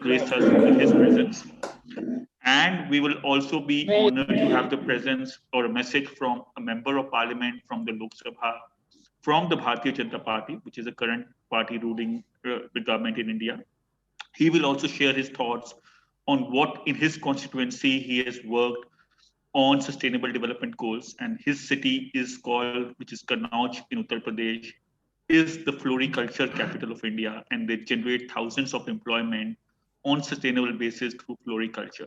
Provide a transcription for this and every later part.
grace us with his presence. And we will also be honored to have the presence or a message from a member of parliament from the Lok Sabha, from the Bharatiya Janata Party, which is the current party ruling the government in India. He will also share his thoughts on what in his constituency he has worked on sustainable development goals. And his city is called, which is Kannauj in Uttar Pradesh, is the floriculture capital of India, and they generate thousands of employment on sustainable basis through floriculture.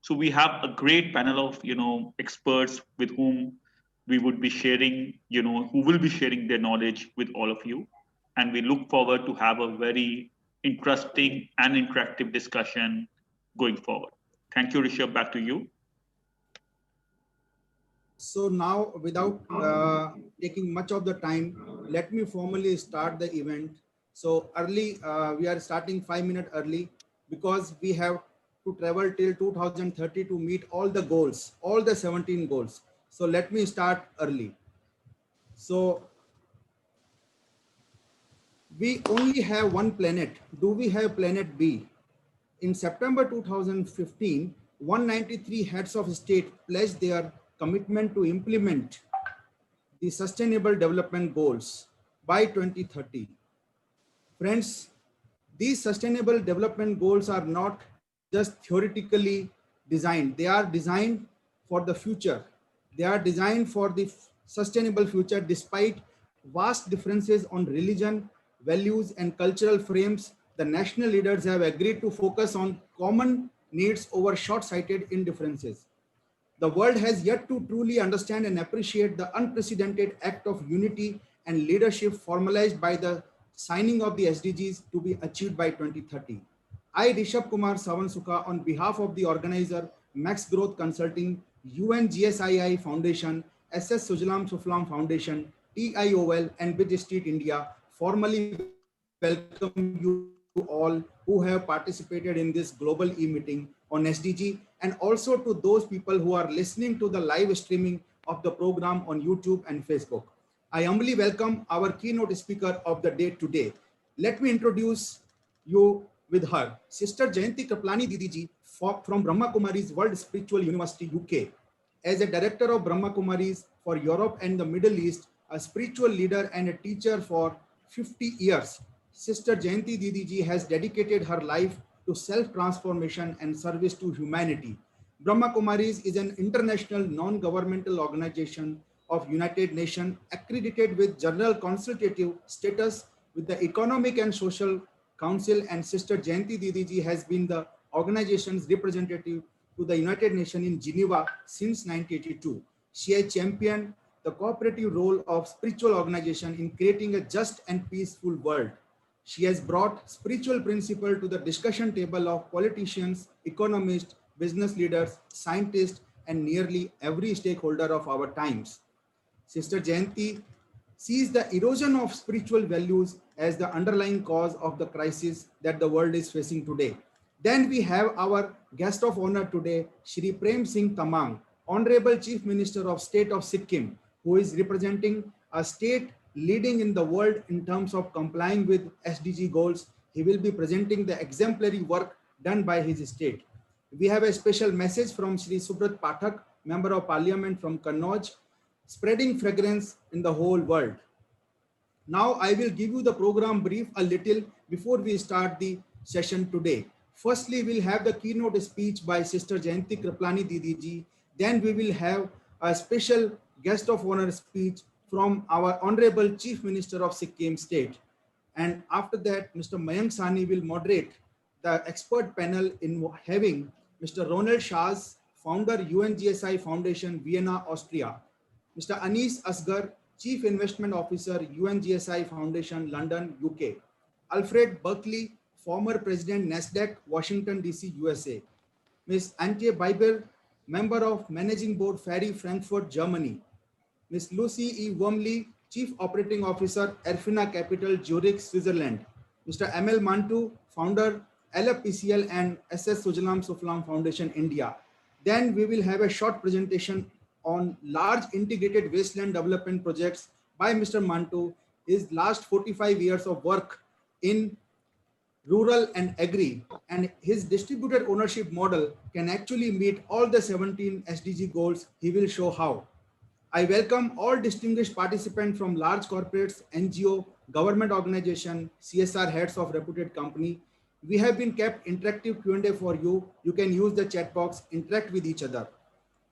So we have a great panel of experts with whom we would be sharing, who will be sharing their knowledge with all of you, and we look forward to have a very interesting and interactive discussion going forward. Thank you, Rishabh. Back to you. So now, without taking much of the time, let me formally start the event. So early, we are starting 5 minutes early because we have to travel till 2030 to meet all the goals, all the 17 goals. So let me start early. So we only have one planet. Do we have planet B? In September 2015, 193 heads of state pledged their commitment to implement the Sustainable Development Goals by 2030. Friends, these Sustainable Development Goals are not just theoretically designed. They are designed for the future. They are designed for the sustainable future despite vast differences on religion, values, and cultural frames. The national leaders have agreed to focus on common needs over short-sighted indifferences. The world has yet to truly understand and appreciate the unprecedented act of unity and leadership formalized by the signing of the SDGs to be achieved by 2030. I, Rishabh Kumar Sawansuka, on behalf of the organizer, Maxgrowth Consulting, UNGSII Foundation, SS Sujalaam Suphalaam Foundation, TIOL, and BizStreet India, formally welcome you all who have participated in this global e-meeting on SDG, and also to those people who are listening to the live streaming of the program on YouTube and Facebook. I humbly welcome our keynote speaker of the day today. Let me introduce you with her, Sister Jayanti Kriplani Didiji from Brahma Kumaris World Spiritual University, UK. As a director of Brahma Kumaris for Europe and the Middle East, a spiritual leader and a teacher for 50 years, Sister Jayanti Didiji has dedicated her life to self-transformation and service to humanity. Brahma Kumaris is an international non-governmental organization of United Nations accredited with general consultative status with the Economic and Social Council, and Sister Jayanti Didiji has been the organization's representative to the United Nations in Geneva since 1982. She has championed the cooperative role of spiritual organization in creating a just and peaceful world. She has brought spiritual principle to the discussion table of politicians, economists, business leaders, scientists, and nearly every stakeholder of our times. Sister Jayanti sees the erosion of spiritual values as the underlying cause of the crisis that the world is facing today. Then we have our guest of honor today, Shri Prem Singh Tamang, Honorable Chief Minister of State of Sikkim, who is representing a state leading in the world in terms of complying with SDG goals. He will be presenting the exemplary work done by his state. We have a special message from Shri Subrat Pathak, Member of Parliament from Kannauj, spreading fragrance in the whole world. Now I will give you the program brief a little before we start the session today. Firstly, we'll have the keynote speech by Sister Jayanti Kriplani Didiji. Then we will have a special guest of honor speech from our Honorable Chief Minister of Sikkim State. And after that, Mr. Mayank Sahni will moderate the expert panel in having Mr. Ronald Shahs, founder UNGSII Foundation, Vienna, Austria. Mr. Anis Asgar, Chief Investment Officer, UNGSII Foundation, London, UK. Alfred Berkeley, former President, NASDAQ, Washington, DC, USA. Ms. Antje Beiber, Member of Managing Board, Ferry, Frankfurt, Germany. Ms. Lucy E. Wormley, Chief Operating Officer, Erfina Capital, Zurich, Switzerland. Mr. ML Mantu, Founder, LFPCL and SS Sujalaam Suphalaam Foundation, India. Then we will have a short presentation on large integrated wasteland development projects by Mr. Mantu, his last 45 years of work in rural and agri, and his distributed ownership model can actually meet all the 17 SDG goals. He will show how. I welcome all distinguished participants from large corporates, NGO, government organization, CSR heads of reputed company. We have been kept interactive Q&A for you. You can use the chat box, interact with each other.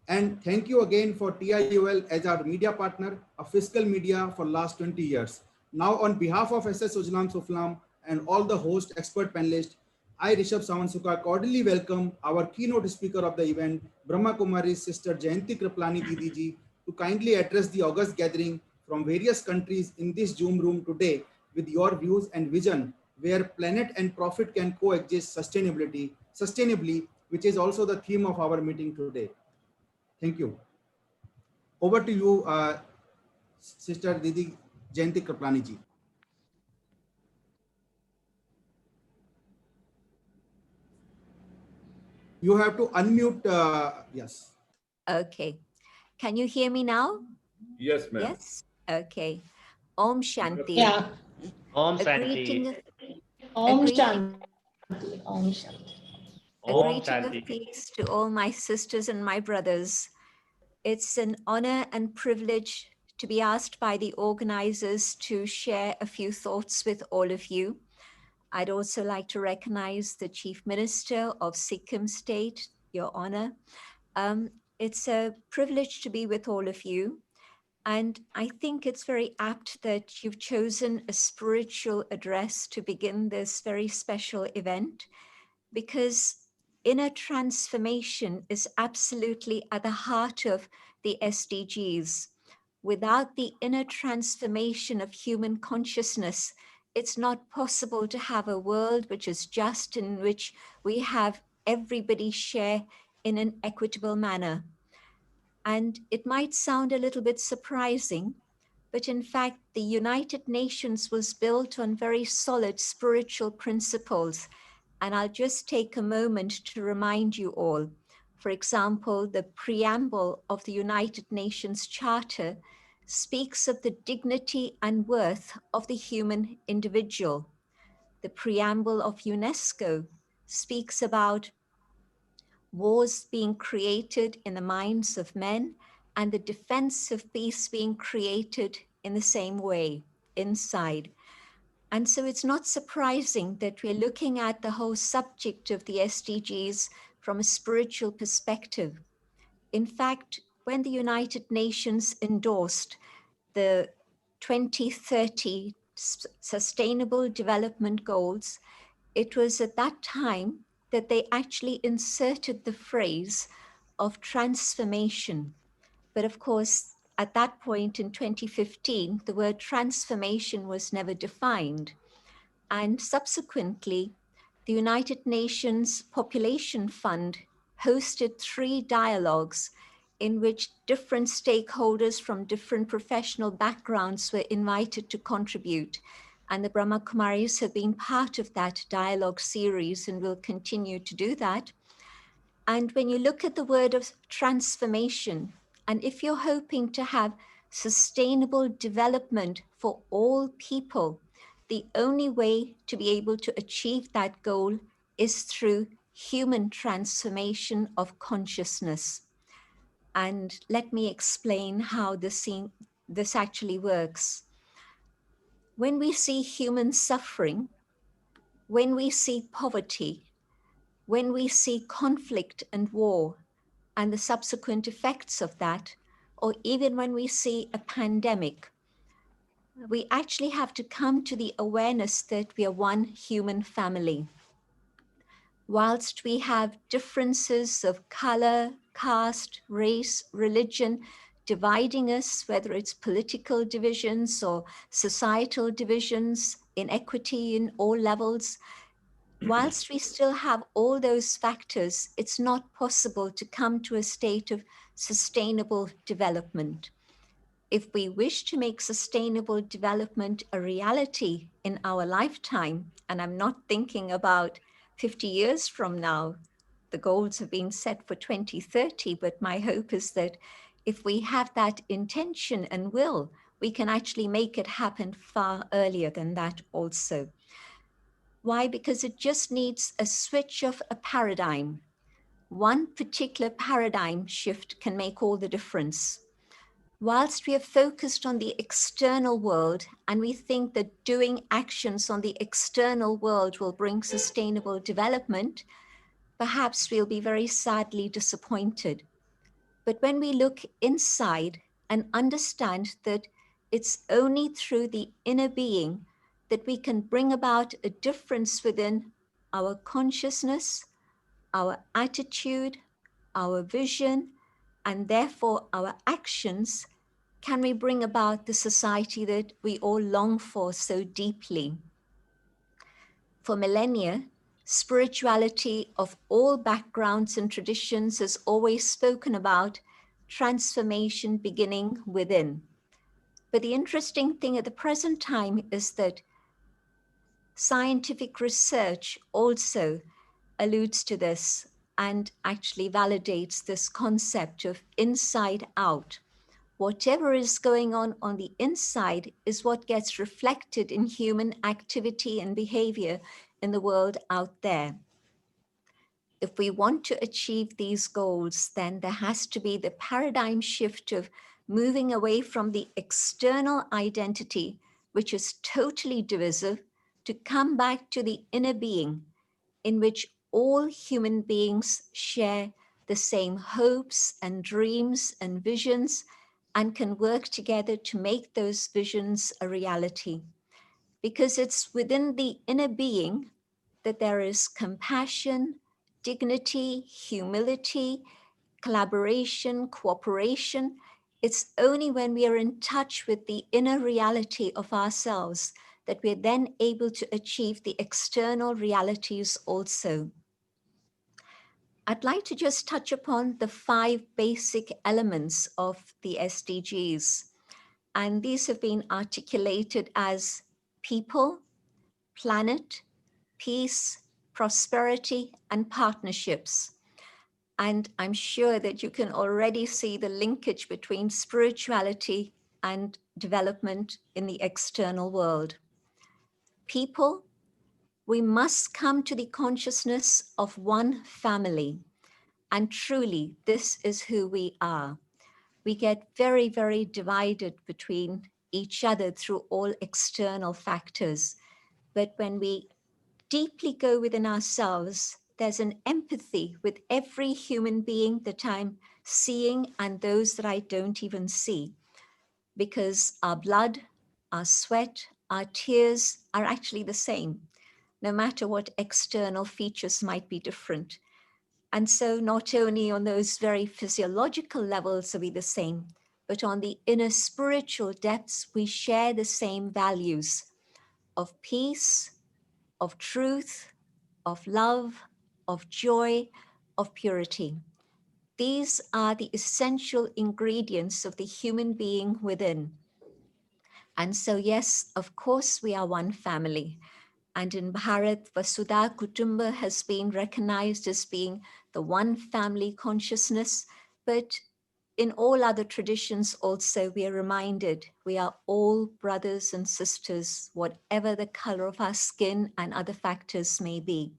And thank you again for TIUL as our media partner, a fiscal media for last 20 years. Now on behalf of SS Suphalaam and all the host expert panelists, I, Rishabh Sawansu, cordially welcome our keynote speaker of the event, Brahma Kumaris Sister Jayanti Kriplani Didiji, to kindly address the August gathering from various countries in this Zoom room today with your views and vision where planet and profit can coexist sustainably, which is also the theme of our meeting today. Thank you. Over to you, Sister Didi Jayanti Kriplani ji. You have to unmute, yes. Okay. Can you hear me now? Yes, ma'am. Yes? Okay. Om Shanti. Yeah. Om A Shanti. greeting, Om a greeting, Shanti. Om Shanti. a Om greeting Shanti. of peace to all my sisters and my brothers. It's an honor and privilege to be asked by the organizers to share a few thoughts with all of you. I'd also like to recognize the Chief Minister of Sikkim State, Your Honor. It's a privilege to be with all of you. And I think it's very apt that you've chosen a spiritual address to begin this very special event, because inner transformation is absolutely at the heart of the SDGs. Without the inner transformation of human consciousness, it's not possible to have a world which is just, in which we have everybody share in an equitable manner. And it might sound a little bit surprising, but in fact, the United Nations was built on very solid spiritual principles. And I'll just take a moment to remind you all. For example, the preamble of the United Nations Charter speaks of the dignity and worth of the human individual. The preamble of UNESCO speaks about wars being created in the minds of men and the defense of peace being created in the same way, inside. And so it's not surprising that we're looking at the whole subject of the SDGs from a spiritual perspective. In fact, when the United Nations endorsed the 2030 Sustainable Development Goals, it was at that time that they actually inserted the phrase of transformation. But of course, at that point in 2015, the word transformation was never defined. And subsequently, the United Nations Population Fund hosted 3 dialogues in which different stakeholders from different professional backgrounds were invited to contribute. And the Brahma Kumaris have been part of that dialogue series and will continue to do that. And when you look at the word of transformation, and if you're hoping to have sustainable development for all people, the only way to be able to achieve that goal is through human transformation of consciousness. And let me explain how this actually works. When we see human suffering, when we see poverty, when we see conflict and war and the subsequent effects of that, or even when we see a pandemic, we actually have to come to the awareness that we are one human family. Whilst we have differences of color, caste, race, religion dividing us, whether it's political divisions or societal divisions, inequity in all levels, whilst we still have all those factors, it's not possible to come to a state of sustainable development. If we wish to make sustainable development a reality in our lifetime, and I'm not thinking about 50 years from now, the goals have been set for 2030, but my hope is that if we have that intention and will, we can actually make it happen far earlier than that also. Why? Because it just needs a switch of a paradigm. One particular paradigm shift can make all the difference. Whilst we are focused on the external world and we think that doing actions on the external world will bring sustainable development, perhaps we'll be very sadly disappointed. But when we look inside and understand that it's only through the inner being that we can bring about a difference within our consciousness, our attitude, our vision, and therefore our actions, can we bring about the society that we all long for so deeply. For millennia, spirituality of all backgrounds and traditions has always spoken about transformation beginning within. But the interesting thing at the present time is that scientific research also alludes to this and actually validates this concept of inside out. Whatever is going on the inside is what gets reflected in human activity and behavior in the world out there. If we want to achieve these goals, then there has to be the paradigm shift of moving away from the external identity, which is totally divisive, to come back to the inner being, in which all human beings share the same hopes and dreams and visions and can work together to make those visions a reality. Because it's within the inner being that there is compassion, dignity, humility, collaboration, cooperation. It's only when we are in touch with the inner reality of ourselves that we're then able to achieve the external realities also. I'd like to just touch upon the 5 basic elements of the SDGs. And these have been articulated as people, planet, peace, prosperity, and partnerships. And I'm sure that you can already see the linkage between spirituality and development in the external world. People, we must come to the consciousness of one family. And truly, this is who we are. We get very, very divided between each other through all external factors. But when we deeply go within ourselves, there's an empathy with every human being that I'm seeing and those that I don't even see, because our blood, our sweat, our tears are actually the same, no matter what external features might be different. And so not only on those very physiological levels are we the same, but on the inner spiritual depths, we share the same values of peace, of truth, of love, of joy, of purity. These are the essential ingredients of the human being within. And so, yes, of course, we are one family. And in Bharat, Vasudha Kutumba has been recognized as being the one family consciousness. But in all other traditions also, we are reminded we are all brothers and sisters, whatever the color of our skin and other factors may be.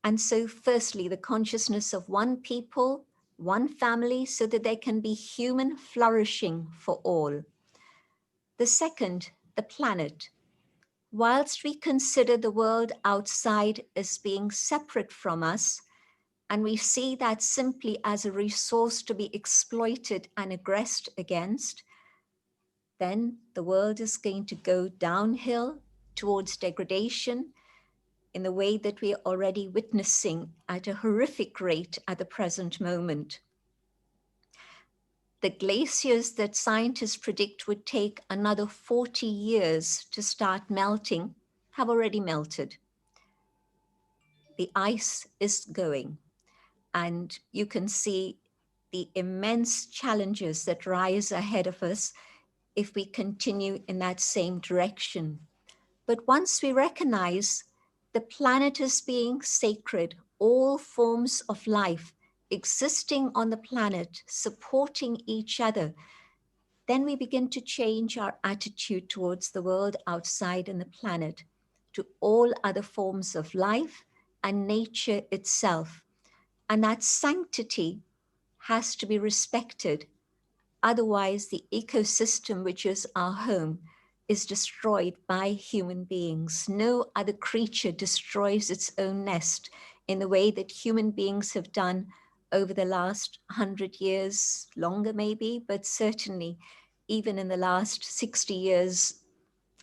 And so firstly, the consciousness of one people, one family, so that there can be human flourishing for all. The second, the planet. Whilst we consider the world outside as being separate from us, and we see that simply as a resource to be exploited and aggressed against, then the world is going to go downhill towards degradation in the way that we are already witnessing at a horrific rate at the present moment. The glaciers that scientists predict would take another 40 years to start melting have already melted. The ice is going, and you can see the immense challenges that rise ahead of us if we continue in that same direction. But once we recognize the planet as being sacred, all forms of life existing on the planet, supporting each other, then we begin to change our attitude towards the world outside and the planet, to all other forms of life and nature itself. And that sanctity has to be respected. Otherwise, the ecosystem, which is our home, is destroyed by human beings. No other creature destroys its own nest in the way that human beings have done over the last 100 years, longer maybe, but certainly even in the last 60 years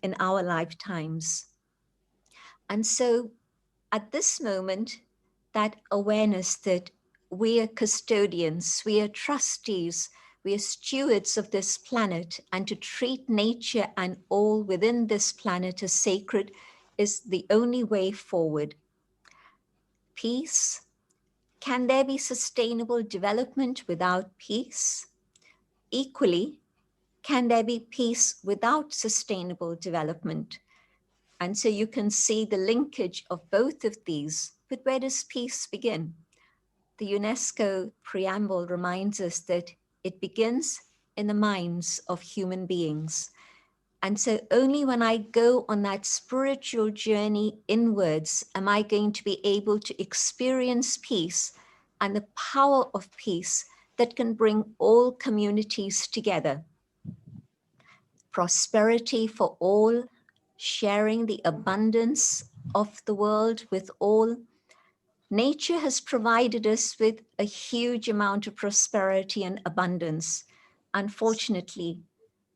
in our lifetimes. And so at this moment, that awareness that we are custodians, we are trustees, we are stewards of this planet, and to treat nature and all within this planet as sacred is the only way forward. Peace. Can there be sustainable development without peace? Equally, can there be peace without sustainable development? And so you can see the linkage of both of these. But where does peace begin? The UNESCO preamble reminds us that it begins in the minds of human beings. And so only when I go on that spiritual journey inwards am I going to be able to experience peace and the power of peace that can bring all communities together. Prosperity for all, sharing the abundance of the world with all. Nature has provided us with a huge amount of prosperity and abundance. Unfortunately,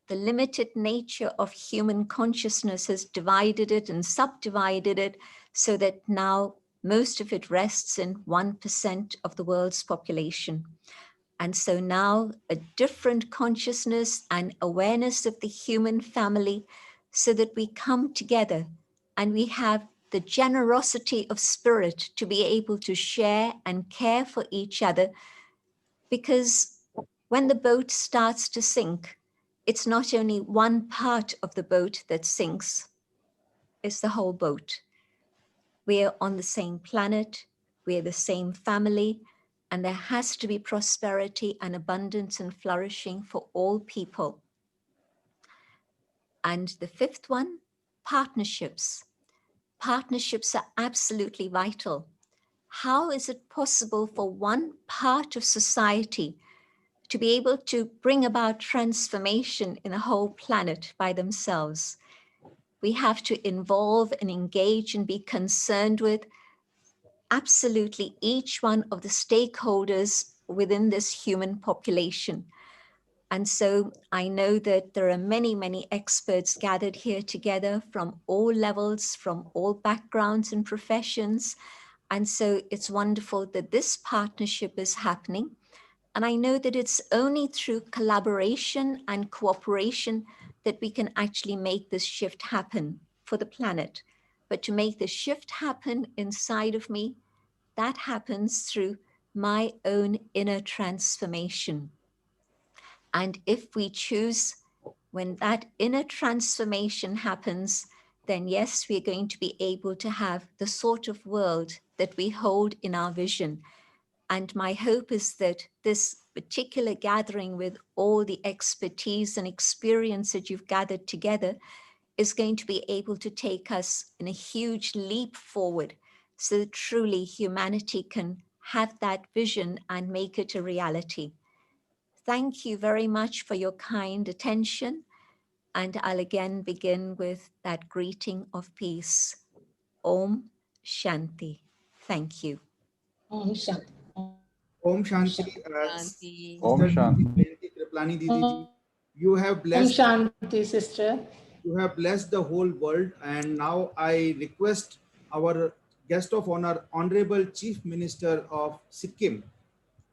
the limited nature of human consciousness has divided it and subdivided it so that now most of it rests in 1% of the world's population. And so now a different consciousness and awareness of the human family so that we come together and we have the generosity of spirit to be able to share and care for each other. Because when the boat starts to sink, it's not only one part of the boat that sinks, it's the whole boat. We're on the same planet, we're the same family, and there has to be prosperity and abundance and flourishing for all people. And the fifth one, partnerships. Partnerships are absolutely vital. How is it possible for one part of society to be able to bring about transformation in a whole planet by themselves? We have to involve and engage and be concerned with absolutely each one of the stakeholders within this human population. And so I know that there are many, many experts gathered here together from all levels, from all backgrounds and professions. And so it's wonderful that this partnership is happening. And I know that it's only through collaboration and cooperation that we can actually make this shift happen for the planet. But to make the shift happen inside of me, that happens through my own inner transformation. And if we choose, when that inner transformation happens, then yes, we're going to be able to have the sort of world that we hold in our vision. And my hope is that this particular gathering with all the expertise and experience that you've gathered together is going to be able to take us in a huge leap forward so that truly humanity can have that vision and make it a reality. Thank you very much for your kind attention. And I'll again begin with that greeting of peace. Om Shanti. Thank you. Om Shanti. Om Shanti. Shanti. Om Sister Shanti. Kriplani Didi ji, you have Om blessed. Shanti, sister. You have blessed the whole world, and now I request our guest of honor, Honorable Chief Minister of Sikkim,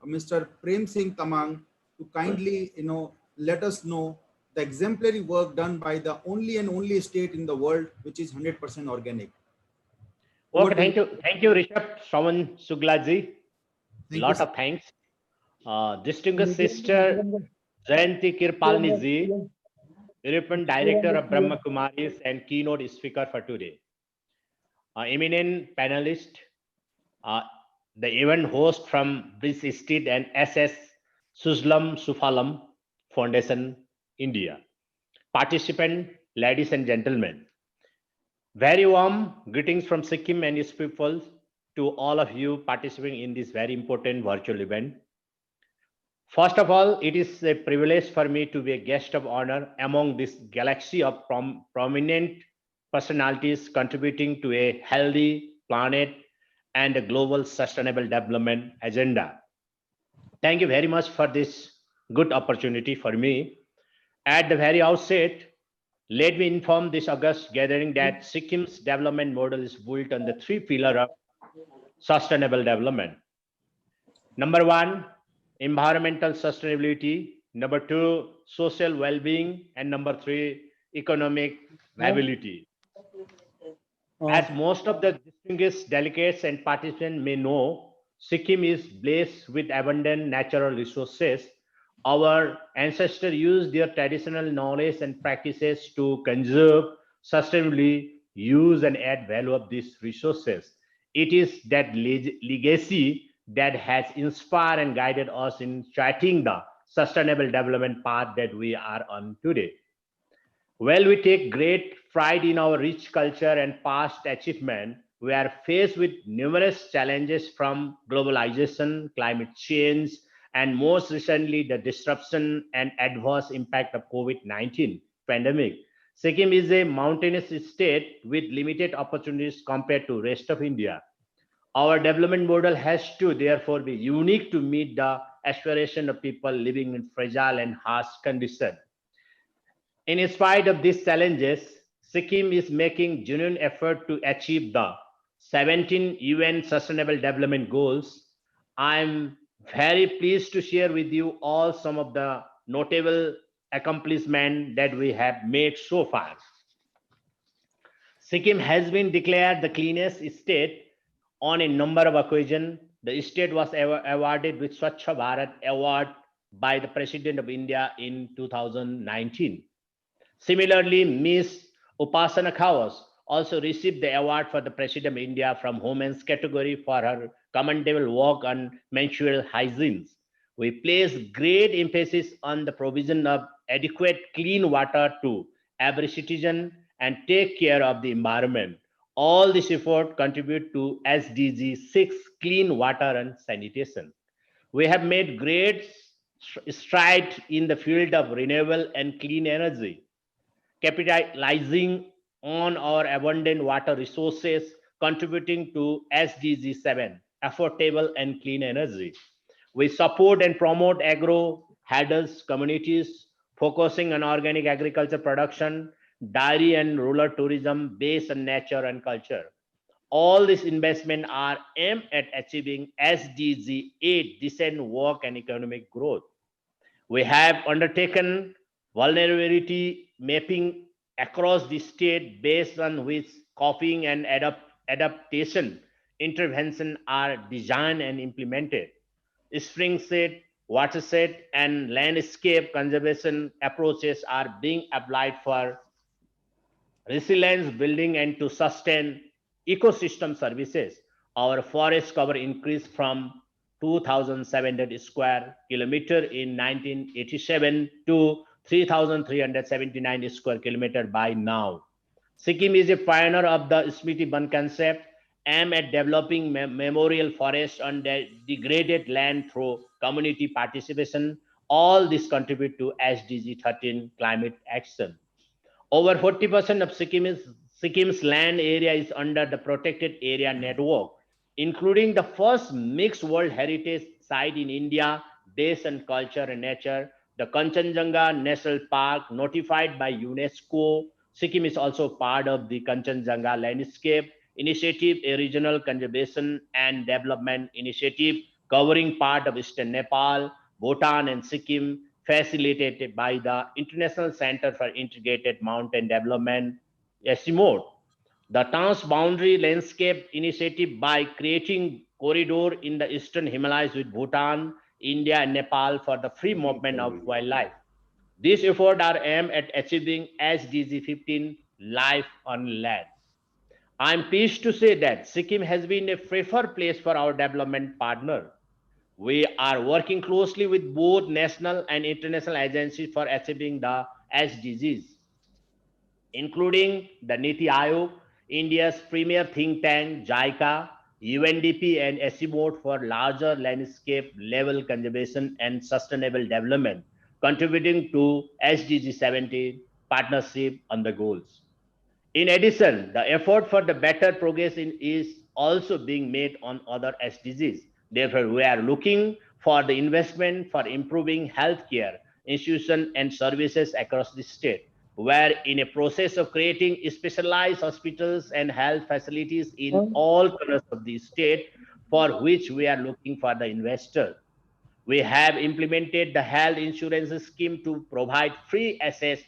Mr. Prem Singh Tamang, to kindly, let us know the exemplary work done by the only and only state in the world which is 100% organic. Okay, thank you, Rishabh Shravan Suglaji. Lot of thanks. Distinguished Sister Jayanti Kirpalni ji, European Director of Brahma Kumaris and keynote speaker for today. Eminent panelist, the event host from BizStreet and SS Suphalaam Foundation, India. Participant, ladies and gentlemen. Very warm greetings from Sikkim and its people to all of you participating in this very important virtual event. First of all, it is a privilege for me to be a guest of honor among this galaxy of prominent personalities contributing to a healthy planet and a global sustainable development agenda. Thank you very much for this good opportunity for me. At the very outset, let me inform this August gathering that Sikkim's development model is built on the three pillars of sustainable development. Number one, environmental sustainability. Number two, social well-being. And number three, economic viability. As most of the distinguished delegates and participants may know, Sikkim is blessed with abundant natural resources. Our ancestors used their traditional knowledge and practices to conserve, sustainably use and add value of these resources. It is that legacy that has inspired and guided us in charting the sustainable development path that we are on today. While we take great pride in our rich culture and past achievement, we are faced with numerous challenges from globalization, climate change, and most recently the disruption and adverse impact of COVID-19 pandemic. Sikkim is a mountainous state with limited opportunities compared to rest of India. Our development model has to therefore be unique to meet the aspiration of people living in fragile and harsh conditions. In spite of these challenges, Sikkim is making genuine effort to achieve the 17 UN Sustainable Development Goals. I am very pleased to share with you all some of the notable accomplishments that we have made so far. Sikkim has been declared the cleanest state on a number of occasions. The state was awarded with Swachh Bharat Award by the President of India in 2019. Similarly, Ms. Upasana Khawas also received the award for the President of India from Women's category for her commendable work on menstrual hygiene. We place great emphasis on the provision of adequate clean water to every citizen and take care of the environment. All this effort contribute to SDG 6, clean water and sanitation. We have made great strides in the field of renewable and clean energy. Capitalizing on our abundant water resources, contributing to SDG 7, affordable and clean energy. We support and promote agro-herders communities, focusing on organic agriculture production, dairy and rural tourism based on nature and culture. All these investments are aimed at achieving SDG 8, decent work and economic growth. We have undertaken vulnerability mapping across the state based on which copying and adaptation intervention are designed and implemented. Spring set, watershed, and landscape conservation approaches are being applied for resilience building and to sustain ecosystem services. Our forest cover increased from 2,700 square kilometer in 1987 to 3,379 square kilometer by now. Sikkim is a pioneer of the Smriti Ban concept, aimed at developing memorial forests on degraded land through community participation. All this contribute to SDG 13 climate action. Over 40% of Sikkim's land area is under the protected area network, including the first mixed World Heritage site in India based on culture and nature, the Kanchenjunga National Park notified by UNESCO. Sikkim is also part of the Kanchenjunga Landscape Initiative, a regional conservation and development initiative covering part of eastern Nepal, Bhutan, and Sikkim, facilitated by the International Center for Integrated Mountain Development, (SIMOD). The Transboundary Landscape Initiative, by creating corridor in the eastern Himalayas with Bhutan, India, and Nepal for the free movement of wildlife. These efforts are aimed at achieving SDG 15, life on land. I am pleased to say that Sikkim has been a preferred place for our development partner. We are working closely with both national and international agencies for achieving the SDGs, including the Niti Aayog, India's premier think tank, JICA, UNDP, and SEMOT for larger landscape level conservation and sustainable development, contributing to SDG 17 partnership on the goals. In addition, the effort for the better progress is also being made on other SDGs. Therefore, we are looking for the investment for improving healthcare, institutions, and services across the state. We are in a process of creating specialized hospitals and health facilities in all corners of the state, for which we are looking for the investor. We have implemented the health insurance scheme to provide free access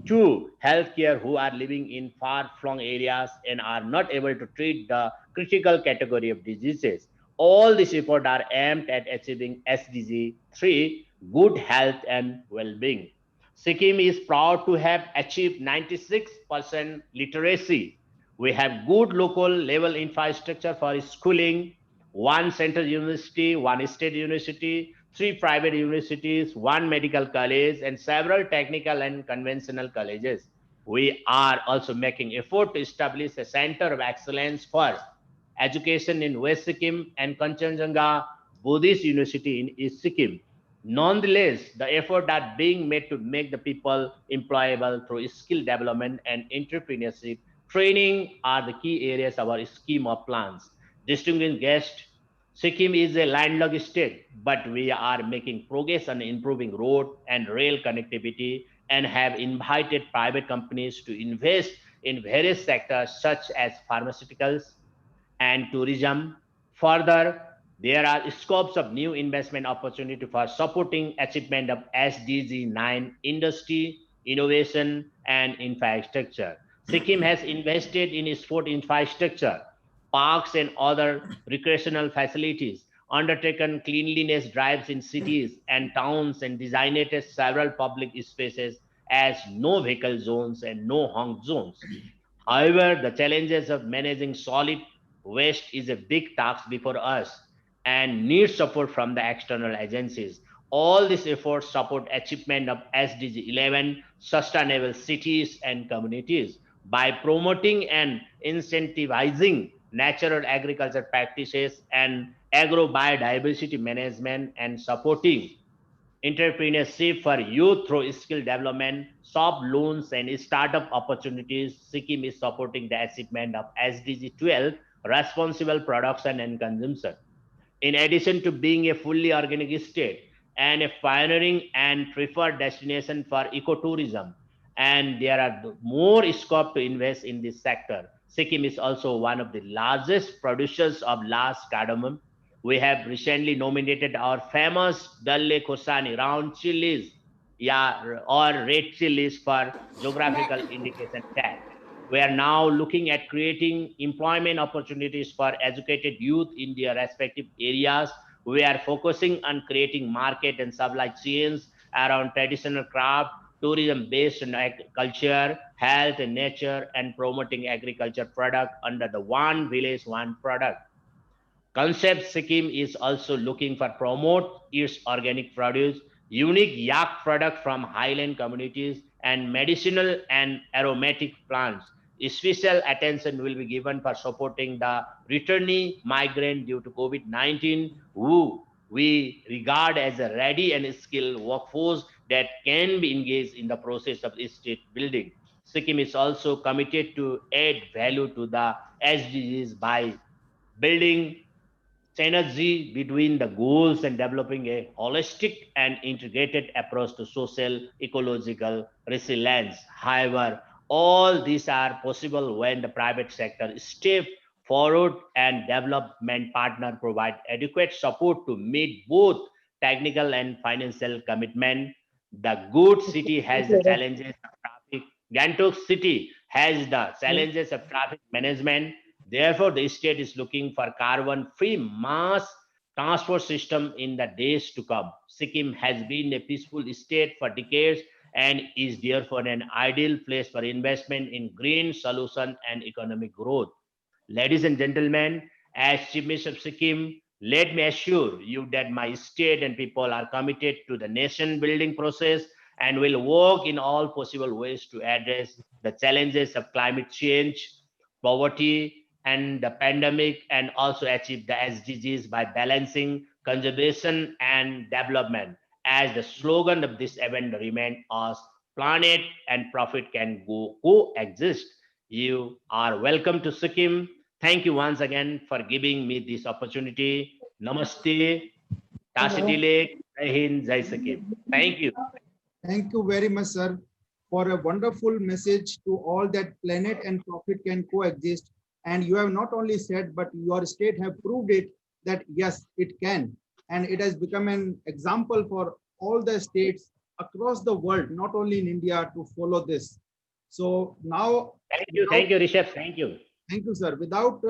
to healthcare who are living in far-flung areas and are not able to treat the critical category of diseases. All these efforts are aimed at achieving SDG 3, good health and well-being. Sikkim is proud to have achieved 96% literacy. We have good local level infrastructure for schooling, one central university, one state university, three private universities, one medical college, and several technical and conventional colleges. We are also making effort to establish a center of excellence for education in West Sikkim and Kanchenjunga Buddhist University in East Sikkim. Nonetheless, the efforts are being made to make the people employable through skill development and entrepreneurship. Training are the key areas of our scheme of plans. Distinguished guests, Sikkim is a landlocked state, but we are making progress on improving road and rail connectivity and have invited private companies to invest in various sectors such as pharmaceuticals and tourism. Further, there are scopes of new investment opportunity for supporting achievement of SDG 9 industry, innovation, and infrastructure. Sikkim has invested in sport infrastructure, parks and other recreational facilities, undertaken cleanliness drives in cities and towns, and designated several public spaces as no vehicle zones and no honk zones. However, the challenges of managing solid waste is a big task before us and needs support from the external agencies. All these efforts support achievement of SDG 11, sustainable cities and communities, by promoting and incentivizing natural agriculture practices and agro biodiversity management and supporting entrepreneurship for youth through skill development, soft loans, and startup opportunities. Sikkim is supporting the achievement of SDG 12, responsible production and consumption. In addition to being a fully organic state and a pioneering and preferred destination for ecotourism, and there are more scope to invest in this sector. Sikkim is also one of the largest producers of large cardamom. We have recently nominated our famous Dalle Khosani round chilies, yeah, or red chilies for geographical indication tag. We are now looking at creating employment opportunities for educated youth in their respective areas. We are focusing on creating market and supply chains around traditional craft, tourism based on agriculture, health and nature, and promoting agriculture product under the one village, one product concept. Sikkim is also looking for promote its organic produce, unique yak product from highland communities, and medicinal and aromatic plants. Special attention will be given for supporting the returnee migrant due to COVID-19, who we regard as a ready and skilled workforce that can be engaged in the process of state building. Sikkim is also committed to add value to the SDGs by building synergy between the goals and developing a holistic and integrated approach to social ecological resilience. However, all these are possible when the private sector step forward and development partner provide adequate support to meet both technical and financial commitment. The good city has the challenges of traffic. Gantok city has the challenges of traffic management. Therefore, the state is looking for carbon-free mass transport system in the days to come. Sikkim has been a peaceful state for decades and is therefore an ideal place for investment in green solution and economic growth. Ladies and gentlemen, as Chief Minister of Sikkim, let me assure you that my state and people are committed to the nation building process and will work in all possible ways to address the challenges of climate change, poverty and the pandemic, and also achieve the SDGs by balancing conservation and development. As the slogan of this event remains as planet and profit can coexist. You are welcome to Sikkim. Thank you once again for giving me this opportunity. Namaste. Tasiti Lake. Jai Hind, Jai Sikkim. Thank you. Thank you very much, sir, for a wonderful message to all that planet and profit can coexist. And you have not only said, but your state have proved it that yes, it can. And it has become an example for all the states across the world, not only in India, to follow this. So now, Thank you, Rishabh. Thank you. Thank you, sir. Without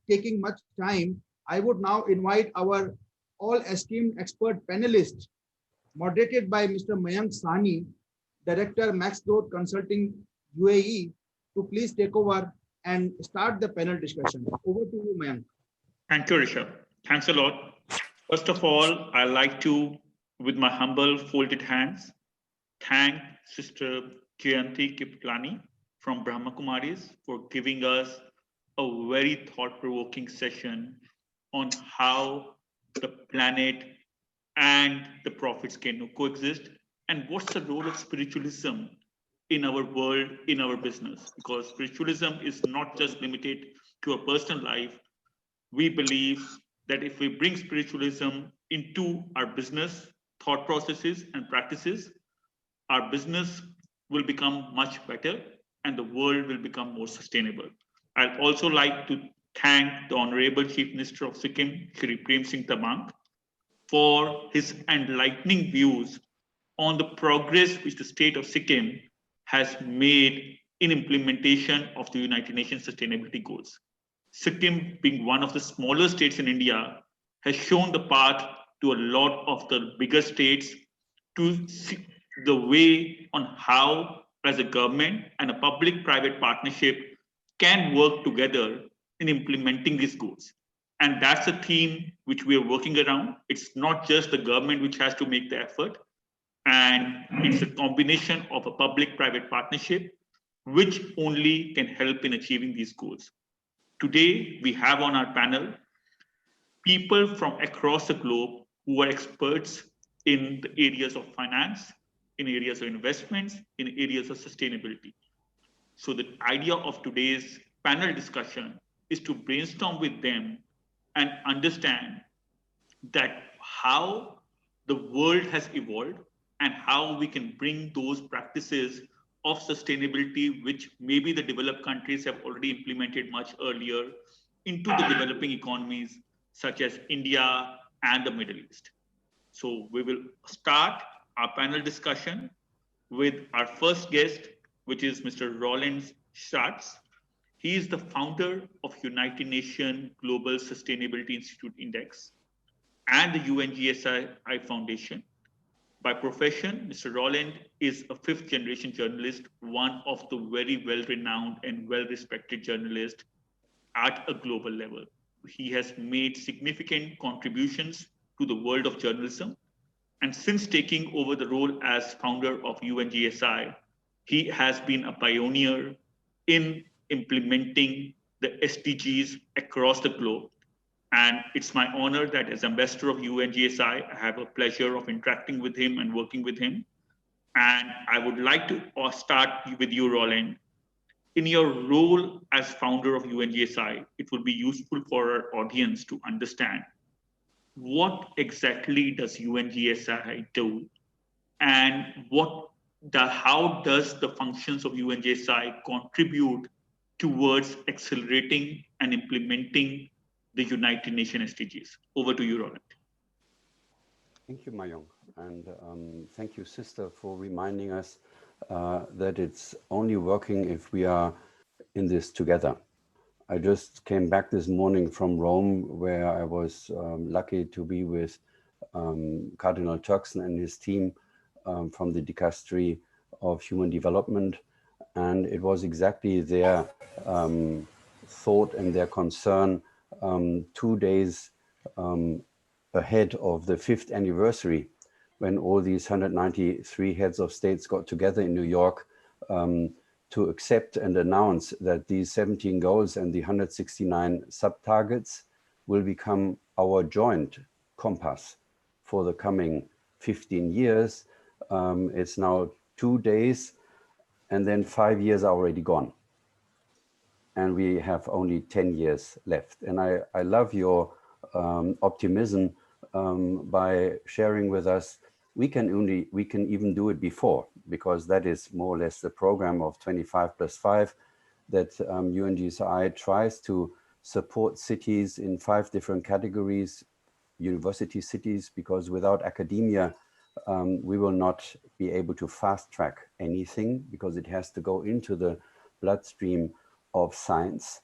taking much time, I would now invite our all esteemed expert panelists, moderated by Mr. Mayank Sahni, Director, Maxgrowth Consulting, UAE, to please take over and start the panel discussion. Over to you, Mayank. Thank you, Rishabh. Thanks a lot. First of all, I'd like to, with my humble folded hands, thank Sister Jayanti Kiplani from Brahma Kumaris for giving us a very thought-provoking session on how the planet and the profits can coexist, and what's the role of spiritualism in our world, in our business. Because spiritualism is not just limited to a personal life. We believe that if we bring spiritualism into our business thought processes and practices, our business will become much better and the world will become more sustainable. I'd also like to thank the Honorable Chief Minister of Sikkim, Shri Prem Singh Tamang, for his enlightening views on the progress which the state of Sikkim has made in implementation of the United Nations Sustainability Goals. Sikkim, being one of the smaller states in India, has shown the path to a lot of the bigger states to see the way on how, as a government and a public-private partnership, can work together in implementing these goals. And that's a theme which we are working around. It's not just the government which has to make the effort, and it's a combination of a public-private partnership which only can help in achieving these goals. Today, we have on our panel people from across the globe who are experts in the areas of finance, in areas of investments, in areas of sustainability. So the idea of today's panel discussion is to brainstorm with them and understand that how the world has evolved and how we can bring those practices of sustainability, which maybe the developed countries have already implemented much earlier, into the developing economies such as India and the Middle East. So we will start our panel discussion with our first guest, which is Mr. Roland Schatz. He is the founder of United Nations Global Sustainability Institute Index and the UNGSII Foundation. By profession, Mr. Roland is a fifth-generation journalist, one of the very well-renowned and well-respected journalists at a global level. He has made significant contributions to the world of journalism. And since taking over the role as founder of UNGSII, he has been a pioneer in implementing the SDGs across the globe. And it's my honor that as ambassador of UNGSII, I have a pleasure of interacting with him and working with him. And I would like to start with you, Roland. In your role as founder of UNGSII, it will be useful for our audience to understand what exactly does UNGSII do, and how does the functions of UNGSII contribute towards accelerating and implementing the United Nations SDGs. Over to you, Roland. Thank you, Mayank. And thank you, sister, for reminding us that it's only working if we are in this together. I just came back this morning from Rome, where I was lucky to be with Cardinal Turkson and his team from the Dicastery of Human Development. And it was exactly their thought and their concern 2 days ahead of the 5th anniversary, when all these 193 heads of states got together in New York to accept and announce that these 17 goals and the 169 sub-targets will become our joint compass for the coming 15 years. It's now 2 days, and then 5 years are already gone. And we have only 10 years left. And I love your optimism by sharing with us. We can even do it before, because that is more or less the program of 25+5 that UNGSII tries to support cities in 5 different categories, university cities, because without academia, we will not be able to fast track anything, because it has to go into the bloodstream of science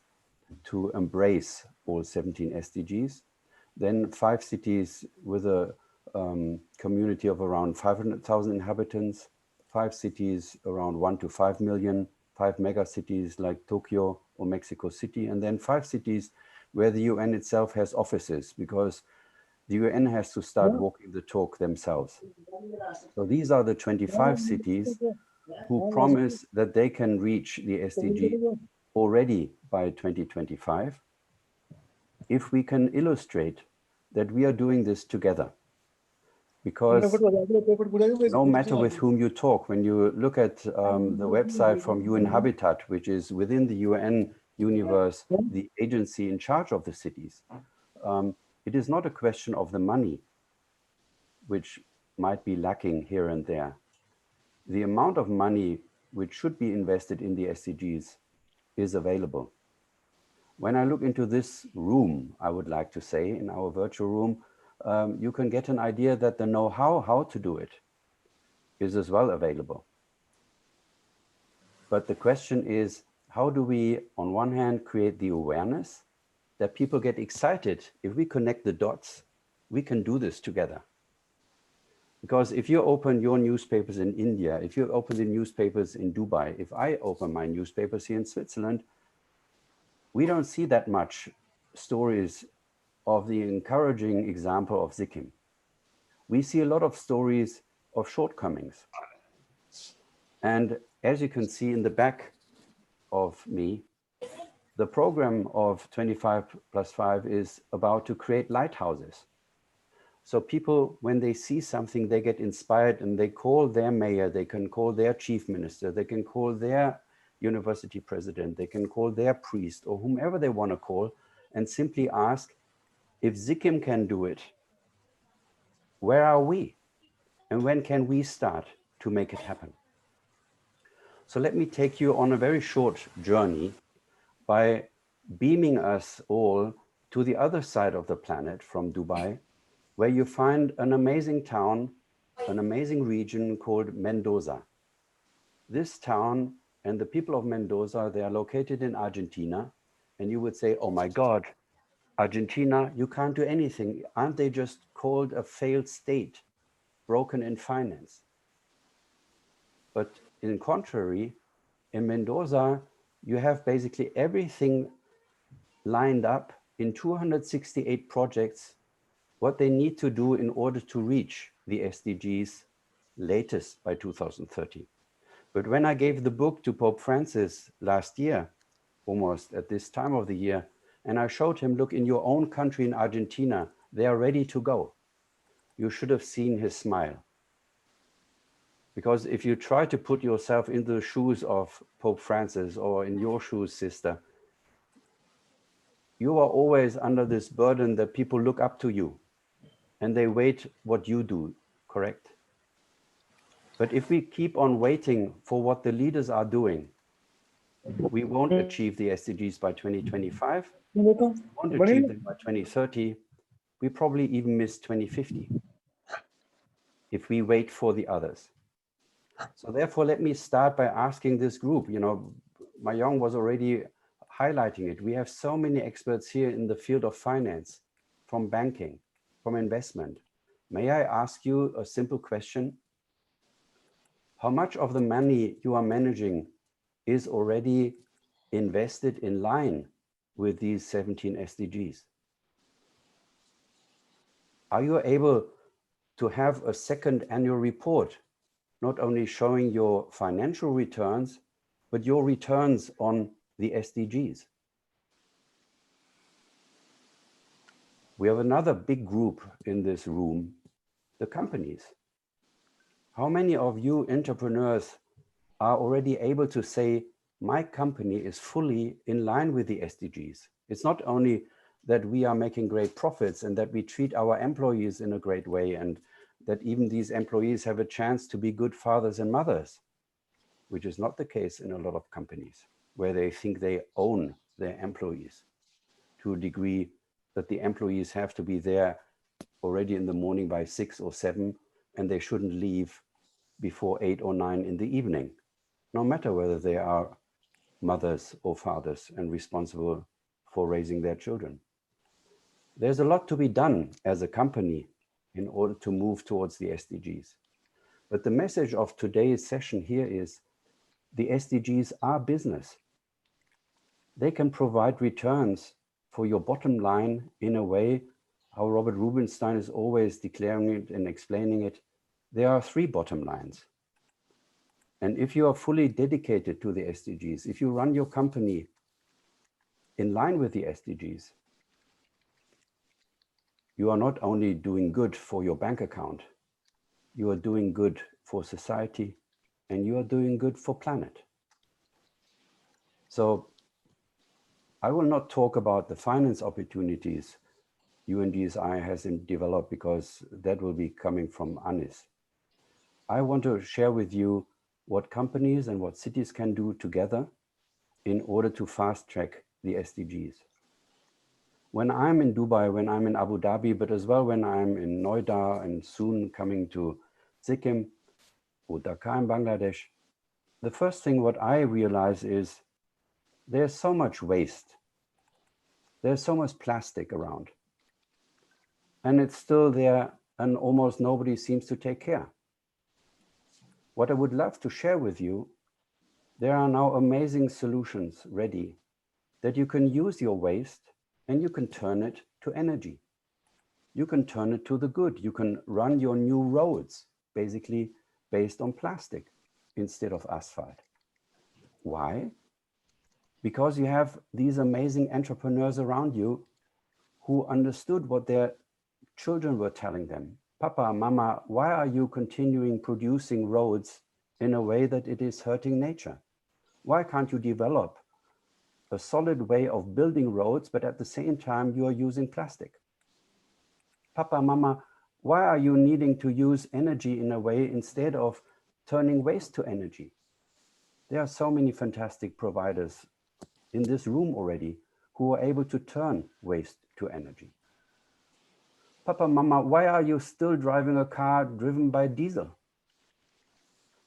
to embrace all 17 SDGs. Then 5 cities with a community of around 500,000 inhabitants, 5 cities around 1 to 5 million, 5 mega cities like Tokyo or Mexico City, and then 5 cities where the UN itself has offices, because the UN has to start walking the talk themselves. So these are the 25 cities who promise that they can reach the SDG already by 2025, if we can illustrate that we are doing this together. Because no matter with whom you talk, when you look at the website from UN Habitat, which is within the UN universe, the agency in charge of the cities, it is not a question of the money, which might be lacking here and there. The amount of money which should be invested in the SDGs is available. When I look into this room, I would like to say, in our virtual room, you can get an idea that the know-how how to do it is as well available. But the question is, how do we, on one hand, create the awareness that people get excited? If we connect the dots, we can do this together. Because if you open your newspapers in India, if you open the newspapers in Dubai, if I open my newspapers here in Switzerland, we don't see that much stories of the encouraging example of Sikkim. We see a lot of stories of shortcomings. And as you can see in the back of me, the program of 25+5 is about to create lighthouses. So people, when they see something, they get inspired and they call their mayor, they can call their chief minister, they can call their university president, they can call their priest or whomever they want to call, and simply ask, if Sikkim can do it, where are we? And when can we start to make it happen? So let me take you on a very short journey by beaming us all to the other side of the planet from Dubai, where you find an amazing town, an amazing region called Mendoza. This town and the people of Mendoza, they are located in Argentina. And you would say, oh my God, Argentina, you can't do anything. Aren't they just called a failed state, broken in finance? But in contrary, in Mendoza, you have basically everything lined up in 268 projects, what they need to do in order to reach the SDGs latest by 2030. But when I gave the book to Pope Francis last year, almost at this time of the year, and I showed him, look, in your own country in Argentina, they are ready to go. You should have seen his smile. Because if you try to put yourself in the shoes of Pope Francis or in your shoes, sister, you are always under this burden that people look up to you and they wait what you do, correct? But if we keep on waiting for what the leaders are doing, we won't achieve the SDGs by 2025, we won't achieve them by 2030, we probably even miss 2050 if we wait for the others. So therefore, let me start by asking this group, you know, Mayong was already highlighting it. We have so many experts here in the field of finance, from banking, from investment. May I ask you a simple question? How much of the money you are managing is already invested in line with these 17 SDGs? Are you able to have a second annual report, not only showing your financial returns, but your returns on the SDGs. We have another big group in this room, the companies. How many of you entrepreneurs are already able to say, my company is fully in line with the SDGs? It's not only that we are making great profits and that we treat our employees in a great way and that even these employees have a chance to be good fathers and mothers, which is not the case in a lot of companies where they think they own their employees to a degree that the employees have to be there already in the morning by 6 or 7 and they shouldn't leave before 8 or 9 in the evening, no matter whether they are mothers or fathers and responsible for raising their children. There's a lot to be done as a company in order to move towards the SDGs. But the message of today's session here is the SDGs are business. They can provide returns for your bottom line in a way how Robert Rubinstein is always declaring it and explaining it. There are 3 bottom lines. And if you are fully dedicated to the SDGs, if you run your company in line with the SDGs, you are not only doing good for your bank account, you are doing good for society, and you are doing good for planet. So I will not talk about the finance opportunities UNGSII has developed because that will be coming from Anis. I want to share with you what companies and what cities can do together in order to fast track the SDGs. When I'm in Dubai, when I'm in Abu Dhabi, but as well when I'm in Noida and soon coming to Sikkim or Dhaka in Bangladesh, the first thing what I realize is there's so much waste. There's so much plastic around. And it's still there and almost nobody seems to take care. What I would love to share with you, there are now amazing solutions ready that you can use your waste and you can turn it to energy. You can turn it to the good. You can run your new roads basically based on plastic instead of asphalt. Why? Because you have these amazing entrepreneurs around you who understood what their children were telling them. Papa, Mama, why are you continuing producing roads in a way that it is hurting nature? Why can't you develop a solid way of building roads, but at the same time you are using plastic? Papa, Mama, why are you needing to use energy in a way instead of turning waste to energy? There are so many fantastic providers in this room already who are able to turn waste to energy. Papa, Mama, why are you still driving a car driven by diesel?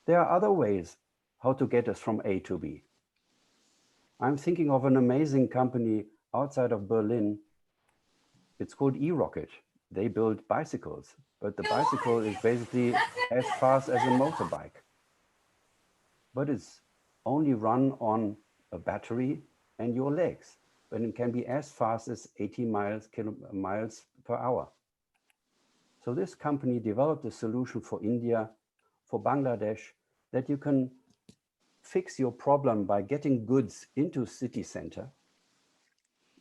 There are other ways how to get us from A to B. I'm thinking of an amazing company outside of Berlin. It's called E-Rocket. They build bicycles, but the bicycle is basically as fast as a motorbike. But it's only run on a battery and your legs, but it can be as fast as 80 miles per hour. So this company developed a solution for India, for Bangladesh, that you can fix your problem by getting goods into city center,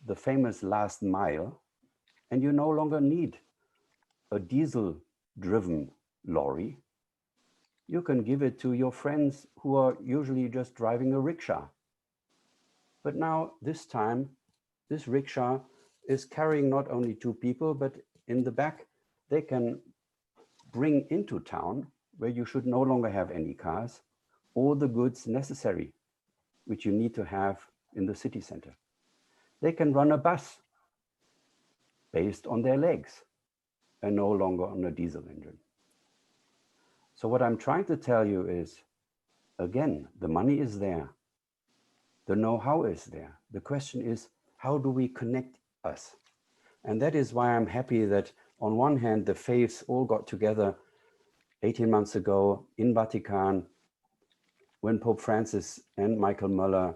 the famous last mile, and you no longer need a diesel-driven lorry. You can give it to your friends who are usually just driving a rickshaw. But now, this time, this rickshaw is carrying not only 2 people, but in the back, they can bring into town, where you should no longer have any cars, all the goods necessary, which you need to have in the city center. They can run a bus based on their legs and no longer on a diesel engine. So what I'm trying to tell you is, again, the money is there. The know-how is there. The question is, how do we connect us? And that is why I'm happy that on one hand, the faiths all got together 18 months ago in Vatican when Pope Francis and Michael Müller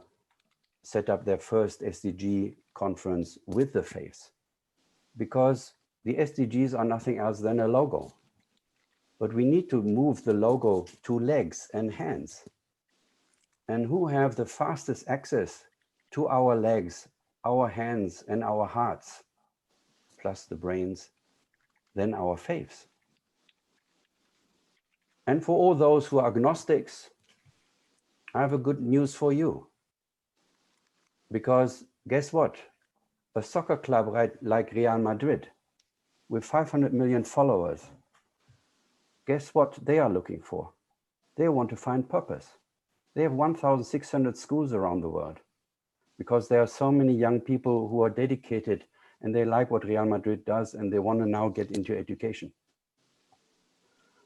set up their first SDG conference with the faiths. Because the SDGs are nothing else than a logo. But we need to move the logo to legs and hands. and who have the fastest access to our legs, our hands, and our hearts, plus the brains, than our faiths. And for all those who are agnostics, I have a good news for you. Because guess what? A soccer club like Real Madrid, with 500 million followers, guess what they are looking for? They want to find purpose. They have 1,600 schools around the world because there are so many young people who are dedicated and they like what Real Madrid does and they want to now get into education.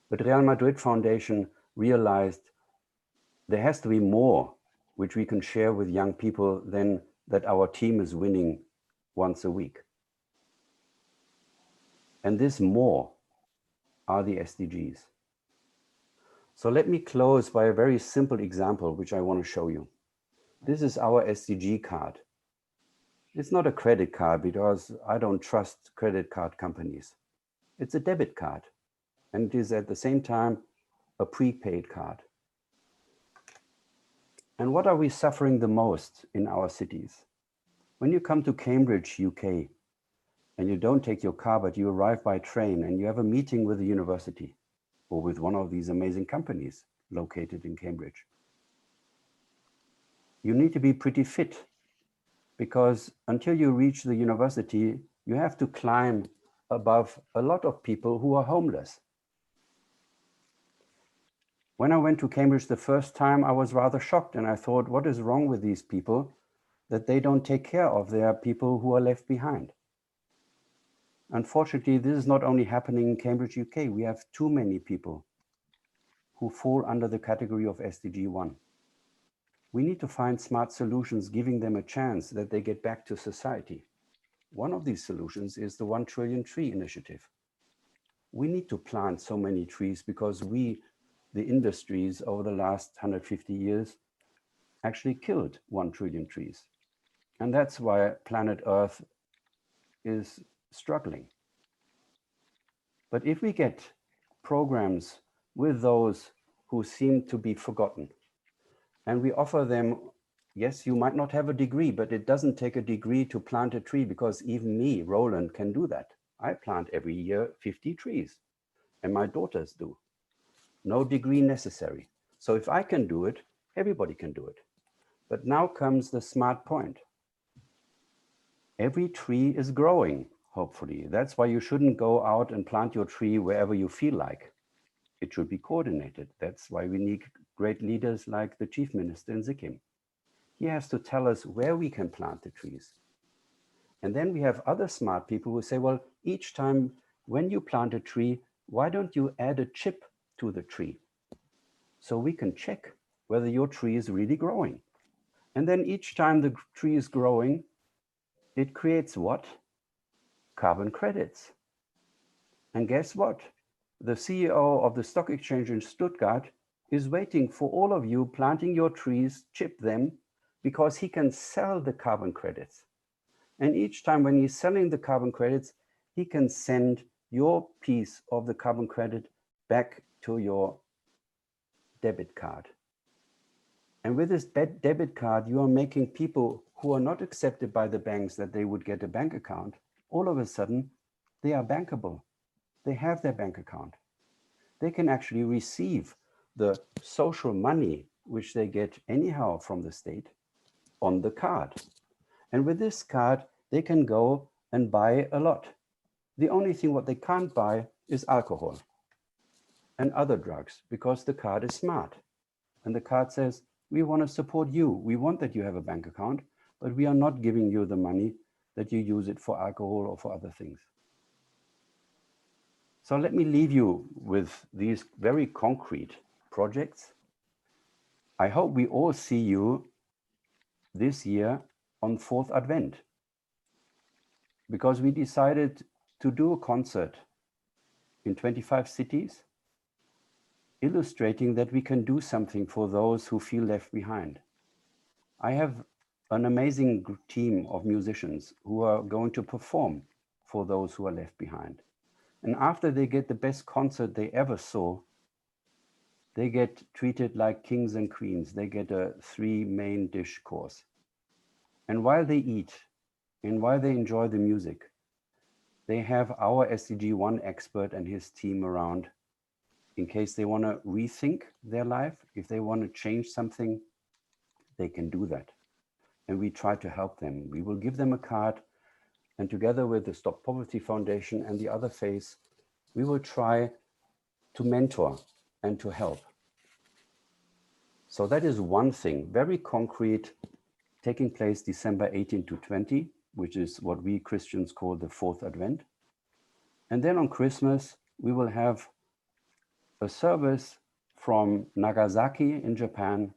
But Real Madrid Foundation realized there has to be more which we can share with young people than that our team is winning once a week. And this more are the SDGs. So let me close by a very simple example, which I want to show you. This is our SDG card. It's not a credit card because I don't trust credit card companies. It's a debit card, and it is at the same time a prepaid card. And what are we suffering the most in our cities? When you come to Cambridge, UK, and you don't take your car, but you arrive by train and you have a meeting with the university or with one of these amazing companies located in Cambridge, you need to be pretty fit because until you reach the university, you have to climb above a lot of people who are homeless. When I went to Cambridge the first time, I was rather shocked and I thought, what is wrong with these people that they don't take care of their people who are left behind? Unfortunately, this is not only happening in Cambridge, UK. We have too many people who fall under the category of SDG 1. We need to find smart solutions, giving them a chance that they get back to society. One of these solutions is the 1 trillion tree initiative. We need to plant so many trees because we, the industries over the last 150 years, actually killed 1 trillion trees. And that's why planet Earth is struggling. But if we get programs with those who seem to be forgotten, and we offer them, yes, you might not have a degree, but it doesn't take a degree to plant a tree because even me, Roland, can do that. I plant every year 50 trees, and my daughters do. No degree necessary. So if I can do it, everybody can do it. But now comes the smart point. Every tree is growing, hopefully. That's why you shouldn't go out and plant your tree wherever you feel like. It should be coordinated. That's why we need great leaders like the Chief Minister in Sikkim. He has to tell us where we can plant the trees. And then we have other smart people who say, well, each time when you plant a tree, why don't you add a chip to the tree? So we can check whether your tree is really growing. And then each time the tree is growing, it creates what? Carbon credits. And guess what? The CEO of the stock exchange in Stuttgart is waiting for all of you planting your trees, chip them, because he can sell the carbon credits. And each time when he's selling the carbon credits, he can send your piece of the carbon credit back to your debit card. And with this debit card, you are making people who are not accepted by the banks that they would get a bank account, all of a sudden, they are bankable. They have their bank account. They can actually receive the social money, which they get anyhow from the state, on the card. And with this card, they can go and buy a lot. The only thing what they can't buy is alcohol and other drugs because the card is smart. And the card says, we want to support you. We want that you have a bank account, but we are not giving you the money that you use it for alcohol or for other things. So let me leave you with these very concrete projects. I hope we all see you this year on 4th Advent, because we decided to do a concert in 25 cities, illustrating that we can do something for those who feel left behind. I have an amazing team of musicians who are going to perform for those who are left behind. And after they get the best concert they ever saw, They get treated like kings and queens. They get a 3 main dish course. And while they eat and while they enjoy the music, they have our SDG 1 expert and his team around in case they want to rethink their life. If they want to change something, they can do that. And we try to help them. We will give them a card, and together with the Stop Poverty Foundation and the other phase, we will try to mentor and to help. So that is one thing, very concrete, taking place December 18 to 20, which is what we Christians call the 4th Advent. And then on Christmas, we will have a service from Nagasaki in Japan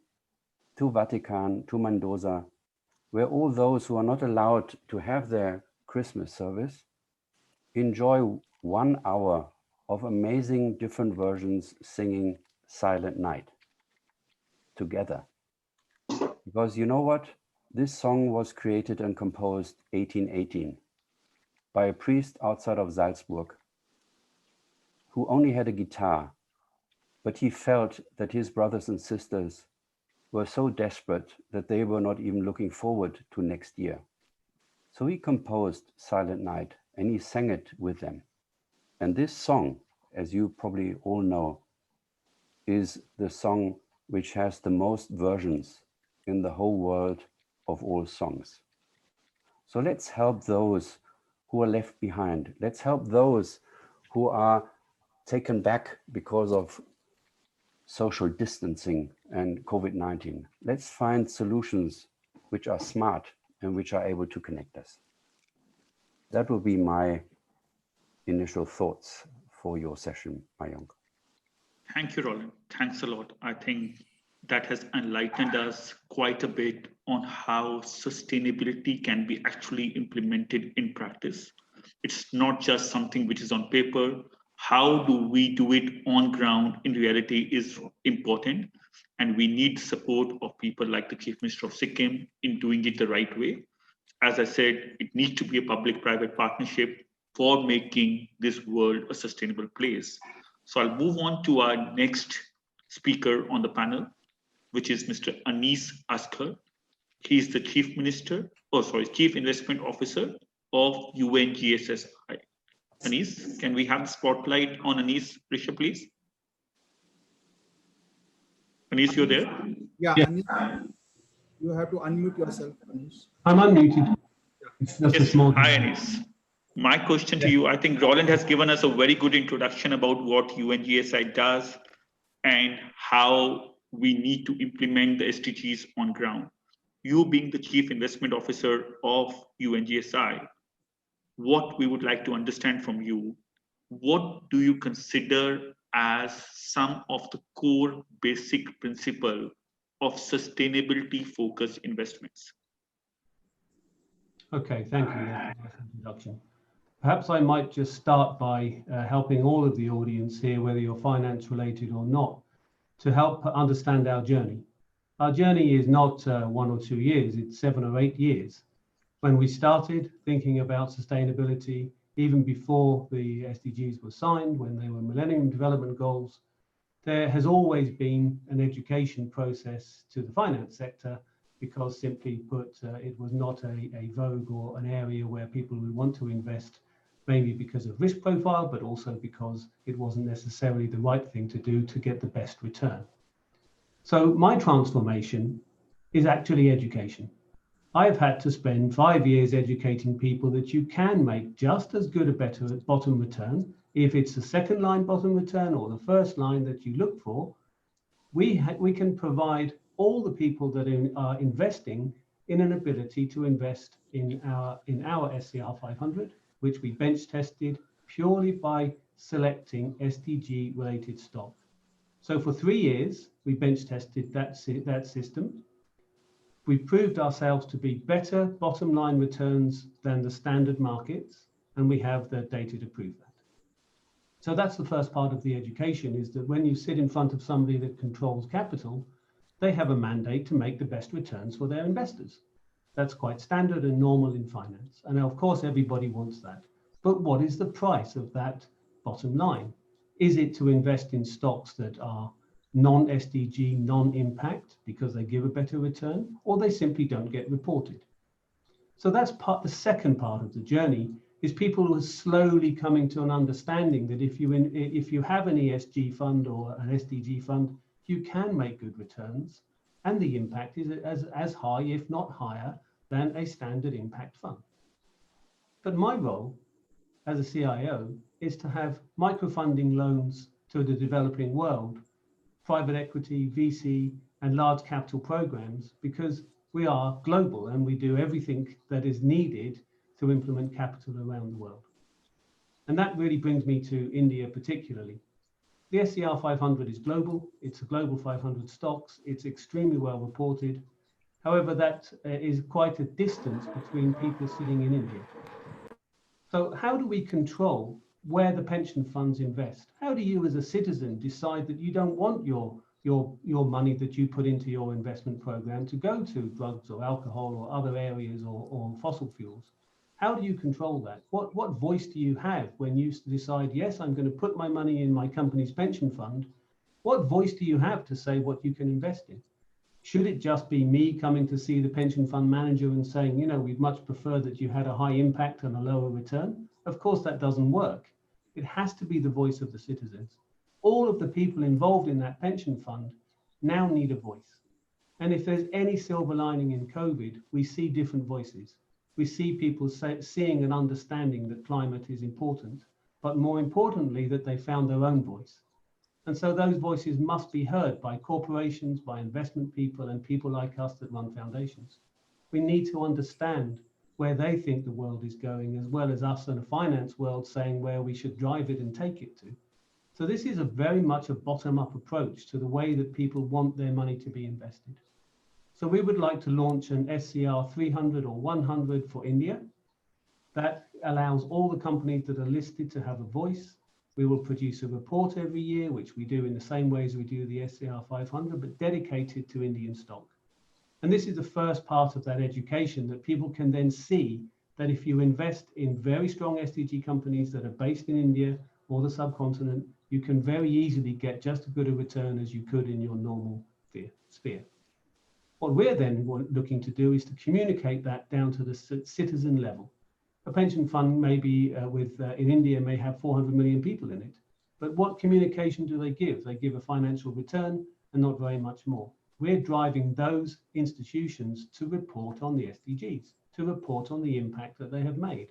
to Vatican, to Mendoza, where all those who are not allowed to have their Christmas service enjoy 1 hour of amazing different versions singing Silent Night together. Because you know what? This song was created and composed 1818 by a priest outside of Salzburg who only had a guitar, but he felt that his brothers and sisters were so desperate that they were not even looking forward to next year. So he composed Silent Night and he sang it with them. And this song, as you probably all know, is the song which has the most versions in the whole world of all songs. So let's help those who are left behind. Let's help those who are taken back because of social distancing and COVID-19. Let's find solutions which are smart and which are able to connect us. That will be my initial thoughts for your session, Mayong. Thank you, Roland. Thanks a lot. I think that has enlightened us quite a bit on how sustainability can be actually implemented in practice. It's not just something which is on paper. How do we do it on ground in reality is important. And we need support of people like the Chief Minister of Sikkim in doing it the right way. As I said, it needs to be a public-private partnership for making this world a sustainable place. So I'll move on to our next speaker on the panel, which is Mr. Anis Askar. He's the Chief Investment Officer of UNGSII. Anis, can we have the spotlight on Anis, Risha, please? Anis, you're there? Yeah, Yeah. Anis, you have to unmute yourself, Anis. I'm unmuted. It's just a Yes. small. Hi, Anis. My question to you, I think Roland has given us a very good introduction about what UNGSII does and how we need to implement the SDGs on ground. You being the Chief Investment Officer of UNGSII, what we would like to understand from you, what do you consider as some of the core basic principle of sustainability focused investments? Okay, thank you. That's a nice introduction. Perhaps I might just start by helping all of the audience here, whether you're finance related or not, to help understand our journey. Our journey is not 1 or 2 years, it's 7 or 8 years. When we started thinking about sustainability, even before the SDGs were signed, when they were Millennium Development Goals, there has always been an education process to the finance sector, because simply put, it was not a vogue or an area where people would want to invest, mainly because of risk profile, but also because it wasn't necessarily the right thing to do to get the best return. So my transformation is actually education. I've had to spend 5 years educating people that you can make just as good a better bottom return. If it's the second line bottom return or the first line that you look for, we can provide all the people that are investing in an ability to invest in our SCR 500, which we bench tested purely by selecting SDG related stock. So for 3 years, we bench tested that system. We proved ourselves to be better bottom line returns than the standard markets, and we have the data to prove that. So that's the first part of the education, is that when you sit in front of somebody that controls capital, they have a mandate to make the best returns for their investors. That's quite standard and normal in finance. And of course, everybody wants that. But what is the price of that bottom line? Is it to invest in stocks that are non-SDG, non-impact because they give a better return, or they simply don't get reported. So that's the second part of the journey, is people who are slowly coming to an understanding that if you have an ESG fund or an SDG fund, you can make good returns, and the impact is as high, if not higher, than a standard impact fund. But my role as a CIO is to have microfunding loans to the developing world, private equity, VC, and large capital programs, because we are global and we do everything that is needed to implement capital around the world. And that really brings me to India particularly. The SCR 500 is global. It's a global 500 stocks. It's extremely well reported. However, that is quite a distance between people sitting in India. So how do we control where the pension funds invest? How do you as a citizen decide that you don't want your money that you put into your investment program to go to drugs or alcohol or other areas or fossil fuels? How do you control that? What voice do you have when you decide, yes, I'm going to put my money in my company's pension fund? What voice do you have to say what you can invest in? Should it just be me coming to see the pension fund manager and saying, you know, we'd much prefer that you had a high impact and a lower return? Of course, that doesn't work. It has to be the voice of the citizens. All of the people involved in that pension fund now need a voice. And if there's any silver lining in COVID, we see different voices. We see people seeing and understanding that climate is important, but more importantly, that they found their own voice. And so those voices must be heard by corporations, by investment people, and people like us that run foundations. We need to understand where they think the world is going, as well as us in a finance world saying where we should drive it and take it to. So this is very much a bottom-up approach to the way that people want their money to be invested. So we would like to launch an SCR 300 or 100 for India. That allows all the companies that are listed to have a voice. We will produce a report every year, which we do in the same way as we do the SCR 500, but dedicated to Indian stock. And this is the first part of that education, that people can then see that if you invest in very strong SDG companies that are based in India or the subcontinent, you can very easily get just as good a return as you could in your normal sphere. What we're then looking to do is to communicate that down to the citizen level. A pension fund maybe in India may have 400 million people in it, but what communication do they give? They give a financial return and not very much more. We're driving those institutions to report on the SDGs, to report on the impact that they have made.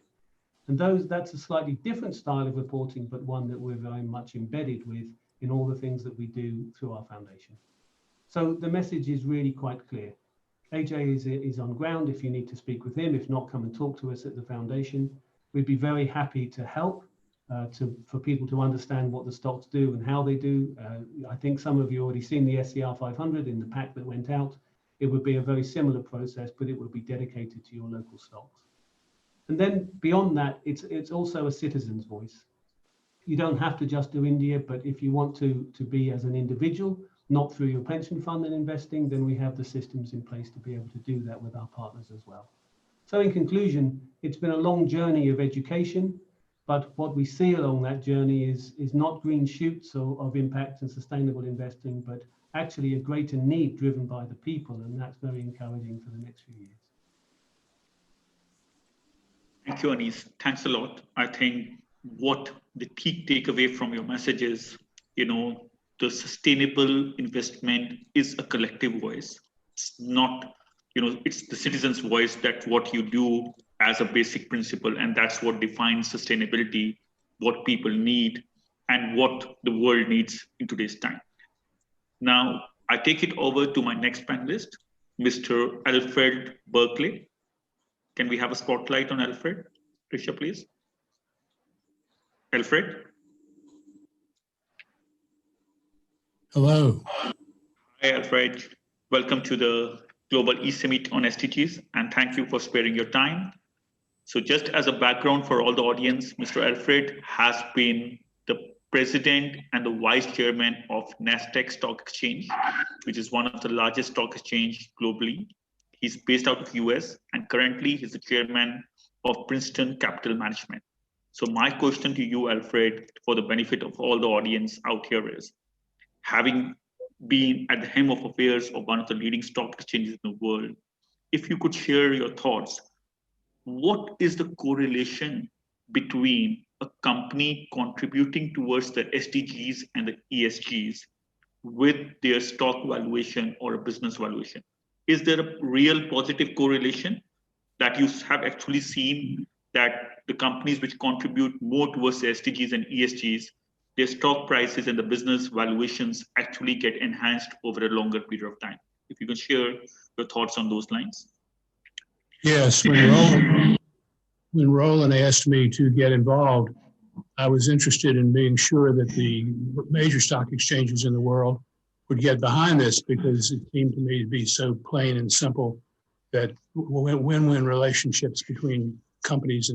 And that's a slightly different style of reporting, but one that we're very much embedded with in all the things that we do through our foundation. So the message is really quite clear. AJ is on ground if you need to speak with him. If not, come and talk to us at the foundation. We'd be very happy to help for people to understand what the stocks do and how they do. I think some of you already seen the SCR 500 in the pack that went out. It would be a very similar process, but it would be dedicated to your local stocks. And then beyond that, it's also a citizen's voice. You don't have to just do India, but if you want to be as an individual, not through your pension fund and investing, then we have the systems in place to be able to do that with our partners as well. So in conclusion, it's been a long journey of education, but what we see along that journey is not green shoots of impact and sustainable investing, but actually a greater need driven by the people, and that's very encouraging for the next few years. Thank you, Anis. Thanks a lot. I think what the key takeaway from your message is, the sustainable investment is a collective voice. It's not, it's the citizen's voice. That's what you do as a basic principle. And that's what defines sustainability, what people need and what the world needs in today's time. Now, I take it over to my next panelist, Mr. Alfred Berkeley. Can we have a spotlight on Alfred? Risha, please. Alfred. Hello. Hi, Alfred. Welcome to the Global E-Summit on SDGs, and thank you for sparing your time. So just as a background for all the audience, Mr. Alfred has been the president and the vice chairman of Nasdaq Stock Exchange, which is one of the largest stock exchange globally. He's based out of US, and currently he's the chairman of Princeton Capital Management. So my question to you, Alfred, for the benefit of all the audience out here is, having being at the helm of affairs of one of the leading stock exchanges in the world, if you could share your thoughts, what is the correlation between a company contributing towards the SDGs and the ESGs with their stock valuation or a business valuation? Is there a real positive correlation that you have actually seen, that the companies which contribute more towards the SDGs and ESGs, their stock prices and the business valuations actually get enhanced over a longer period of time? If you can share your thoughts on those lines. Yes, when Roland asked me to get involved, I was interested in being sure that the major stock exchanges in the world would get behind this, because it seemed to me to be so plain and simple that win-win relationships between companies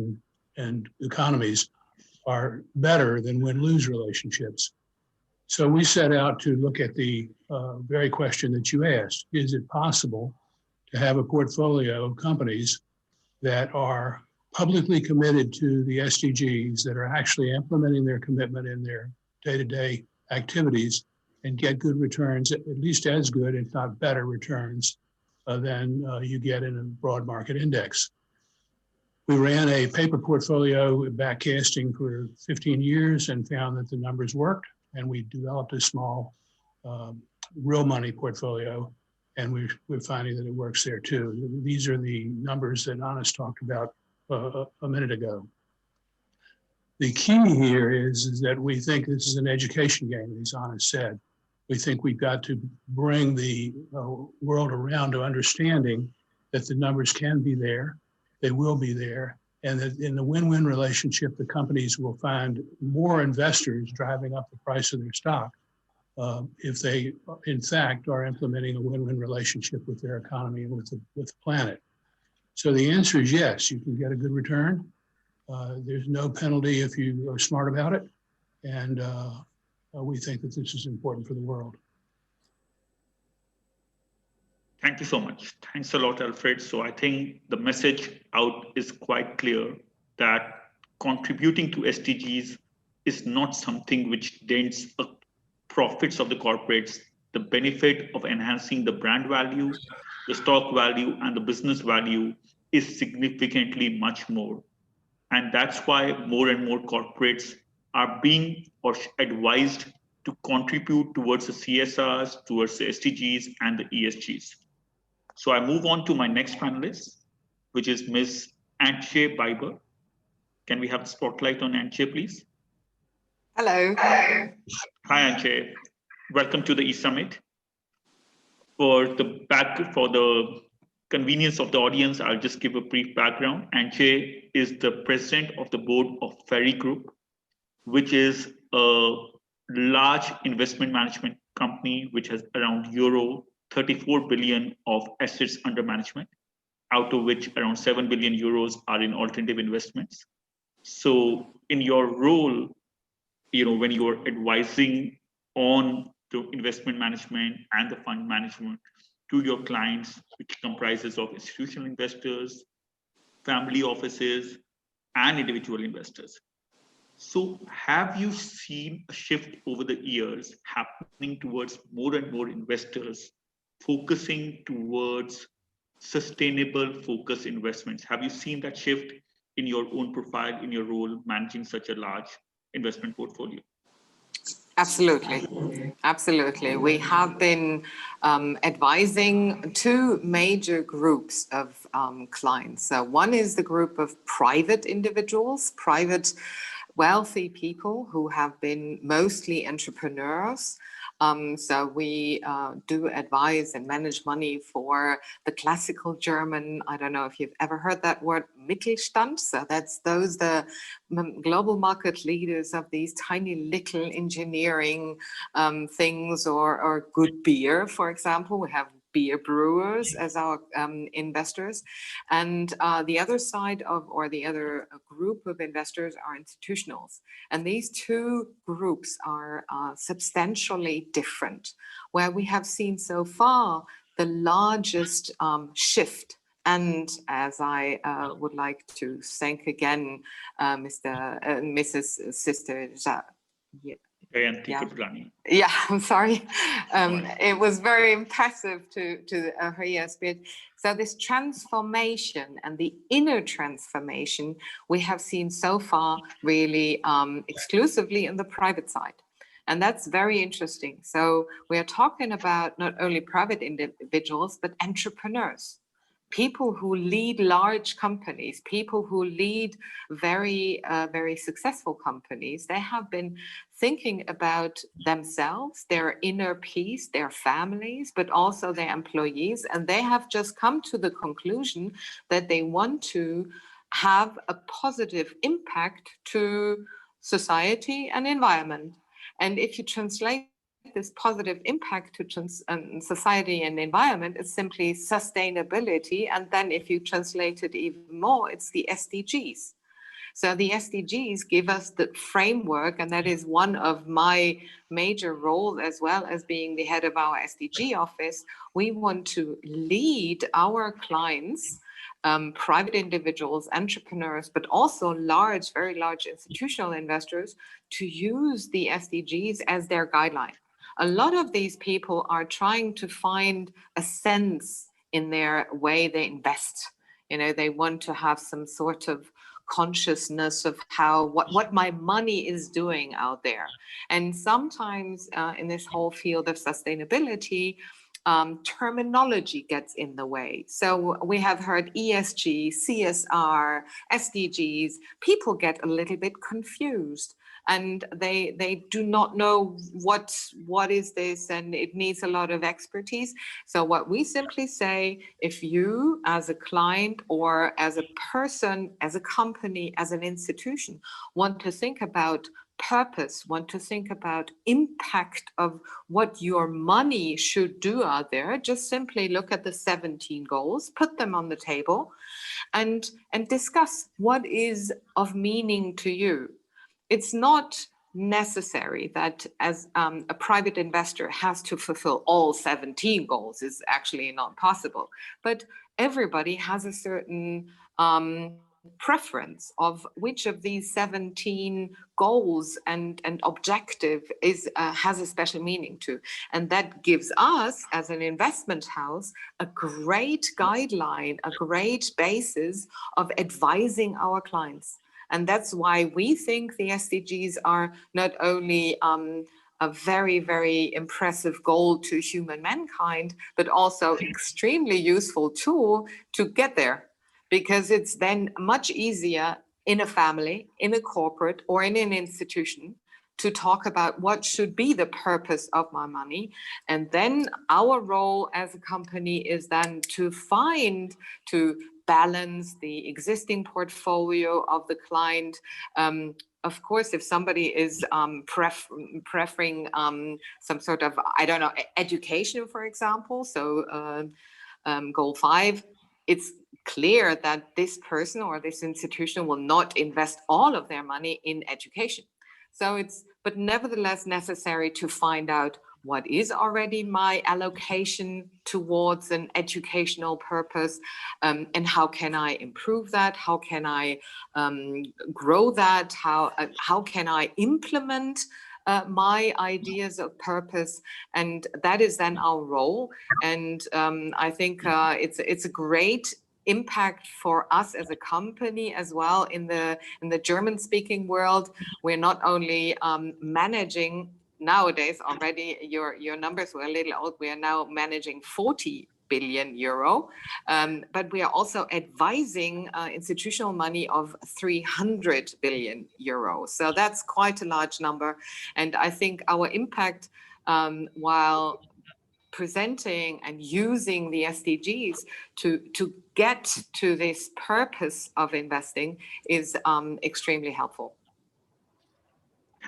and economies are better than win-lose relationships. So we set out to look at the very question that you asked. Is it possible to have a portfolio of companies that are publicly committed to the SDGs, that are actually implementing their commitment in their day-to-day activities, and get good returns, at least as good, if not better returns than you get in a broad market index? We ran a paper portfolio backcasting for 15 years and found that the numbers worked, and we developed a small real money portfolio, and we're finding that it works there too. These are the numbers that Anas talked about a minute ago. The key here is that we think this is an education game, as Anas said. We think we've got to bring the world around to understanding that the numbers can be there, they will be there, and that in the win-win relationship, the companies will find more investors driving up the price of their stock if they, in fact, are implementing a win-win relationship with their economy and with the planet. So the answer is yes, you can get a good return. There's no penalty if you are smart about it. And we think that this is important for the world. Thank you so much. Thanks a lot, Alfred. So I think the message out is quite clear that contributing to SDGs is not something which dents the profits of the corporates. The benefit of enhancing the brand value, the stock value, and the business value is significantly much more. And that's why more and more corporates are being advised to contribute towards the CSRs, towards the SDGs and the ESGs. So I move on to my next panelist, which is Ms. Antje Biber. Can we have the spotlight on Antje, please? Hello. Hi, Antje. Welcome to the eSummit. For the convenience of the audience, I'll just give a brief background. Antje is the president of the board of Ferry Group, which is a large investment management company which has around euro 34 billion of assets under management, out of which around 7 billion euros are in alternative investments. So in your role, when you're advising on the investment management and the fund management to your clients, which comprises of institutional investors, family offices, and individual investors. So have you seen a shift over the years happening towards more and more investors focusing towards sustainable focus investments? Have you seen that shift in your own profile, in your role managing such a large investment portfolio? Absolutely. Absolutely. We have been advising two major groups of clients. So one is the group of private individuals, private wealthy people who have been mostly entrepreneurs. So we do advise and manage money for the classical German, I don't know if you've ever heard that word, Mittelstand. So that's the global market leaders of these tiny little engineering things, or good beer, for example. We have beer brewers as our investors. And the other side of, or the other group of investors are institutionals. And these two groups are substantially different. Where we have seen so far the largest shift, and as I would like to thank again Mrs. Sister Yeah, I'm sorry. It was very impressive to hear your speech. So this transformation and the inner transformation we have seen so far really exclusively in the private side. And that's very interesting. So we are talking about not only private individuals, but entrepreneurs. People who lead large companies, people who lead very, very successful companies, they have been thinking about themselves, their inner peace, their families, but also their employees. And they have just come to the conclusion that they want to have a positive impact to society and environment. And if you translate this positive impact to society and environment, it's simply sustainability. And then if you translate it even more, it's the SDGs. So the SDGs give us the framework, and that is one of my major roles as well as being the head of our SDG office. We want to lead our clients, private individuals, entrepreneurs, but also large, very large institutional investors to use the SDGs as their guideline. A lot of these people are trying to find a sense in their way they invest. You know, they want to have some sort of consciousness of how what my money is doing out there. And sometimes in this whole field of sustainability, terminology gets in the way. So we have heard ESG, CSR, SDGs. People get a little bit confused, and they do not know what is this, and it needs a lot of expertise. So what we simply say, if you as a client or as a person, as a company, as an institution want to think about purpose, want to think about impact of what your money should do out there, just simply look at the 17 goals, put them on the table, and discuss what is of meaning to you. It's not necessary that as a private investor has to fulfill all 17 goals. Is actually not possible, but everybody has a certain preference of which of these 17 goals and objective is has a special meaning to, and that gives us as an investment house a great guideline, a great basis of advising our clients. And that's why we think the SDGs are not only a very, very impressive goal to human mankind, but also extremely useful tool to get there. Because it's then much easier in a family, in a corporate, or in an institution to talk about what should be the purpose of my money. And then our role as a company is then to balance the existing portfolio of the client. Of course, if somebody is preferring some sort of, I don't know, education, for example, so goal 5, it's clear that this person or this institution will not invest all of their money in education. So it's, but nevertheless necessary to find out what is already my allocation towards an educational purpose, and how can I improve that? How can I grow that? How can I implement my ideas of purpose? And that is then our role. And I think it's a great impact for us as a company as well. In the German-speaking world, we're not only managing nowadays already, your numbers were a little old, we are now managing 40 billion euro, but we are also advising institutional money of 300 billion euro. So that's quite a large number. And I think our impact, while presenting and using the SDGs to get to this purpose of investing, is extremely helpful.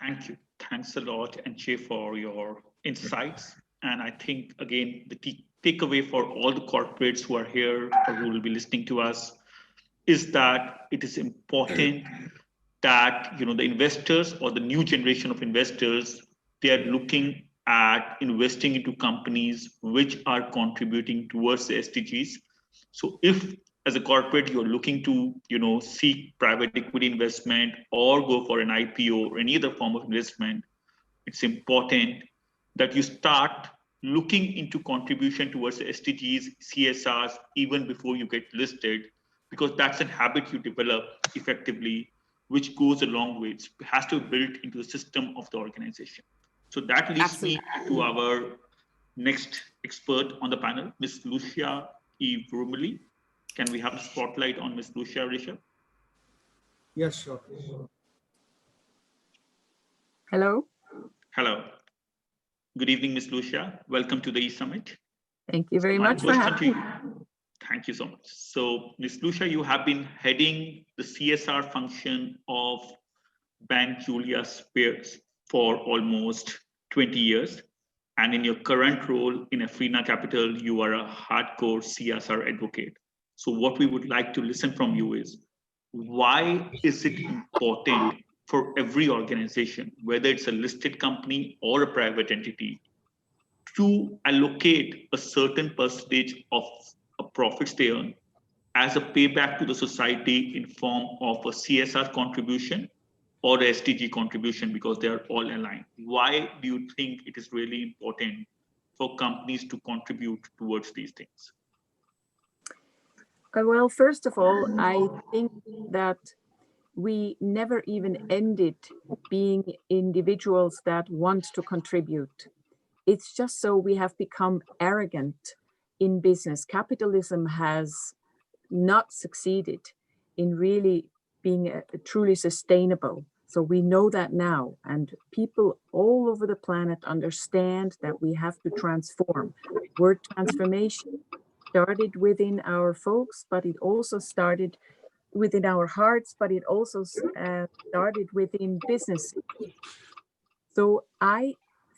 Thank you. Thanks a lot, Ajay, for your insights. And I think, again, the takeaway for all the corporates who are here or who will be listening to us is that it is important that, you know, the investors or the new generation of investors, they are looking at investing into companies which are contributing towards the SDGs. So if as a corporate you're looking to, you know, seek private equity investment or go for an IPO or any other form of investment, it's important that you start looking into contribution towards SDGs, CSRs, even before you get listed, because that's a habit you develop effectively, which goes a long way. It has to be built into the system of the organization. So that leads me to our next expert on the panel, Ms. Lucia E. Vrumeli. Can we have a spotlight on Ms. Lucia, Rishabh? Yes, sure. Hello. Hello. Good evening, Ms. Lucia. Welcome to the eSummit. Thank you very much for having me. Thank you so much. So, Ms. Lucia, you have been heading the CSR function of Bank Julia Spears for almost 20 years. And in your current role in Afrina Capital, you are a hardcore CSR advocate. So what we would like to listen from you is, why is it important for every organization, whether it's a listed company or a private entity, to allocate a certain percentage of a profits they earn as a payback to the society in form of a CSR contribution or a SDG contribution, because they are all aligned? Why do you think it is really important for companies to contribute towards these things? Well, first of all, I think that we never even ended being individuals that want to contribute. It's just so we have become arrogant in business. Capitalism has not succeeded in really being truly sustainable. So we know that now, and people all over the planet understand that we have to transform. Word transformation started within our folks, but it also started within our hearts, but it also started within business. So I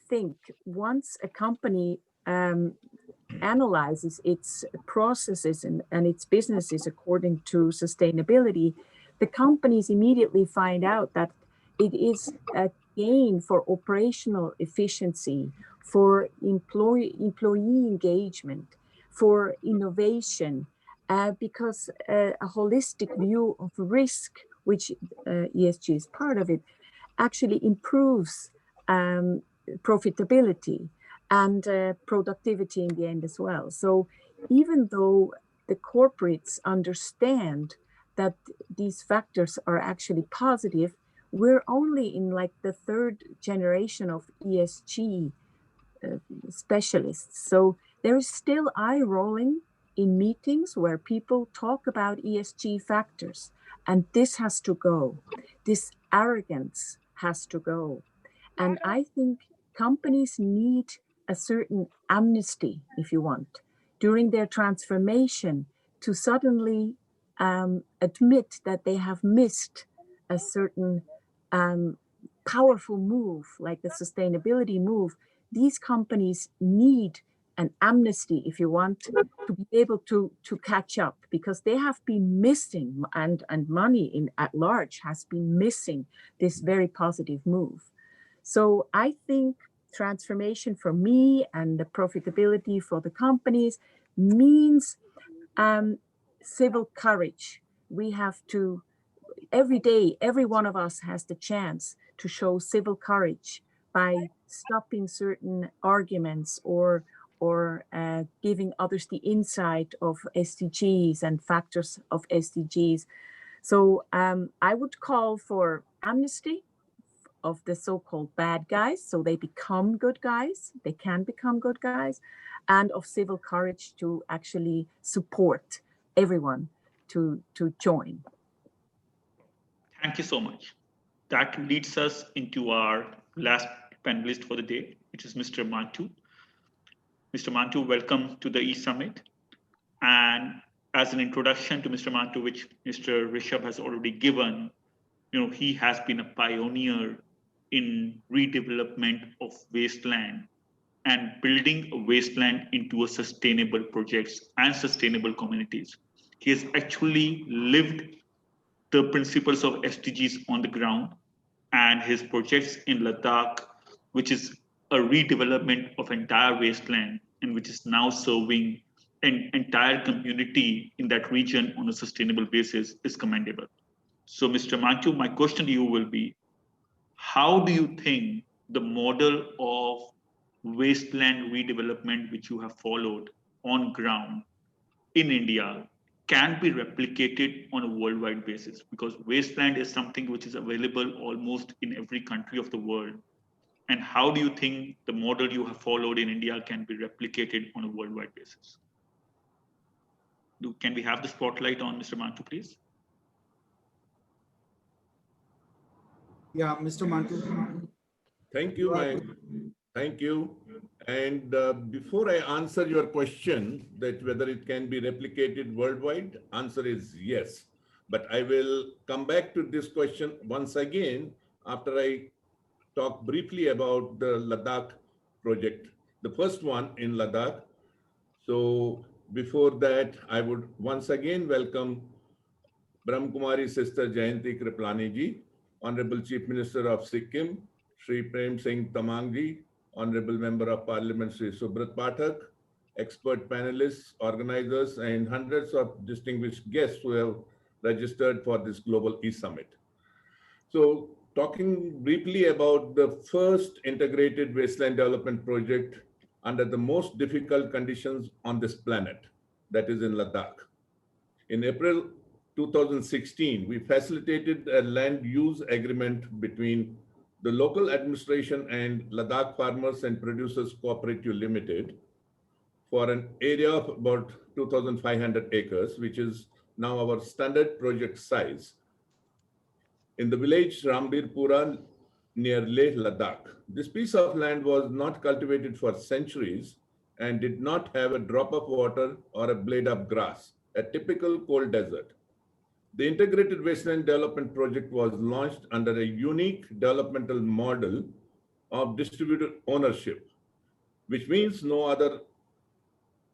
think once a company analyzes its processes and its businesses according to sustainability, the companies immediately find out that it is a gain for operational efficiency, for employee engagement, for innovation, because a holistic view of risk, which ESG is part of it, actually improves profitability and productivity in the end as well. So even though the corporates understand that these factors are actually positive, we're only in like the third generation of ESG specialists. So there is still eye rolling in meetings where people talk about ESG factors, and this has to go. This arrogance has to go. And I think companies need a certain amnesty, if you want, during their transformation to suddenly admit that they have missed a certain powerful move, like the sustainability move. These companies need an amnesty, if you want, to be able to catch up, because they have been missing, and money at large has been missing this very positive move. So I think transformation for me and the profitability for the companies means civil courage. We have to, every day, every one of us has the chance to show civil courage by stopping certain arguments or giving others the insight of SDGs and factors of SDGs. So I would call for amnesty of the so-called bad guys, so they become good guys, they can become good guys, and of civil courage to actually support everyone to join. Thank you so much. That leads us into our last panelist for the day, which is Mr. Mantu. Mr. Mantu, welcome to the eSummit. And as an introduction to Mr. Mantu, which Mr. Rishabh has already given, he has been a pioneer in redevelopment of wasteland and building a wasteland into a sustainable projects and sustainable communities. He has actually lived the principles of SDGs on the ground, and his projects in Ladakh, which is a redevelopment of entire wasteland and which is now serving an entire community in that region on a sustainable basis, is commendable. So Mr. Mantu, my question to you will be, how do you think the model of wasteland redevelopment which you have followed on ground in India can be replicated on a worldwide basis, because wasteland is something which is available almost in every country of the world. And how do you think the model you have followed in India can be replicated on a worldwide basis? Can we have the spotlight on Mr. Mantu, please? Yeah, Mr. Mantu. Thank you, Mike. Thank you. And before I answer your question that whether it can be replicated worldwide, answer is yes. But I will come back to this question once again after I talk briefly about the Ladakh project, the first one in Ladakh. So before that, I would once again welcome Brahma Kumari Sister Jayanti Kriplani ji, Honorable Chief Minister of Sikkim, Shri Prem Singh Tamang ji, Honorable Member of Parliament Shri Subrat Pathak, expert panelists, organizers, and hundreds of distinguished guests who have registered for this Global E-Summit. So, talking briefly about the first integrated wasteland development project under the most difficult conditions on this planet, that is in Ladakh. In April 2016, we facilitated a land use agreement between the local administration and Ladakh Farmers and Producers Cooperative Limited for an area of about 2,500 acres, which is now our standard project size, in the village Rambirpura near Leh, Ladakh. This piece of land was not cultivated for centuries and did not have a drop of water or a blade of grass, a typical cold desert. The integrated wasteland development project was launched under a unique developmental model of distributed ownership, which means no other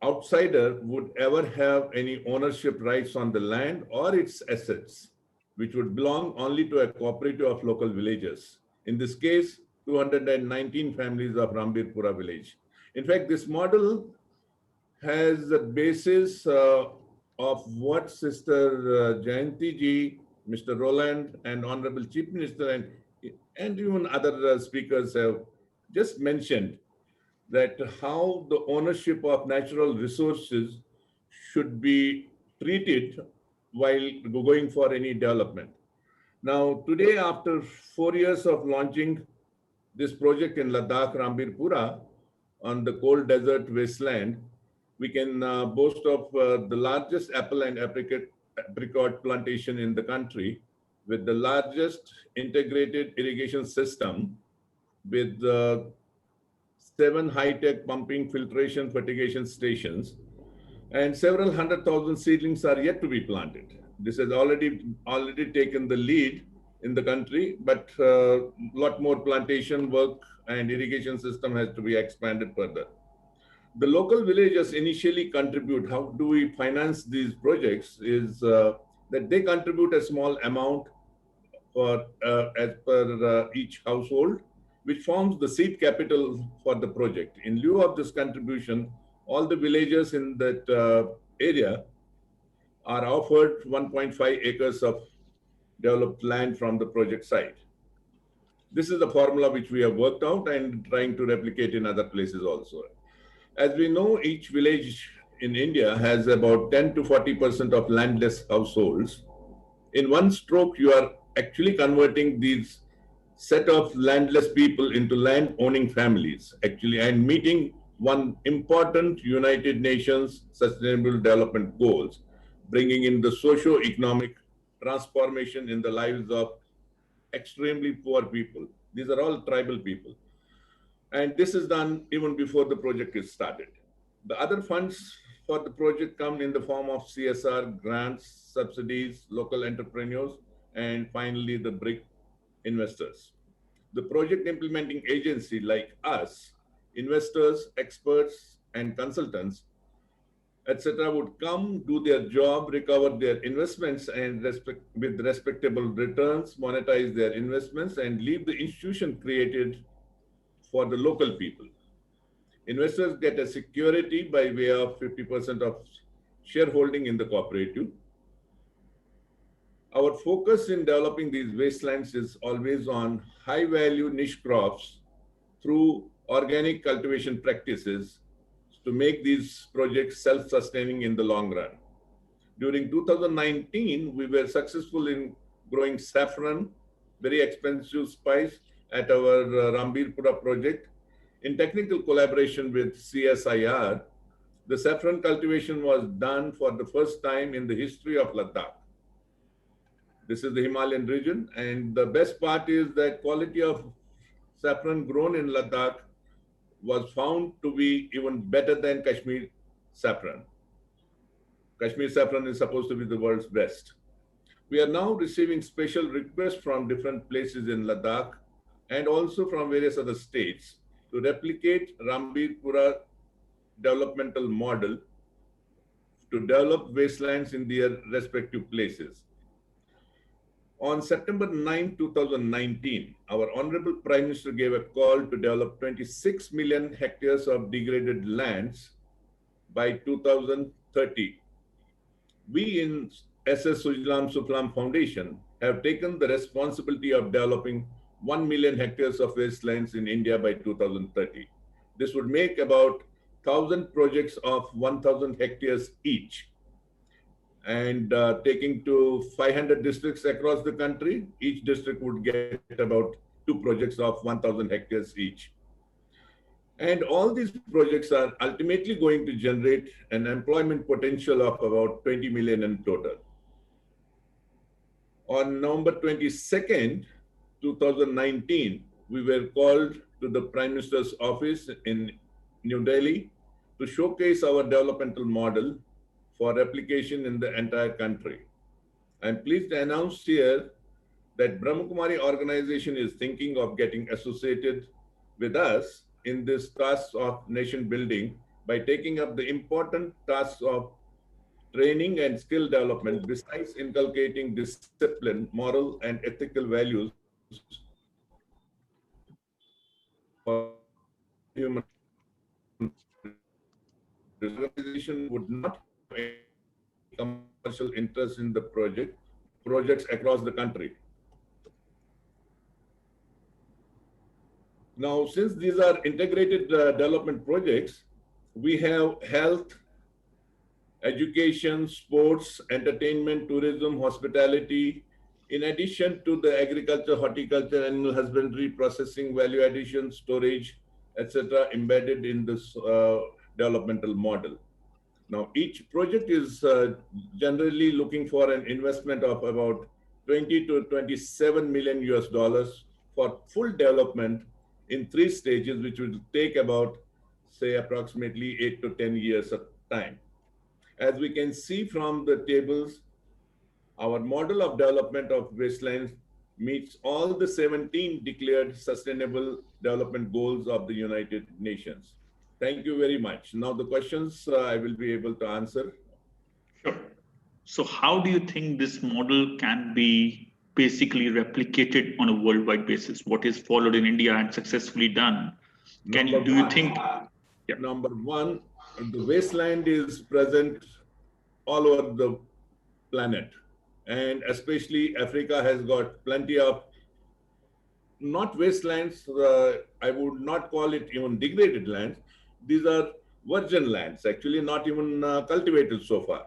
outsider would ever have any ownership rights on the land or its assets, which would belong only to a cooperative of local villagers. In this case, 219 families of Rambirpura village. In fact, this model has the basis of what Sister Jayanti ji, Mr. Roland, and Honorable Chief Minister and even other speakers have just mentioned, that how the ownership of natural resources should be treated while going for any development. Now, today, after 4 years of launching this project in Ladakh, Rambirpura, on the cold desert wasteland, we can boast of the largest apple and apricot plantation in the country, with the largest integrated irrigation system with 7 high-tech pumping, filtration, fertigation stations, and several 100,000 seedlings are yet to be planted. This has already taken the lead in the country, but a lot more plantation work and irrigation system has to be expanded further. The local villagers initially contribute. How do we finance these projects? Is that they contribute a small amount for as per each household, which forms the seed capital for the project. In lieu of this contribution, all the villagers in that area are offered 1.5 acres of developed land from the project site. This is the formula which we have worked out and trying to replicate in other places also. As we know, each village in India has about 10 to 40% of landless households. In one stroke, you are actually converting these set of landless people into land-owning families, actually, and meeting one important United Nations Sustainable Development Goals, bringing in the socio-economic transformation in the lives of extremely poor people. These are all tribal people. And this is done even before the project is started. The other funds for the project come in the form of CSR, grants, subsidies, local entrepreneurs, and finally the BRIC investors. The project implementing agency like us, investors, experts, and consultants, etc., would come, do their job, recover their investments and with respectable returns, monetize their investments, and leave the institution created for the local people. Investors get a security by way of 50% of shareholding in the cooperative. Our focus in developing these wastelands is always on high-value niche crops through organic cultivation practices to make these projects self-sustaining in the long run. During 2019, we were successful in growing saffron, very expensive spice, at our Rambirpura project. In technical collaboration with CSIR, the saffron cultivation was done for the first time in the history of Ladakh. This is the Himalayan region, and the best part is that quality of saffron grown in Ladakh was found to be even better than Kashmir saffron. Kashmir saffron is supposed to be the world's best. We are now receiving special requests from different places in Ladakh and also from various other states to replicate Rambirpura developmental model to develop wastelands in their respective places. On September 9, 2019, our Honorable Prime Minister gave a call to develop 26 million hectares of degraded lands by 2030. We in SS Sujalaam Suphalaam Foundation have taken the responsibility of developing 1 million hectares of wastelands in India by 2030. This would make about 1,000 projects of 1,000 hectares each. And taking to 500 districts across the country, each district would get about 2 projects of 1,000 hectares each. And all these projects are ultimately going to generate an employment potential of about 20 million in total. On November 22nd, 2019, we were called to the Prime Minister's office in New Delhi to showcase our developmental model for replication in the entire country. I'm pleased to announce here that Brahma Kumari organization is thinking of getting associated with us in this task of nation building by taking up the important tasks of training and skill development, besides inculcating discipline, moral and ethical values for human. The organization would not have any commercial interest in the projects across the country. Now, since these are integrated development projects, we have health, education, sports, entertainment, tourism, hospitality, in addition to the agriculture, horticulture, animal husbandry, processing, value addition, storage, etc., embedded in this developmental model. Now, each project is generally looking for an investment of about 20 to 27 million US dollars for full development in 3 stages, which will take about, say, approximately 8 to 10 years of time. As we can see from the tables, our model of development of wastelands meets all the 17 declared sustainable development goals of the United Nations. Thank you very much. Now the questions I will be able to answer. Sure. So how do you think this model can be basically replicated on a worldwide basis? What is followed in India and successfully done? Do you think? Yeah. Number one, the wasteland is present all over the planet. And especially Africa has got plenty of, not wastelands, I would not call it even degraded lands. These are virgin lands, actually not even cultivated so far.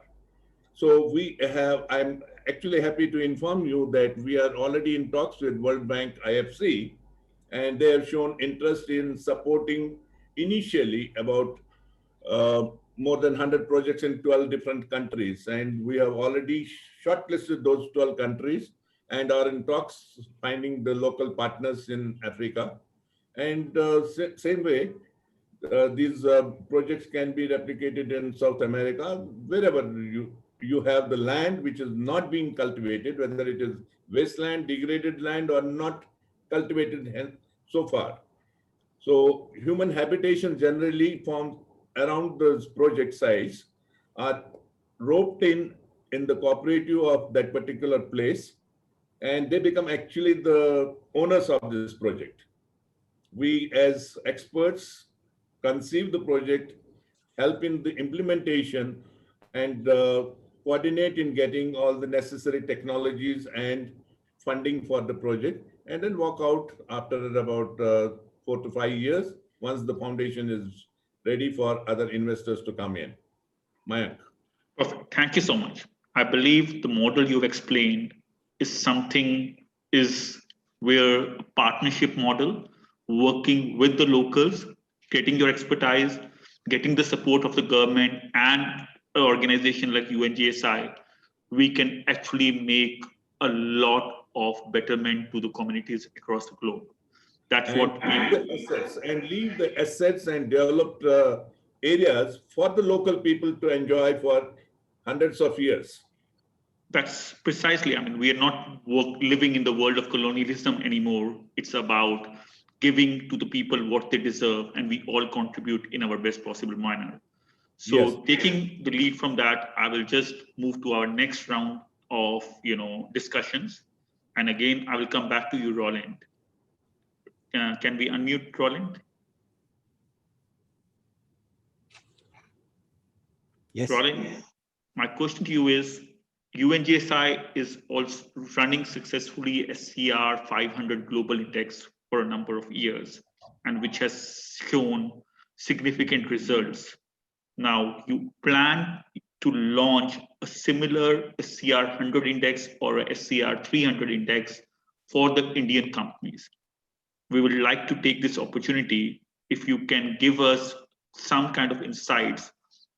So I'm actually happy to inform you that we are already in talks with World Bank IFC, and they have shown interest in supporting initially about more than 100 projects in 12 different countries. And we have already shortlisted those 12 countries and are in talks finding the local partners in Africa. And same way, these projects can be replicated in South America, wherever you have the land which is not being cultivated, whether it is wasteland, degraded land, or not cultivated so far. So human habitation generally forms around those project sites are roped in the cooperative of that particular place, and they become actually the owners of this project. We as experts conceive the project, help in the implementation, and coordinate in getting all the necessary technologies and funding for the project, and then walk out after about 4 to 5 years once the foundation is ready for other investors to come in. Mayank. Perfect. Thank you so much. I believe the model you've explained is where a partnership model, working with the locals, getting your expertise, getting the support of the government and an organization like UNGSII, we can actually make a lot of betterment to the communities across the globe. That's and what leave the assets and developed areas for the local people to enjoy for hundreds of years. That's precisely, I mean, we are not living in the world of colonialism anymore. It's about giving to the people what they deserve, and we all contribute in our best possible manner. So yes, taking the lead from that, I will just move to our next round of discussions. And again, I will come back to you, Roland. Can we unmute Roland? Yes. Roland, my question to you is, UNGSI is also running successfully a SCR 500 global index for a number of years, and which has shown significant results. Now, you plan to launch a similar SCR 100 index or a SCR 300 index for the Indian companies. We would like to take this opportunity, if you can give us some kind of insights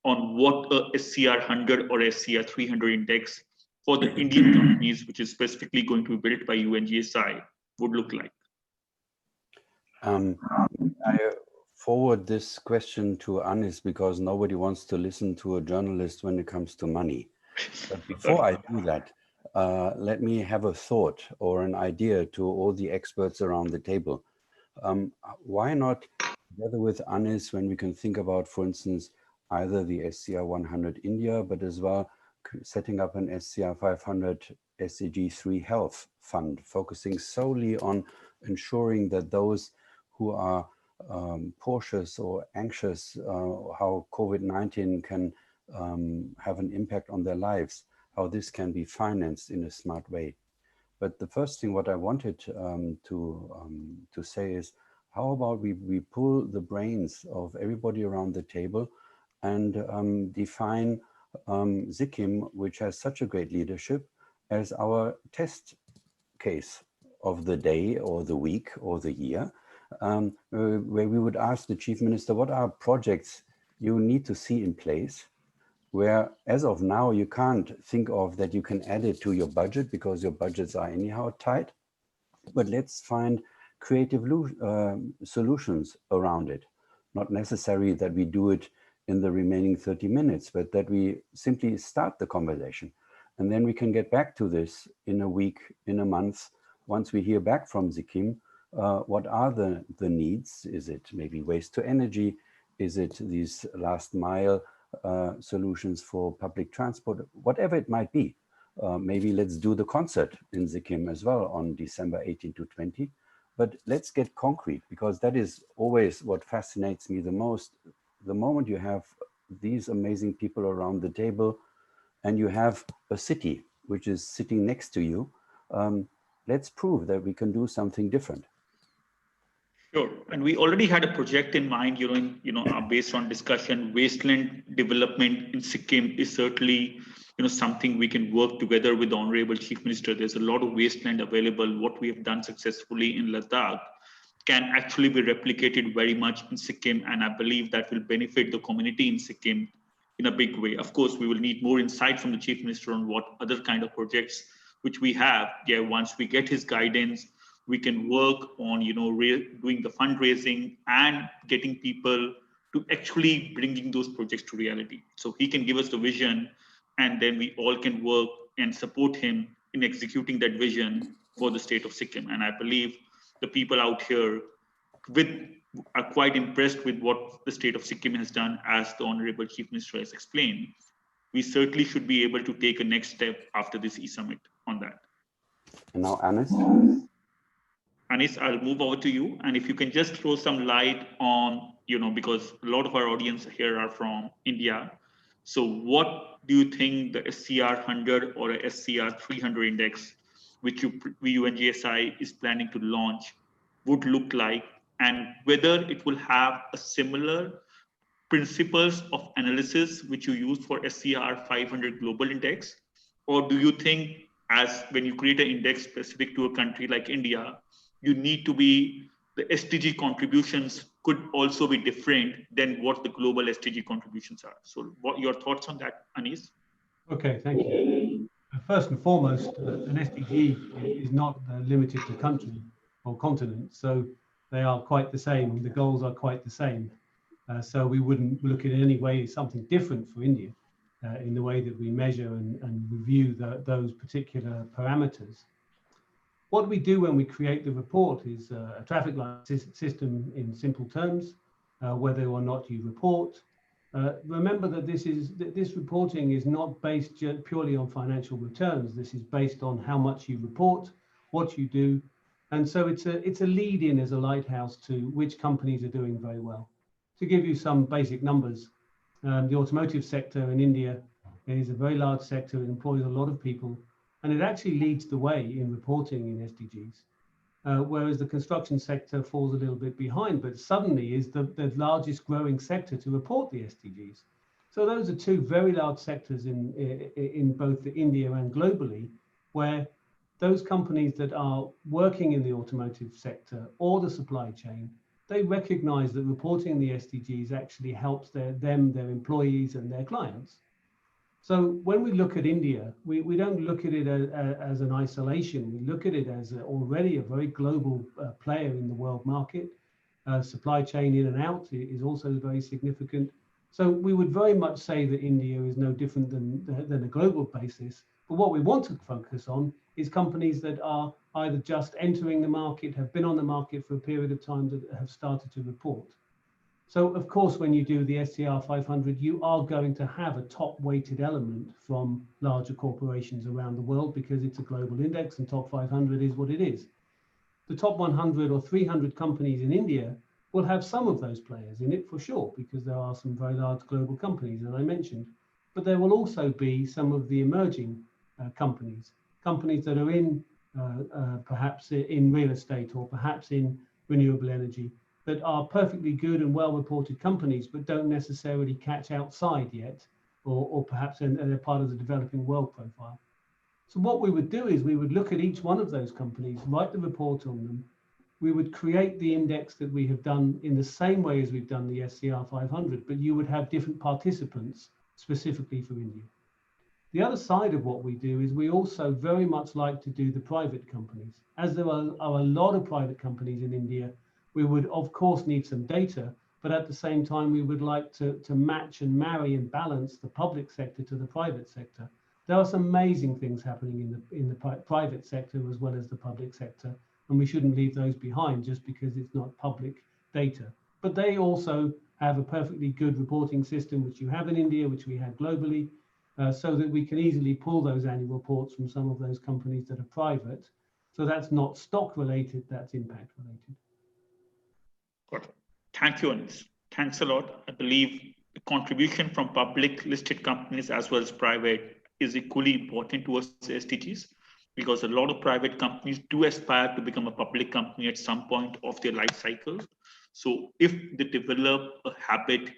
on what a SCR 100 or SCR 300 index for the Indian companies, which is specifically going to be built by UNGSI, would look like. I forward this question to Anis because nobody wants to listen to a journalist when it comes to money. But before I do that, let me have a thought or an idea to all the experts around the table. Why not, together with Anis, when we can think about, for instance, either the SCR 100 India, but as well setting up an SCR 500 SDG 3 health fund, focusing solely on ensuring that those who are cautious or anxious how COVID-19 can have an impact on their lives, how this can be financed in a smart way. But the first thing what I wanted to say is, how about we pull the brains of everybody around the table and define Sikkim, which has such a great leadership, as our test case of the day or the week or the year, where we would ask the Chief Minister, what are projects you need to see in place, where as of now you can't think of that you can add it to your budget because your budgets are anyhow tight, but let's find creative solutions around it. Not necessary that we do it in the remaining 30 minutes, but that we simply start the conversation. And then we can get back to this in a week, in a month, once we hear back from Sikkim, what are the needs? Is it maybe waste to energy? Is it these last mile solutions for public transport? Whatever it might be. Maybe let's do the concert in Sikkim as well on December 18 to 20. But let's get concrete, because that is always what fascinates me the most. The moment you have these amazing people around the table and you have a city which is sitting next to you, let's prove that we can do something different. Sure, and we already had a project in mind, based on discussion. Wasteland development in Sikkim is certainly, something we can work together with the Honorable Chief Minister. There's a lot of wasteland available. What we have done successfully in Ladakh can actually be replicated very much in Sikkim, and I believe that will benefit the community in Sikkim in a big way. Of course, we will need more insight from the Chief Minister on what other kind of projects which we have. Yeah, once we get his guidance, we can work on, doing the fundraising and getting people to actually bringing those projects to reality. So he can give us the vision, and then we all can work and support him in executing that vision for the state of Sikkim. And I believe the people out here are quite impressed with what the state of Sikkim has done, as the Honorable Chief Minister has explained. We certainly should be able to take a next step after this e-summit on that. And now, Anis. Anis, I'll move over to you. And if you can just throw some light on, because a lot of our audience here are from India. So what do you think the SCR 100 or a SCR 300 index, which UNGSI is planning to launch, would look like? and whether it will have a similar principles of analysis which you use for SCR 500 global index, or do you think as when you create an index specific to a country like India, you need to be, the SDG contributions could also be different than what the global SDG contributions are? So what your thoughts on that, Anis? Okay, thank you. First and foremost, an SDG is not limited to country or continent, so they are quite the same. The goals are quite the same. So we wouldn't look at it in any way as something different for India in the way that we measure and review those particular parameters. What we do when we create the report is a traffic light system in simple terms, whether or not you report. Remember that this reporting is not based purely on financial returns. This is based on how much you report, what you do, and so it's a lead-in as a lighthouse to which companies are doing very well. To give you some basic numbers, the automotive sector in India is a very large sector. It employs a lot of people, and it actually leads the way in reporting in SDGs. Whereas the construction sector falls a little bit behind, but suddenly is the largest growing sector to report the SDGs. So those are two very large sectors in both India and globally, where those companies that are working in the automotive sector or the supply chain, they recognize that reporting the SDGs actually helps their employees and their clients. So when we look at India, we don't look at it as an isolation. We look at it as already a very global player in the world market. Supply chain in and out is also very significant. So we would very much say that India is no different than a global basis. But what we want to focus on is companies that are either just entering the market, have been on the market for a period of time, that have started to report. So of course, when you do the SCR 500, you are going to have a top weighted element from larger corporations around the world because it's a global index and top 500 is what it is. The top 100 or 300 companies in India will have some of those players in it for sure, because there are some very large global companies, as I mentioned. But there will also be some of the emerging companies that are in perhaps in real estate or perhaps in renewable energy, that are perfectly good and well-reported companies, but don't necessarily catch outside yet, or perhaps they're part of the developing world profile. So what we would do is we would look at each one of those companies, write the report on them. We would create the index that we have done in the same way as we've done the SCR 500, but you would have different participants specifically for India. The other side of what we do is we also very much like to do the private companies. As there are a lot of private companies in India, we would of course need some data, but at the same time, we would like to match and marry and balance the public sector to the private sector. There are some amazing things happening in the private sector as well as the public sector, and we shouldn't leave those behind just because it's not public data. But they also have a perfectly good reporting system, which you have in India, which we have globally, so that we can easily pull those annual reports from some of those companies that are private. So that's not stock related, that's impact related. Got it. Thank you, Anis. Thanks a lot. I believe the contribution from public listed companies as well as private is equally important towards the SDGs, because a lot of private companies do aspire to become a public company at some point of their life cycle. So if they develop a habit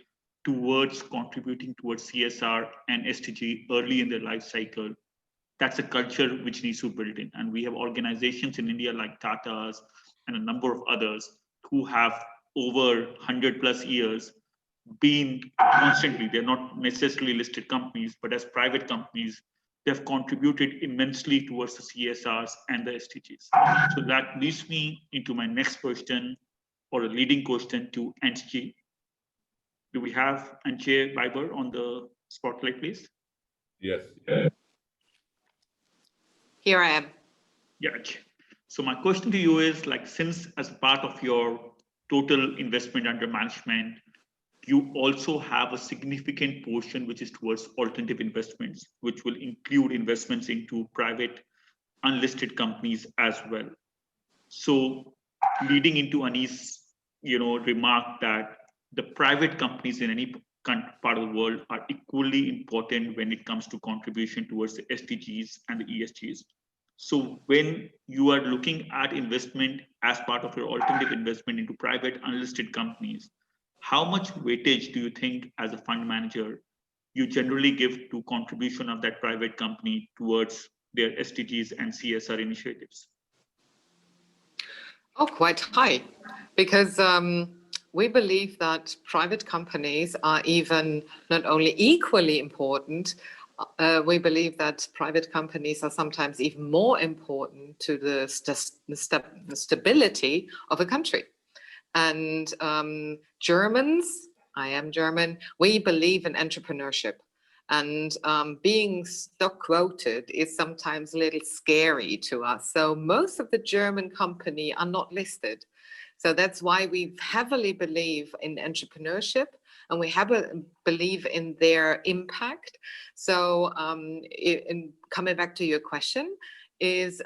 towards contributing towards CSR and SDG early in their life cycle, that's a culture which needs to be built in. And we have organizations in India like Tata's and a number of others who have over 100+ years been constantly, they're not necessarily listed companies, but as private companies, they've contributed immensely towards the CSRs and the SDGs. So that leads me into my next question, or a leading question to Angie. Do we have Angie Biber on the spotlight, please? Yes. Here I am. Yeah. So my question to you is, like, since as part of your total investment under management, you also have a significant portion which is towards alternative investments, which will include investments into private unlisted companies as well. So leading into Anis, remark that the private companies in any part of the world are equally important when it comes to contribution towards the SDGs and the ESGs. So when you are looking at investment as part of your alternative investment into private unlisted companies, how much weightage do you think as a fund manager you generally give to contribution of that private company towards their SDGs and CSR initiatives? Oh, quite high, because we believe that private companies are even not only equally important, we believe that private companies are sometimes even more important to the stability of a country. And Germans, I am German, we believe in entrepreneurship. And being stock quoted is sometimes a little scary to us. So most of the German company are not listed. So that's why we heavily believe in entrepreneurship, and we believe in their impact. So in coming back to your question, is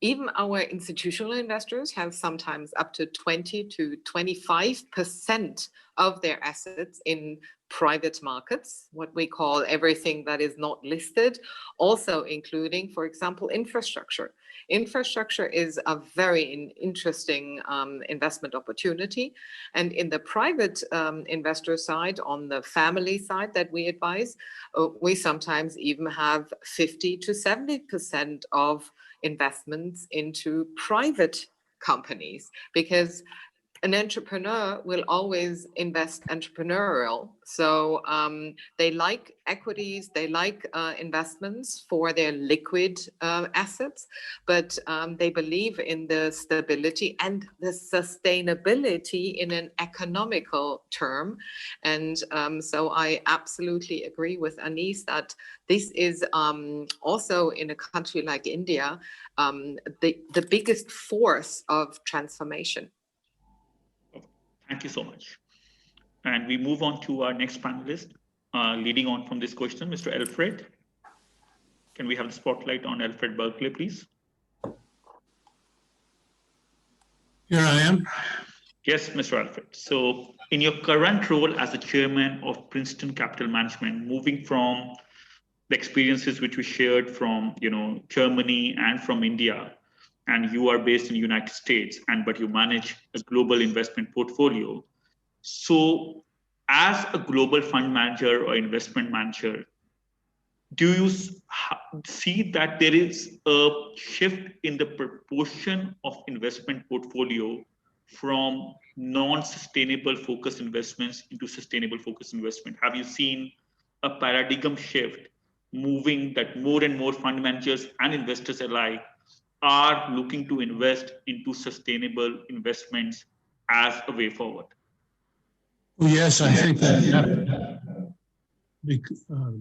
even our institutional investors have sometimes up to 20 to 25% of their assets in private markets, what we call everything that is not listed, also including, for example, infrastructure. Infrastructure is a very interesting investment opportunity. And in the private investor side, on the family side that we advise, we sometimes even have 50 to 70% of investments into private companies, because an entrepreneur will always invest entrepreneurial. So they like equities, they like investments for their liquid assets, but they believe in the stability and the sustainability in an economical term. And so I absolutely agree with Anis that this is also in a country like India, the biggest force of transformation. Thank you so much. And we move on to our next panelist, leading on from this question, Mr. Alfred. Can we have the spotlight on Alfred Berkeley, please? Here I am. Yes, Mr. Alfred. So in your current role as the chairman of Princeton Capital Management, moving from the experiences which we shared from Germany and from India, and you are based in the United States, but you manage a global investment portfolio. So as a global fund manager or investment manager, do you see that there is a shift in the proportion of investment portfolio from non-sustainable focused investments into sustainable focused investment? Have you seen a paradigm shift moving that more and more fund managers and investors alike are looking to invest into sustainable investments as a way forward? Well, yes, I think that,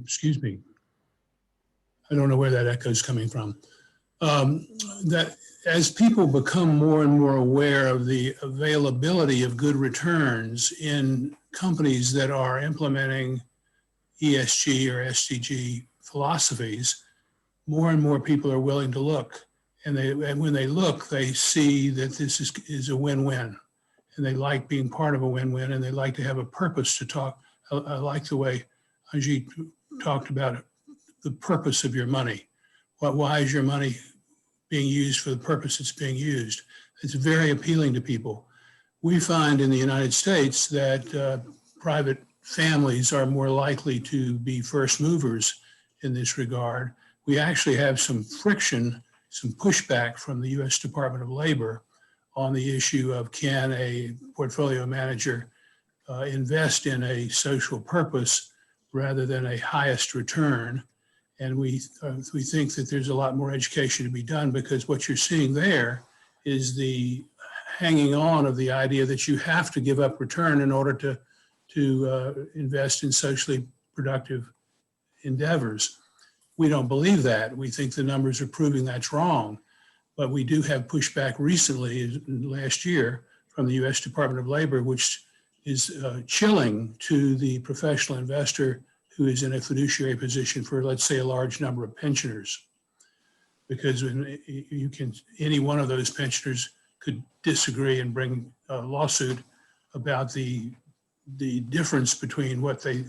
excuse me, I don't know where that echo is coming from. That as people become more and more aware of the availability of good returns in companies that are implementing ESG or SDG philosophies, more and more people are willing to look. And when they look, they see that this is a win-win. And they like being part of a win-win, and they like to have a purpose to talk. I like the way Ajay talked about the purpose of your money. Why is your money being used for the purpose it's being used? It's very appealing to people. We find in the United States that private families are more likely to be first movers in this regard. We actually have some friction, some pushback from the U.S. Department of Labor on the issue of can a portfolio manager invest in a social purpose rather than a highest return. And we think that there's a lot more education to be done, because what you're seeing there is the hanging on of the idea that you have to give up return in order to invest in socially productive endeavors. We don't believe that. We think the numbers are proving that's wrong. But we do have pushback recently, last year, from the U.S. Department of Labor, which is chilling to the professional investor who is in a fiduciary position for, let's say, a large number of pensioners. Because any one of those pensioners could disagree and bring a lawsuit about the difference between what they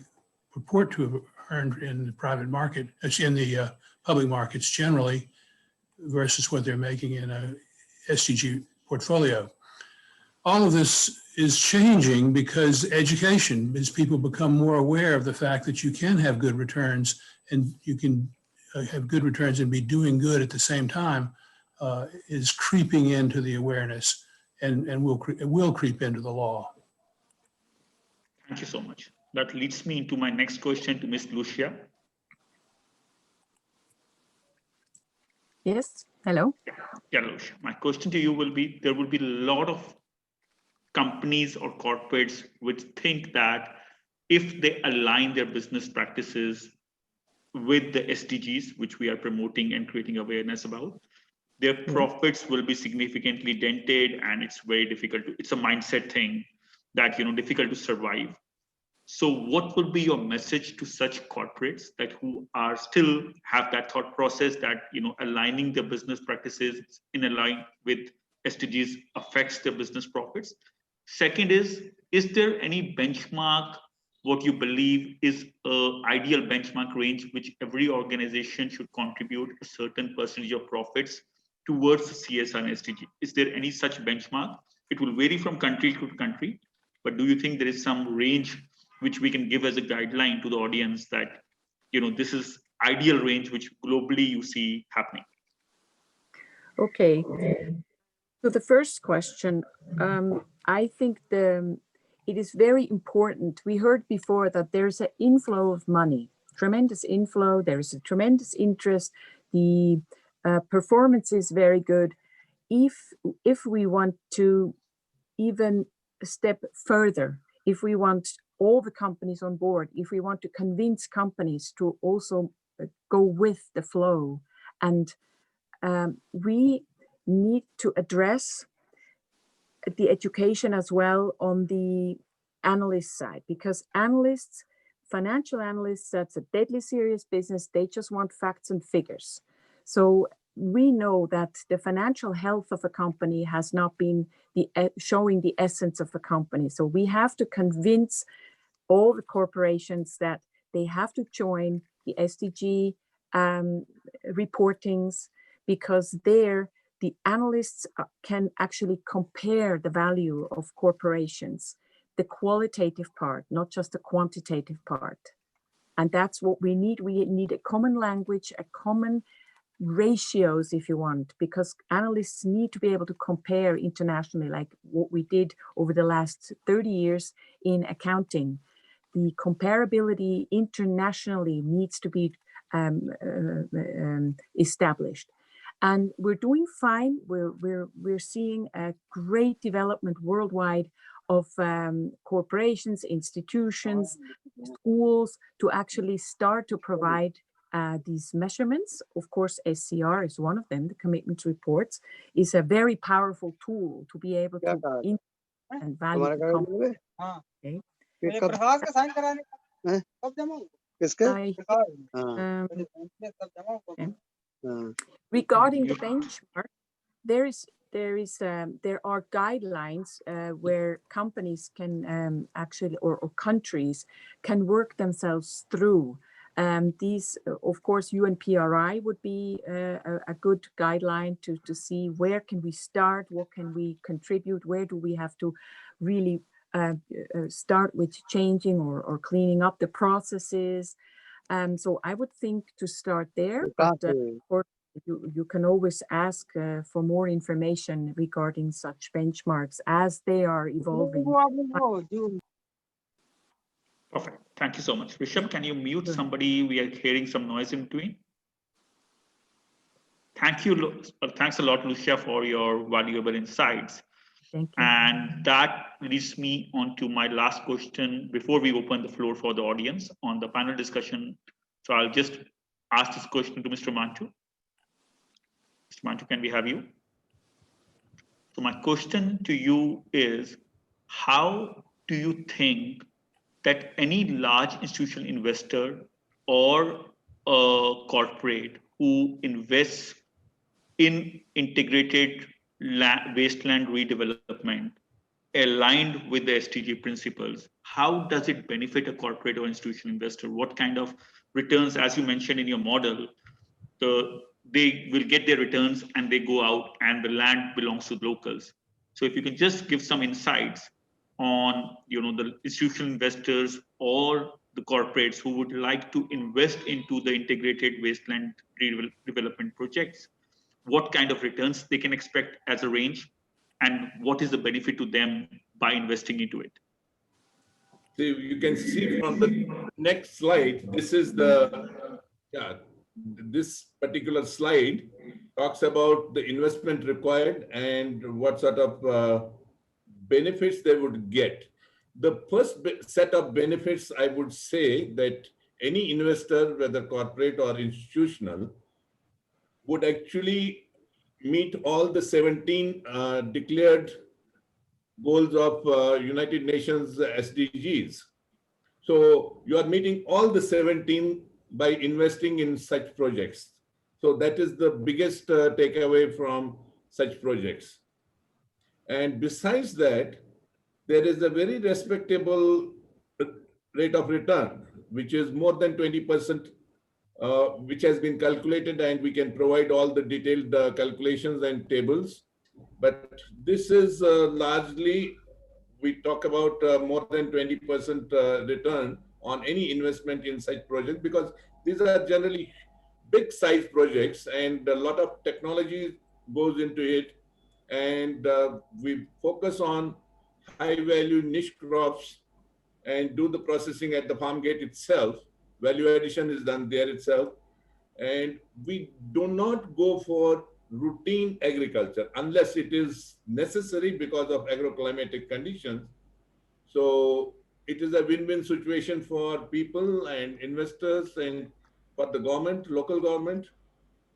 purport to have earned in the private market, in the public markets generally, versus what they're making in a SDG portfolio. All of this is changing because education, as people become more aware of the fact that you can have good returns and you can have good returns and be doing good at the same time, is creeping into the awareness and will creep into the law. Thank you so much. That leads me into my next question to Ms. Lucia. Yes, hello. Yeah, Lucia. My question to you will be, there will be a lot of companies or corporates which think that if they align their business practices with the SDGs, which we are promoting and creating awareness about, their profits will be significantly dented, and it's very difficult to, it's a mindset thing that, difficult to survive. So what would be your message to such corporates that who are still have that thought process that, aligning their business practices in line with SDGs affects their business profits? Second is there any benchmark, what you believe is an ideal benchmark range which every organization should contribute a certain percentage of profits towards the CSR and SDG? Is there any such benchmark? It will vary from country to country, but do you think there is some range which we can give as a guideline to the audience that, this is ideal range which globally you see happening? Okay. So the first question, I think it is very important. We heard before that there's an inflow of money, tremendous inflow. There is a tremendous interest. The performance is very good. If we want to even step further, if we want all the companies on board, if we want to convince companies to also go with the flow, and we need to address the education as well on the analyst side, because analysts, financial analysts, that's a deadly serious business. They just want facts and figures. So we know that the financial health of a company has not been showing the essence of a company. So we have to convince all the corporations that they have to join the SDG reportings, because there the analysts can actually compare the value of corporations, the qualitative part, not just the quantitative part. And that's what we need. We need a common language, a common ratios, if you want, because analysts need to be able to compare internationally, like what we did over the last 30 years in accounting. The comparability internationally needs to be established. And we're doing fine. We're seeing a great development worldwide of corporations, institutions, schools to actually start to provide these measurements. Of course, SCR is one of them. The commitment reports is a very powerful tool to be able to and value the company. Okay. Regarding the benchmark, there are guidelines where companies can actually, or countries can work themselves through. These, of course, UNPRI would be a good guideline to see where can we start, what can we contribute, where do we have to really start with changing or cleaning up the processes. So I would think to start there, but of course, you can always ask for more information regarding such benchmarks as they are evolving. Perfect. Thank you so much. Rishabh, can you mute somebody? We are hearing some noise in between. Thank you. Thanks a lot, Lucia, for your valuable insights. Thank you. And that leads me on to my last question before we open the floor for the audience on the panel discussion. So I'll just ask this question to Mr. Manchu. Mr. Manchu, can we have you? So my question to you is, how do you think that any large institutional investor or a corporate who invests in integrated wasteland redevelopment aligned with the SDG principles, how does it benefit a corporate or institutional investor? What kind of returns, as you mentioned in your model, the they will get their returns and they go out and the land belongs to the locals. So if you can just give some insights on the institutional investors or the corporates who would like to invest into the integrated wasteland development projects, what kind of returns they can expect as a range, and what is the benefit to them by investing into it. So you can see from the next slide, this is this particular slide talks about the investment required and what sort of benefits they would get. The first set of benefits, I would say that any investor, whether corporate or institutional, would actually meet all the 17 declared goals of United Nations SDGs. So you are meeting all the 17 by investing in such projects. So that is the biggest takeaway from such projects. And besides that, there is a very respectable rate of return, which is more than 20%, which has been calculated, and we can provide all the detailed calculations and tables. But this is largely, we talk about more than 20% return on any investment in such projects, because these are generally big size projects and a lot of technology goes into it. And we focus on high value niche crops and do the processing at the farm gate itself. Value addition is done there itself. And we do not go for routine agriculture unless it is necessary because of agroclimatic conditions. So it is a win-win situation for people and investors and for the government, local government,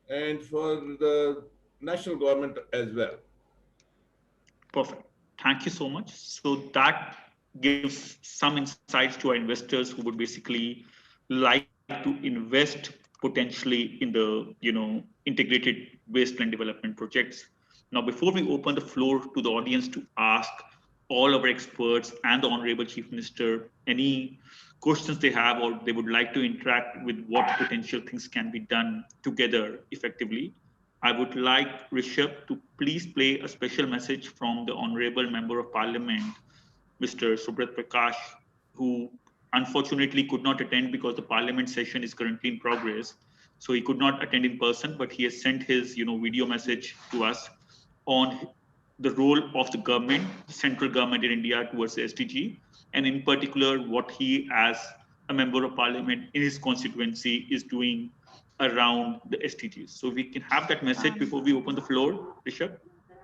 and for the national government as well. Perfect. Thank you so much. So that gives some insights to our investors who would basically like to invest potentially in the integrated wasteland development projects. Now, before we open the floor to the audience to ask all our experts and the Honorable Chief Minister any questions they have or they would like to interact with what potential things can be done together effectively, I would like Rishabh to please play a special message from the Honorable Member of Parliament, Mr. Subrat Prakash, who unfortunately could not attend because the Parliament session is currently in progress. So he could not attend in person, but he has sent his video message to us on the role of the government, central government in India towards the SDG, and in particular, what he as a member of Parliament in his constituency is doing around the SDGs. So we can have that message before we open the floor, Rishabh.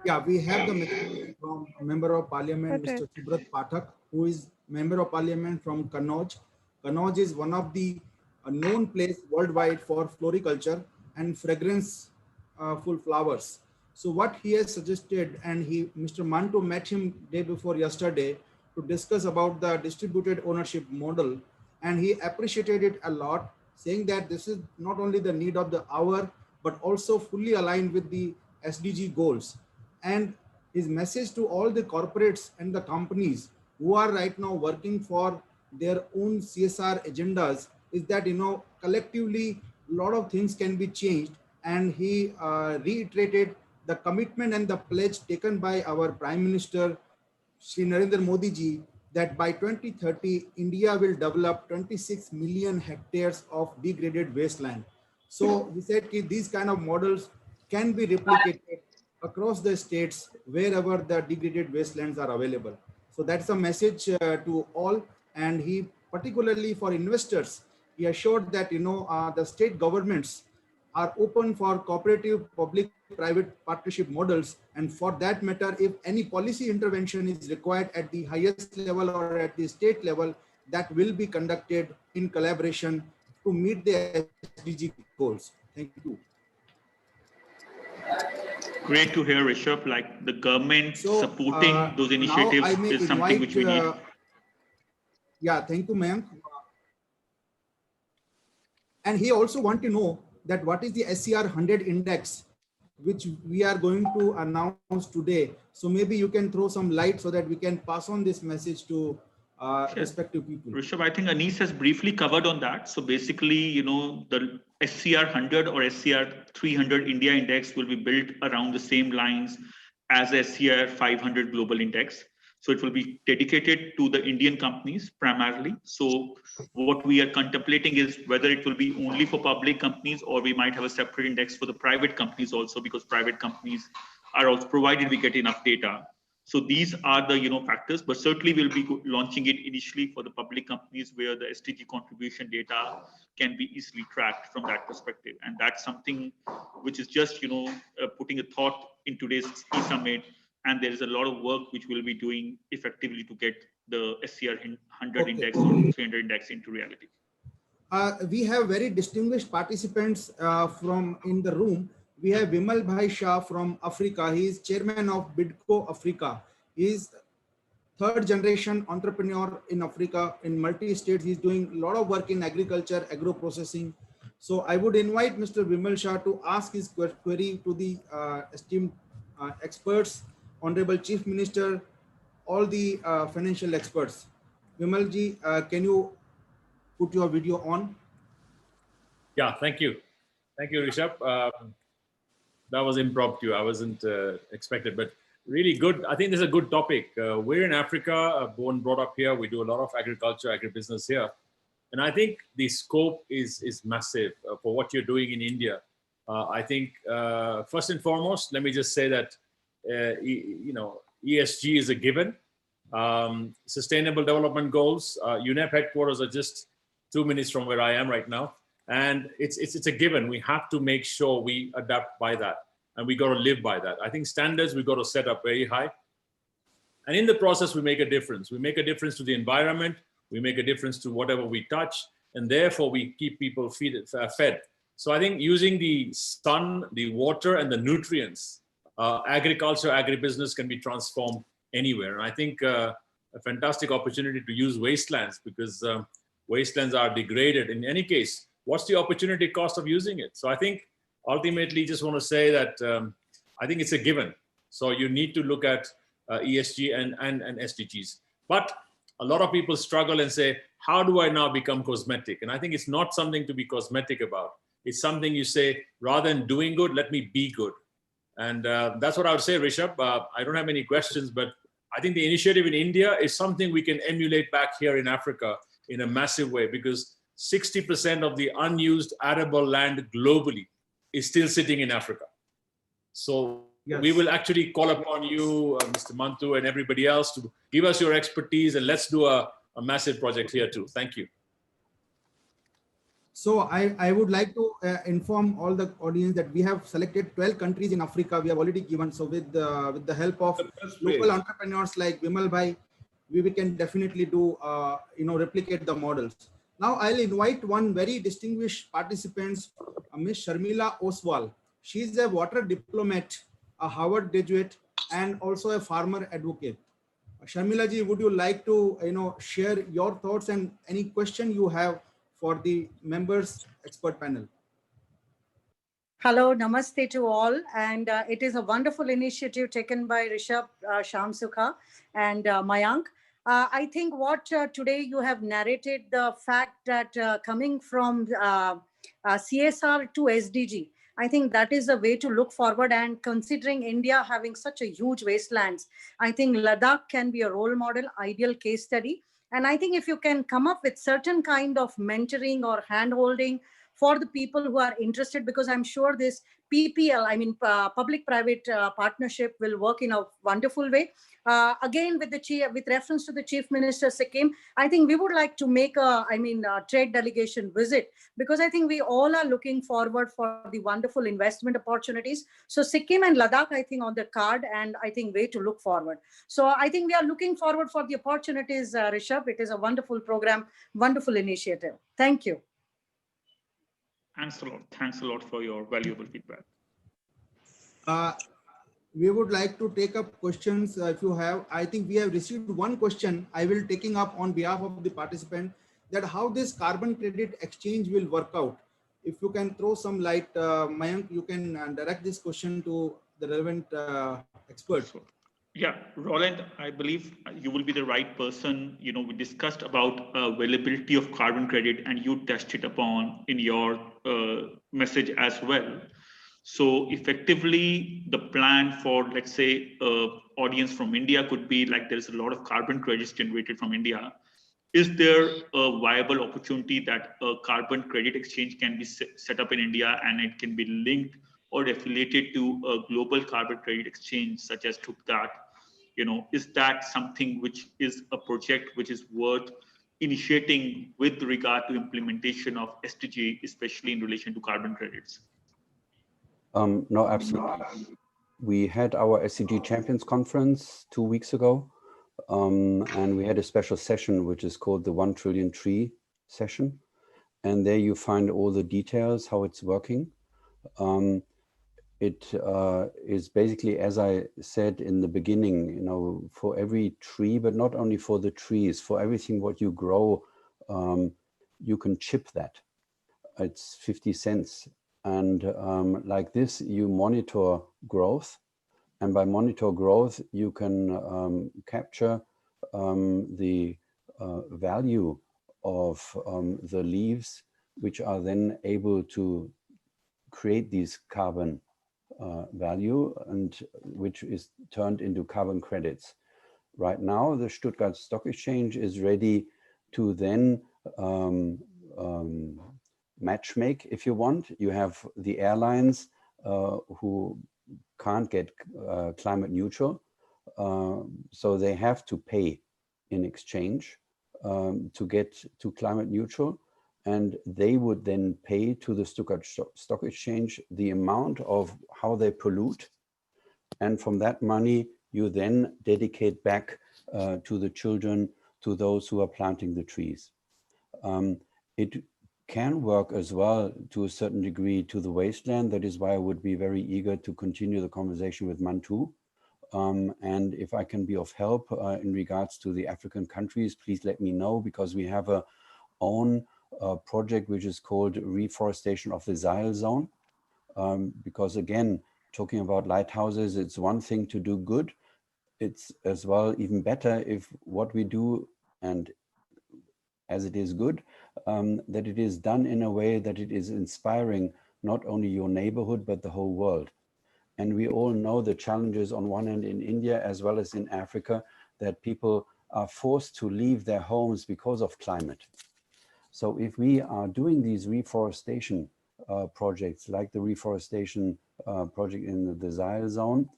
Yeah, we have the message from Member of Parliament, Mr. Subrat Pathak, who is Member of Parliament from Kannauj. Kannauj is one of the known place worldwide for floriculture and fragrance full flowers. So what he has suggested, and Mr. Manto met him day before yesterday to discuss about the distributed ownership model, and he appreciated it a lot, saying that this is not only the need of the hour, but also fully aligned with the SDG goals. And his message to all the corporates and the companies who are right now working for their own CSR agendas is that, collectively, a lot of things can be changed. And he reiterated the commitment and the pledge taken by our Prime Minister, Shri Narendra Modi ji, that by 2030, India will develop 26 million hectares of degraded wasteland. So he said that these kind of models can be replicated across the states wherever the degraded wastelands are available. So that's a message to all. And he, particularly for investors, he assured that, the state governments are open for cooperative public-private partnership models. And for that matter, if any policy intervention is required at the highest level or at the state level, that will be conducted in collaboration to meet the SDG goals. Thank you. Great to hear, Rishabh. Like the government supporting those initiatives is something which we need. Yeah, thank you, ma'am. And he also want to know that what is the SCR 100 index, which we are going to announce today. So maybe you can throw some light so that we can pass on this message to respective people. Rishabh, I think Anis has briefly covered on that. So basically, the SCR 100 or SCR 300 India index will be built around the same lines as SCR 500 global index. So it will be dedicated to the Indian companies primarily. So what we are contemplating is whether it will be only for public companies, or we might have a separate index for the private companies also, because private companies are also, provided we get enough data. So these are the factors, but certainly we'll be launching it initially for the public companies where the SDG contribution data can be easily tracked from that perspective. And that's something which is just putting a thought in today's e-summit. And there is a lot of work which we'll be doing effectively to get the SCR 100 index or 300 index into reality. We have very distinguished participants from in the room. We have Vimal Bhai Shah from Africa. He is chairman of Bidco Africa. He is third generation entrepreneur in Africa, in multi-states. He's doing a lot of work in agriculture, agro-processing. So I would invite Mr. Vimal Shah to ask his query to the esteemed experts, Honorable Chief Minister, all the financial experts. Vimal ji, can you put your video on? Yeah, thank you. Thank you, Rishabh. That was impromptu. I wasn't expected, but really good. I think this is a good topic. We're in Africa, born, brought up here. We do a lot of agriculture, agribusiness here. And I think the scope is massive for what you're doing in India. I think first and foremost, let me just say that, ESG is a given. Sustainable Development Goals, UNEP headquarters are just 2 minutes from where I am right now. And it's a given. We have to make sure we adapt by that, and we got to live by that. I think standards we got to set up very high, and in the process we make a difference. We make a difference to the environment. We make a difference to whatever we touch, and therefore we keep people fed. So I think using the sun, the water, and the nutrients, agriculture, agribusiness can be transformed anywhere. And I think a fantastic opportunity to use wastelands, because wastelands are degraded in any case. What's the opportunity cost of using it? So I think ultimately just want to say that I think it's a given. So you need to look at ESG and SDGs. But a lot of people struggle and say, how do I now become cosmetic? And I think it's not something to be cosmetic about. It's something you say, rather than doing good, let me be good. And that's what I would say, Rishabh. I don't have any questions, but I think the initiative in India is something we can emulate back here in Africa in a massive way, because 60% of the unused arable land globally is still sitting in Africa. So yes, we will actually call upon you, Mr. Mantu, and everybody else to give us your expertise, and let's do a massive project here too. Thank you. So I would like to inform all the audience that we have selected 12 countries in Africa. We have already given. So with the help of local entrepreneurs like Vimal Bhai, we can definitely do, replicate the models. Now I'll invite one very distinguished participant, Ms. Sharmila Oswal. She's a water diplomat, a Harvard graduate, and also a farmer advocate. Sharmila ji, would you like to share your thoughts and any question you have for the members expert panel? Hello, namaste to all. And it is a wonderful initiative taken by Rishabh Shamsukha and Mayank. I think what today you have narrated the fact that coming from CSR to SDG, I think that is a way to look forward. And considering India having such a huge wastelands, I think Ladakh can be a role model, ideal case study. And I think if you can come up with certain kind of mentoring or hand-holding for the people who are interested, because I'm sure this PPL, public-private partnership will work in a wonderful way. Again, with reference to the Chief Minister Sikkim, I think we would like to make a trade delegation visit, because I think we all are looking forward for the wonderful investment opportunities. So Sikkim and Ladakh, I think on the card, and I think way to look forward. So I think we are looking forward for the opportunities, Rishabh. It is a wonderful program, wonderful initiative. Thank you. Thanks a lot. Thanks a lot for your valuable feedback. We would like to take up questions if you have. I think we have received one question. I will taking up on behalf of the participant, that how this carbon credit exchange will work out. If you can throw some light, Mayank, you can direct this question to the relevant experts. Yeah, Roland, I believe you will be the right person. You know, we discussed about availability of carbon credit, and you touched it upon in your message as well. So effectively, the plan for, let's say, audience from India could be like there's a lot of carbon credits generated from India. Is there a viable opportunity that a carbon credit exchange can be set up in India and it can be linked or affiliated to a global carbon credit exchange such as TUPDAT? You know, is that something which is a project which is worth initiating with regard to implementation of SDG, especially in relation to carbon credits? No, absolutely. We had our SDG Champions Conference 2 weeks ago, and we had a special session which is called the 1 Trillion Tree session. And there you find all the details, how it's working. It is basically, as I said in the beginning, you know, for every tree, but not only for the trees, for everything what you grow, you can chip that. It's 50 cents. And like this, you monitor growth. And by monitor growth, you can capture the value of the leaves, which are then able to create these carbon value, and which is turned into carbon credits. Right now, the Stuttgart Stock Exchange is ready to then match make, if you want. You have the airlines who can't get climate neutral, so they have to pay in exchange to get to climate neutral. And they would then pay to the Stuttgart Stock Exchange the amount of how they pollute. And from that money, you then dedicate back to the children, to those who are planting the trees. It can work as well to a certain degree to the wasteland. That is why I would be very eager to continue the conversation with Mantu. And if I can be of help in regards to the African countries, please let me know, because we have a own project which is called Reforestation of the Sahel Zone. Because again, talking about lighthouses, it's one thing to do good. It's as well even better if what we do, and as it is good, that it is done in a way that it is inspiring not only your neighborhood, but the whole world. And we all know the challenges on one end in India as well as in Africa, that people are forced to leave their homes because of climate. So if we are doing these reforestation projects, like the reforestation project in the Sahel zone,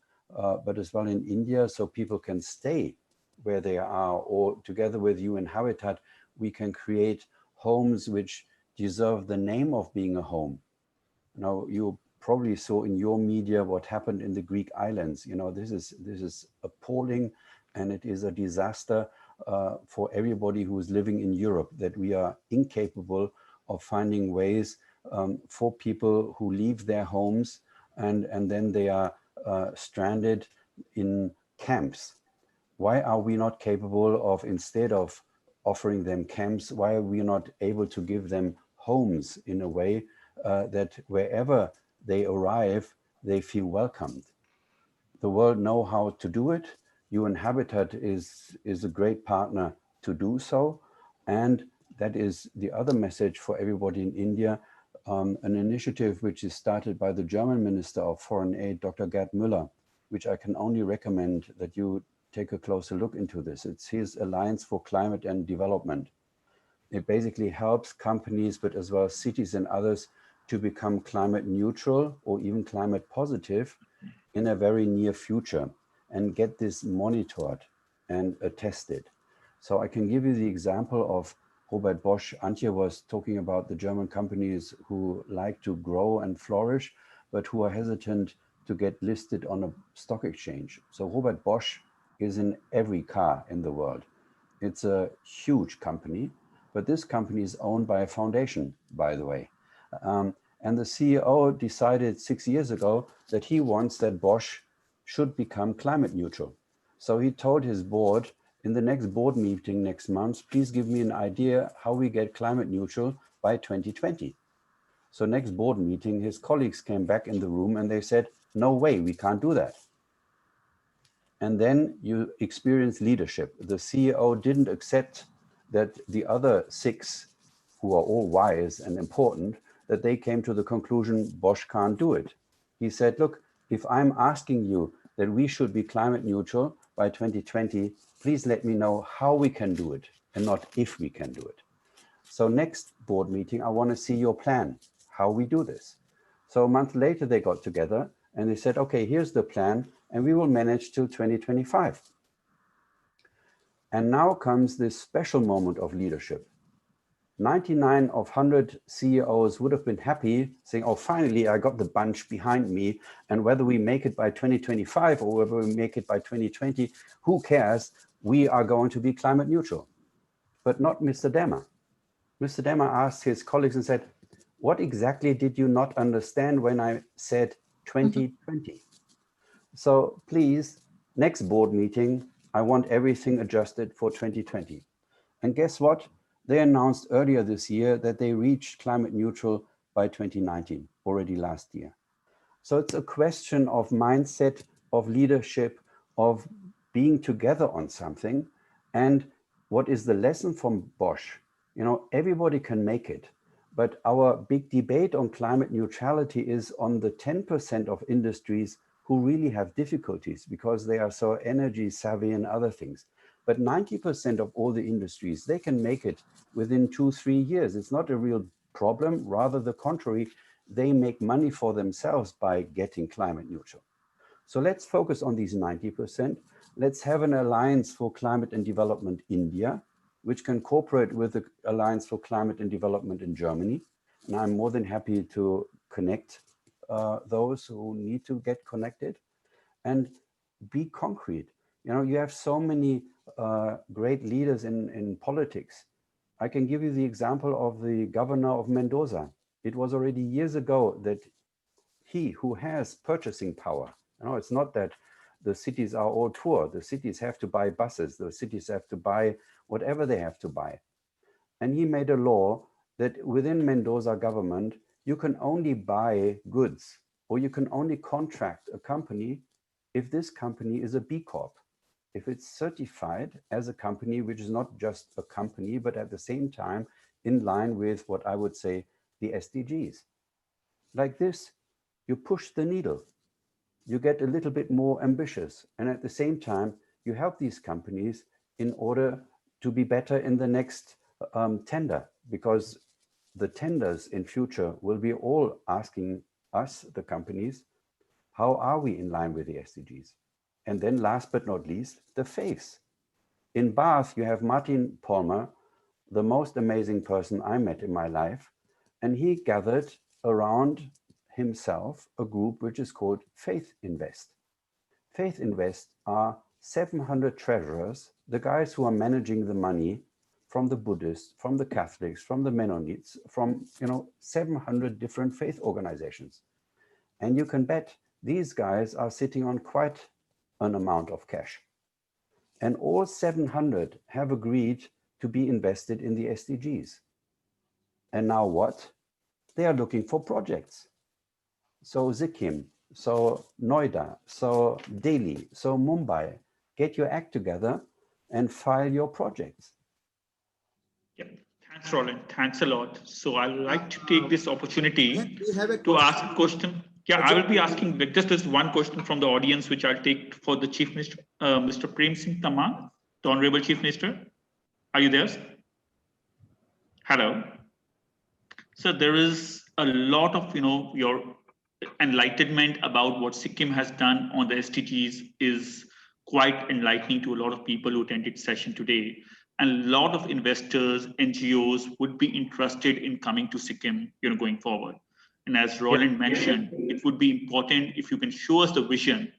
but as well in India, so people can stay where they are, or together with UN Habitat, we can create homes which deserve the name of being a home. Now, you probably saw in your media what happened in the Greek islands. You know, this is appalling, and it is a disaster for everybody who is living in Europe, that we are incapable of finding ways for people who leave their homes and then they are stranded in camps. Why are we not capable of, instead of offering them camps, why are we not able to give them homes in a way that wherever they arrive, they feel welcomed? The world know how to do it. UN Habitat is a great partner to do so. And that is the other message for everybody in India, an initiative which is started by the German Minister of Foreign Aid, Dr. Gerd Müller, which I can only recommend that you take a closer look into this. It's his Alliance for Climate and Development. It basically helps companies, but as well as cities and others, to become climate neutral or even climate positive in a very near future, and get this monitored and attested. So I can give you the example of Robert Bosch. Antje was talking about the German companies who like to grow and flourish, but who are hesitant to get listed on a stock exchange. So Robert Bosch is in every car in the world. It's a huge company, but this company is owned by a foundation, by the way. And the CEO decided 6 years ago that he wants that Bosch should become climate neutral. So he told his board, in the next board meeting next month, please give me an idea how we get climate neutral by 2020. So next board meeting, his colleagues came back in the room and they said, no way, we can't do that. and then you experience leadership. The CEO didn't accept that the other 6, who are all wise and important, that they came to the conclusion Bosch can't do it. He said, look, if I'm asking you that we should be climate neutral by 2020, please let me know how we can do it and not if we can do it. So next board meeting, I want to see your plan, how we do this. So a month later, they got together and they said, okay, here's the plan, and we will manage till 2025. And now comes this special moment of leadership. 99 of 100 CEOs would have been happy saying, oh, finally, I got the bunch behind me. And whether we make it by 2025 or whether we make it by 2020, who cares? We are going to be climate neutral. But not Mr. Dammer. Mr. Dammer asked his colleagues and said, what exactly did you not understand when I said 2020? So please, next board meeting, I want everything adjusted for 2020. And guess what? They announced earlier this year that they reached climate neutral by 2019, already last year. So it's a question of mindset, of leadership, of being together on something. And what is the lesson from Bosch? You know, everybody can make it, but our big debate on climate neutrality is on the 10% of industries who really have difficulties because they are so energy savvy and other things. But 90% of all the industries, they can make it within 2-3 years. It's not a real problem, rather the contrary, they make money for themselves by getting climate neutral. So let's focus on these 90%. Let's have an Alliance for Climate and Development India, which can cooperate with the Alliance for Climate and Development in Germany. And I'm more than happy to connect those who need to get connected and be concrete. You know, you have so many great leaders in politics. I can give you the example of the governor of Mendoza. It was already years ago that he who has purchasing power, you know, it's not that the cities are all poor. The cities have to buy buses. The cities have to buy whatever they have to buy. And he made a law that within Mendoza government, you can only buy goods or you can only contract a company if this company is a B Corp. If it's certified as a company, which is not just a company, but at the same time in line with what I would say the SDGs. Like this, you push the needle. You get a little bit more ambitious. And at the same time, you help these companies in order to be better in the next tender, because the tenders in future will be all asking us, the companies, how are we in line with the SDGs? And then last but not least, the face. In Bath, you have Martin Palmer, the most amazing person I met in my life. And he gathered around himself a group which is called Faith Invest. Faith Invest are 700 treasurers, the guys who are managing the money from the Buddhists, from the Catholics, from the Mennonites, from 700 different faith organizations. And you can bet these guys are sitting on quite an amount of cash. And all 700 have agreed to be invested in the SDGs. And now what? They are looking for projects. So Sikkim, so Noida, so Delhi, so Mumbai, get your act together and file your projects. Yeah, thanks, Roland. Thanks a lot. So I'd like to take this opportunity to ask a question. Yeah, I will be asking just this one question from the audience, which I'll take for the Chief Minister, Mr. Prem Singh Tamang, the Honorable Chief Minister. Are you there? Hello. So there is a lot of, your enlightenment about what Sikkim has done on the SDGs is quite enlightening to a lot of people who attended session today. And a lot of investors, NGOs would be interested in coming to Sikkim, going forward. And as Roland mentioned, it would be important if you can show us the vision.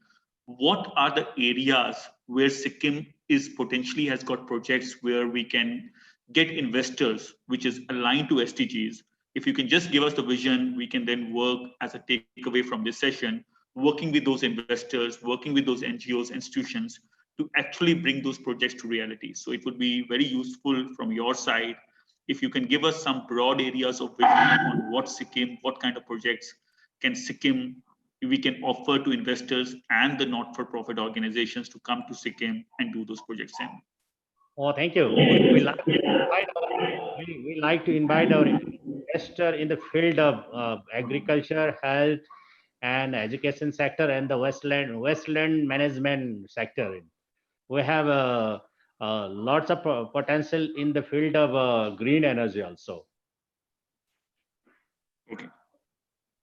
What are the areas where Sikkim is potentially has got projects where we can get investors, which is aligned to SDGs? If you can just give us the vision, we can then work as a takeaway from this session, working with those investors, working with those NGOs, institutions to actually bring those projects to reality. So it would be very useful from your side if you can give us some broad areas of vision on what Sikkim, what kind of projects can Sikkim we can offer to investors and the not-for-profit organizations to come to Sikkim and do those projects in? Oh, thank you. We like to invite our investor in the field of agriculture, health, and education sector, and the Westland management sector. We have lots of potential in the field of green energy also. Okay.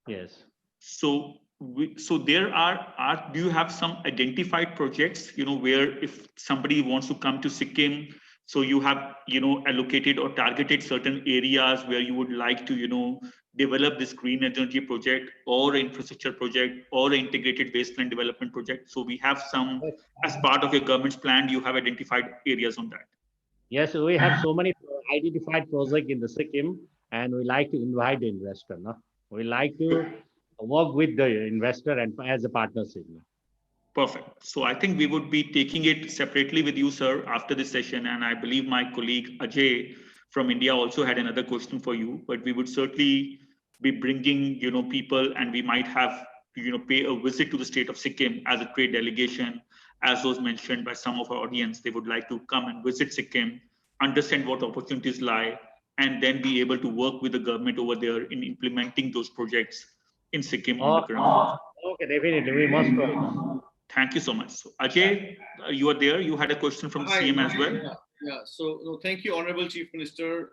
Yes. So there are do you have some identified projects, where if somebody wants to come to Sikkim, so you have, allocated or targeted certain areas where you would like to, develop this green energy project or infrastructure project or integrated wasteland development project? So we have some, as part of your government's plan, you have identified areas on that. Yes, we have so many identified projects in the Sikkim, and we like to invite the investor. No? We like to work with the investor and as a partnership. Perfect. So I think we would be taking it separately with you, sir, after this session. And I believe my colleague Ajay from India also had another question for you, but we would certainly be bringing, people, and we might have to, pay a visit to the state of Sikkim as a trade delegation, as was mentioned by some of our audience. They would like to come and visit Sikkim, understand what opportunities lie, and then be able to work with the government over there in implementing those projects in Sikkim on the ground. Okay, definitely, we must try. Thank you so much. So Ajay, you are there. You had a question from the CM as well. Yeah. So no, thank you, Honorable Chief Minister.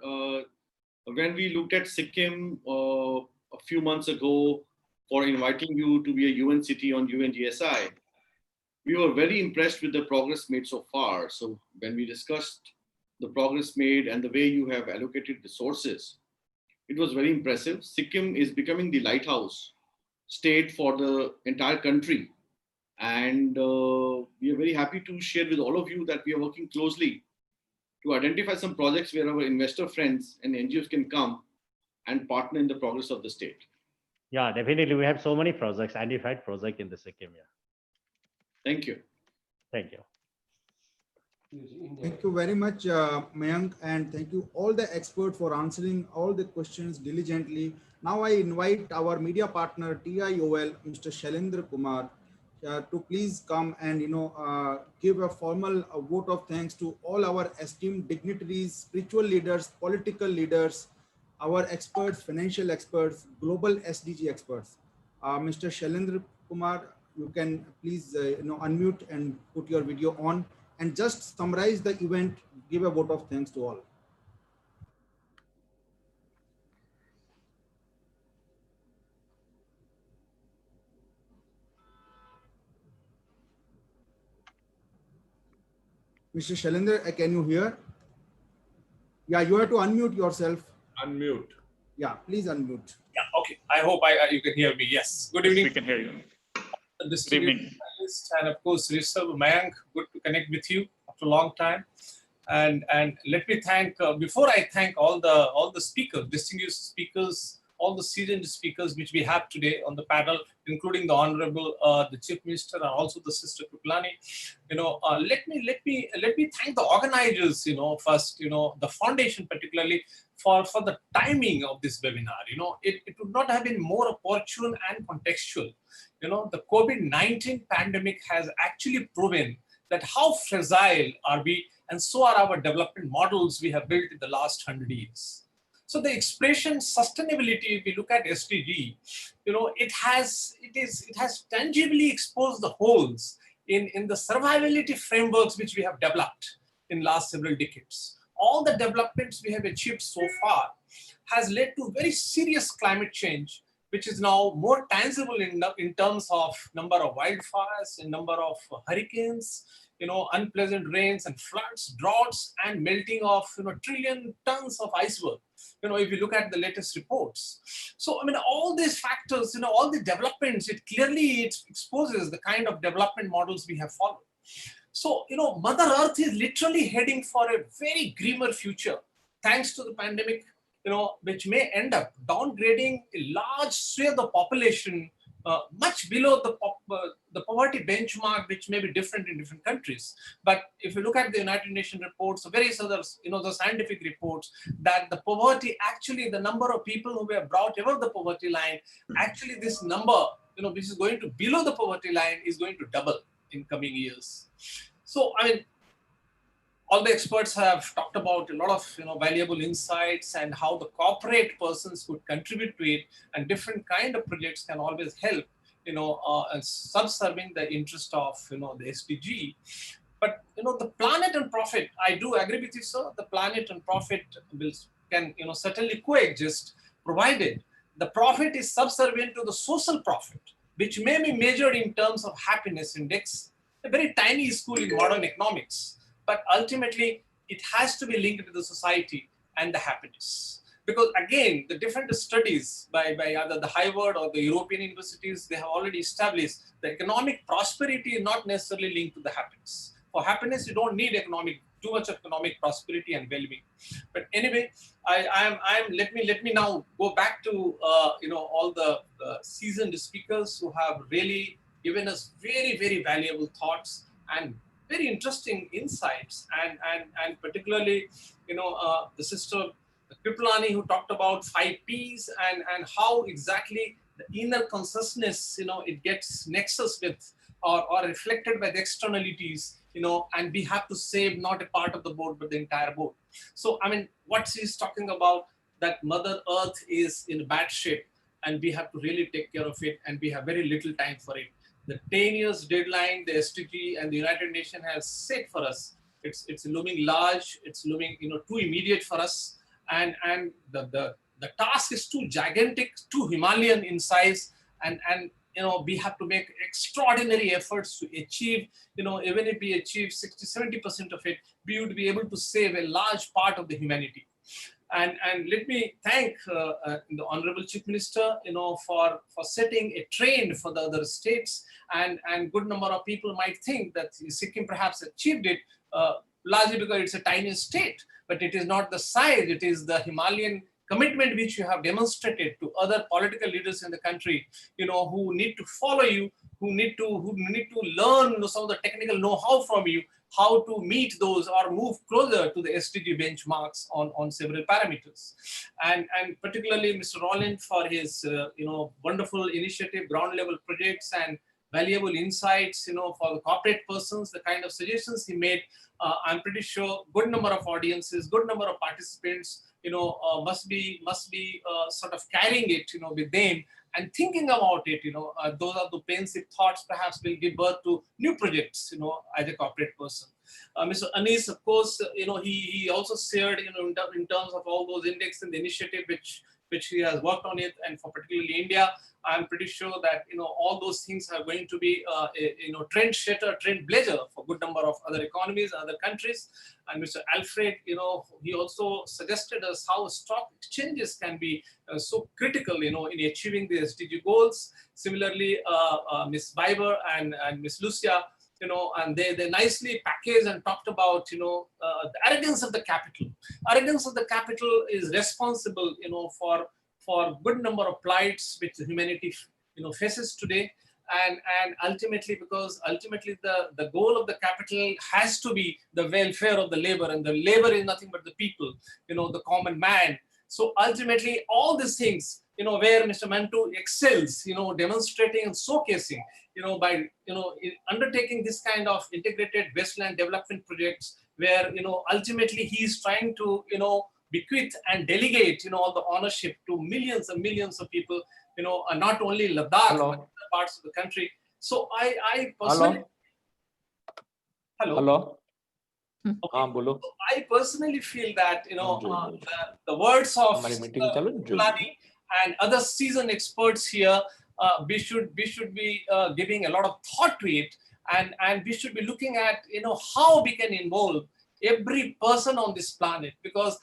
When we looked at Sikkim a few months ago for inviting you to be a UN city on UNGSII, we were very impressed with the progress made so far. So when we discussed the progress made and the way you have allocated resources, it was very impressive. Sikkim is becoming the lighthouse state for the entire country. And we are very happy to share with all of you that we are working closely to identify some projects where our investor friends and NGOs can come and partner in the progress of the state. Yeah, definitely. We have so many projects, identified projects in the Sikkim. Yeah. Thank you. Thank you. Thank you very much, Mayank, and thank you all the experts for answering all the questions diligently. Now I invite our media partner, TIOL, Mr. Shailendra Kumar, to please come and give a formal vote of thanks to all our esteemed dignitaries, spiritual leaders, political leaders, our experts, financial experts, global SDG experts. Mr. Shailendra Kumar, you can please unmute and put your video on and just summarize the event, give a vote of thanks to all. Mr. Shailendra, can you hear? Yeah, you have to unmute yourself. Unmute. Yeah, please unmute. Yeah, okay. I hope you can hear me. Yes. Good evening. We can hear you. Good evening. And of course, Rishabh, Mayank, good to connect with you after a long time. And let me thank, before I thank all the speakers, distinguished speakers, all the seasoned speakers which we have today on the panel, including the Honorable the Chief Minister and also the Sister Kuplani. Let me thank the organizers. First, the foundation particularly for the timing of this webinar. It would not have been more opportune and contextual. The COVID-19 pandemic has actually proven that how fragile are we, and so are our development models we have built in the last 100 years. So the expression sustainability, if we look at SDG, it has tangibly exposed the holes in the survivability frameworks which we have developed in last several decades. All the developments we have achieved so far has led to very serious climate change, which is now more tangible in terms of number of wildfires, in number of hurricanes, unpleasant rains and floods, droughts, and melting of trillion tons of iceberg. If you look at the latest reports. So, all these factors, all the developments, it clearly exposes the kind of development models we have followed. So, Mother Earth is literally heading for a very grimmer future, thanks to the pandemic, which may end up downgrading a large swathe of the population much below the poverty benchmark, which may be different in different countries. But if you look at the United Nations reports, various others, the scientific reports, that the poverty, actually the number of people who were brought above the poverty line, actually this number which is going to below the poverty line is going to double in coming years. So, I mean, all the experts have talked about a lot of valuable insights and how the corporate persons could contribute to it, and different kind of projects can always help subserving the interest of the SDG. But the planet and profit, I do agree with you, sir. The planet and profit can certainly coexist, provided the profit is subservient to the social profit, which may be measured in terms of happiness index, a very tiny school in modern economics. But ultimately, it has to be linked to the society and the happiness. Because again, the different studies by either the Harvard or the European universities, they have already established the economic prosperity is not necessarily linked to the happiness. For happiness, you don't need too much economic prosperity and well-being. But anyway, let me now go back to all the seasoned speakers who have really given us very, very valuable thoughts and very interesting insights, and particularly the sister Kripalani, who talked about 5 Ps and how exactly the inner consciousness it gets nexus with or reflected by the externalities, and we have to save not a part of the boat but the entire boat. So I mean, what she's talking about, that Mother Earth is in bad shape and we have to really take care of it, and we have very little time for it. The 10 years deadline the SDG and the United Nations has set for us, it's looming large, it's looming too immediate for us, and the task is too gigantic, too Himalayan in size, and we have to make extraordinary efforts to achieve, even if we achieve 60-70% of it, we would be able to save a large part of the humanity. And let me thank the Honorable Chief Minister, for setting a trend for the other states, and good number of people might think that Sikkim perhaps achieved it largely because it's a tiny state, but it is not the size, it is the Himalayan commitment which you have demonstrated to other political leaders in the country, who need to follow you, who need to learn some of the technical know-how from you, how to meet those or move closer to the SDG benchmarks on several parameters. And particularly Mr. Roland for his wonderful initiative, ground level projects and valuable insights, for the corporate persons, the kind of suggestions he made. I'm pretty sure good number of audiences, good number of participants, must be sort of carrying it, with them and thinking about it. Those are the pensive thoughts perhaps will give birth to new projects, as a corporate person. Mr. Anis, of course, he also shared, in terms of all those index and the initiative which he has worked on it, and for particularly India, I'm pretty sure that all those things are going to be trend setter, trend blazer for good number of other economies, other countries. And Mr. Alfred, he also suggested us how stock exchanges can be so critical, in achieving the SDG goals. Similarly, Ms. Biber and Ms. Lucia, and they nicely packaged and talked about, the arrogance of the capital. Arrogance of the capital is responsible, for good number of plights which humanity, faces today. And ultimately, because ultimately the goal of the capital has to be the welfare of the labor, and the labor is nothing but the people, the common man. So ultimately, all these things, where Mr. Mantu excels, demonstrating and showcasing, by, undertaking this kind of integrated wasteland development projects, where, ultimately he is trying to, bequeath and delegate, all the ownership to millions and millions of people, not only Ladakh, but other parts of the country. So I personally... Hello? Okay. So I personally feel that, the words of Kulani and other seasoned experts here, we should be giving a lot of thought to it, and we should be looking at, how we can involve every person on this planet, because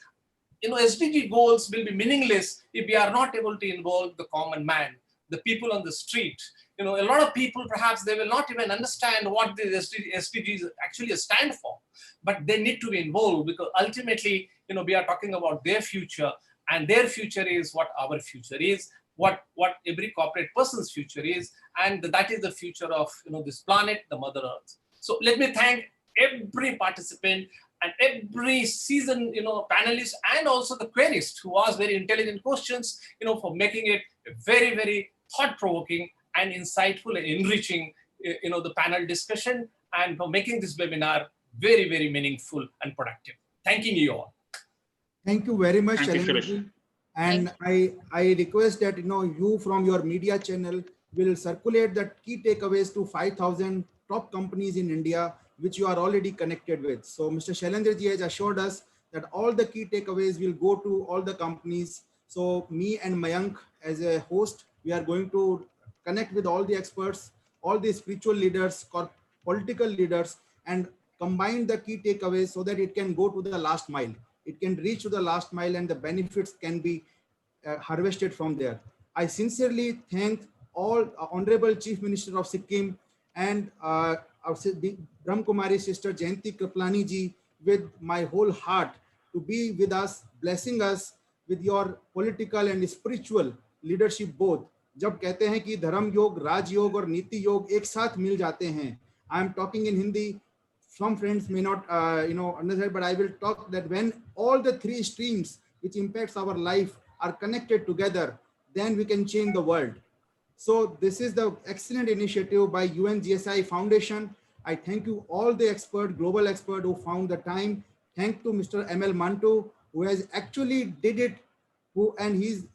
SDG goals will be meaningless if we are not able to involve the common man, the people on the street. A lot of people, perhaps they will not even understand what the SDGs actually stand for, but they need to be involved, because ultimately, we are talking about their future, and their future is what our future is, what every corporate person's future is, and that is the future of this planet, the Mother Earth. So let me thank every participant and every seasoned panelist, and also the querist who asked very intelligent questions, for making it very, very thought-provoking and insightful and enriching, the panel discussion, and for making this webinar very, very meaningful and productive. Thanking you all. Thank you very much, Thank you, Shailendra. And I request that you from your media channel will circulate the key takeaways to 5,000 top companies in India, which you are already connected with. So Mr. Shailendra has assured us that all the key takeaways will go to all the companies. So me and Mayank as a host, we are going to connect with all the experts, all the spiritual leaders, political leaders, and combine the key takeaways so that it can go to the last mile. It can reach to the last mile and the benefits can be harvested from there. I sincerely thank all Honorable Chief Minister of Sikkim and our Brahma Kumaris Sister Jayanti Kriplani ji with my whole heart to be with us, blessing us with your political and spiritual leadership both. जब कहते हैं कि धर्म योग, राज योग और नीति योग एक साथ मिल जाते हैं. I am talking in Hindi. Some friends may not, understand, but I will talk that when all the three streams which impacts our life are connected together, then we can change the world. So this is the excellent initiative by UNGSII Foundation. I thank you all the expert, global expert who found the time. Thank to Mr. ML Mantu, who has actually did it, and his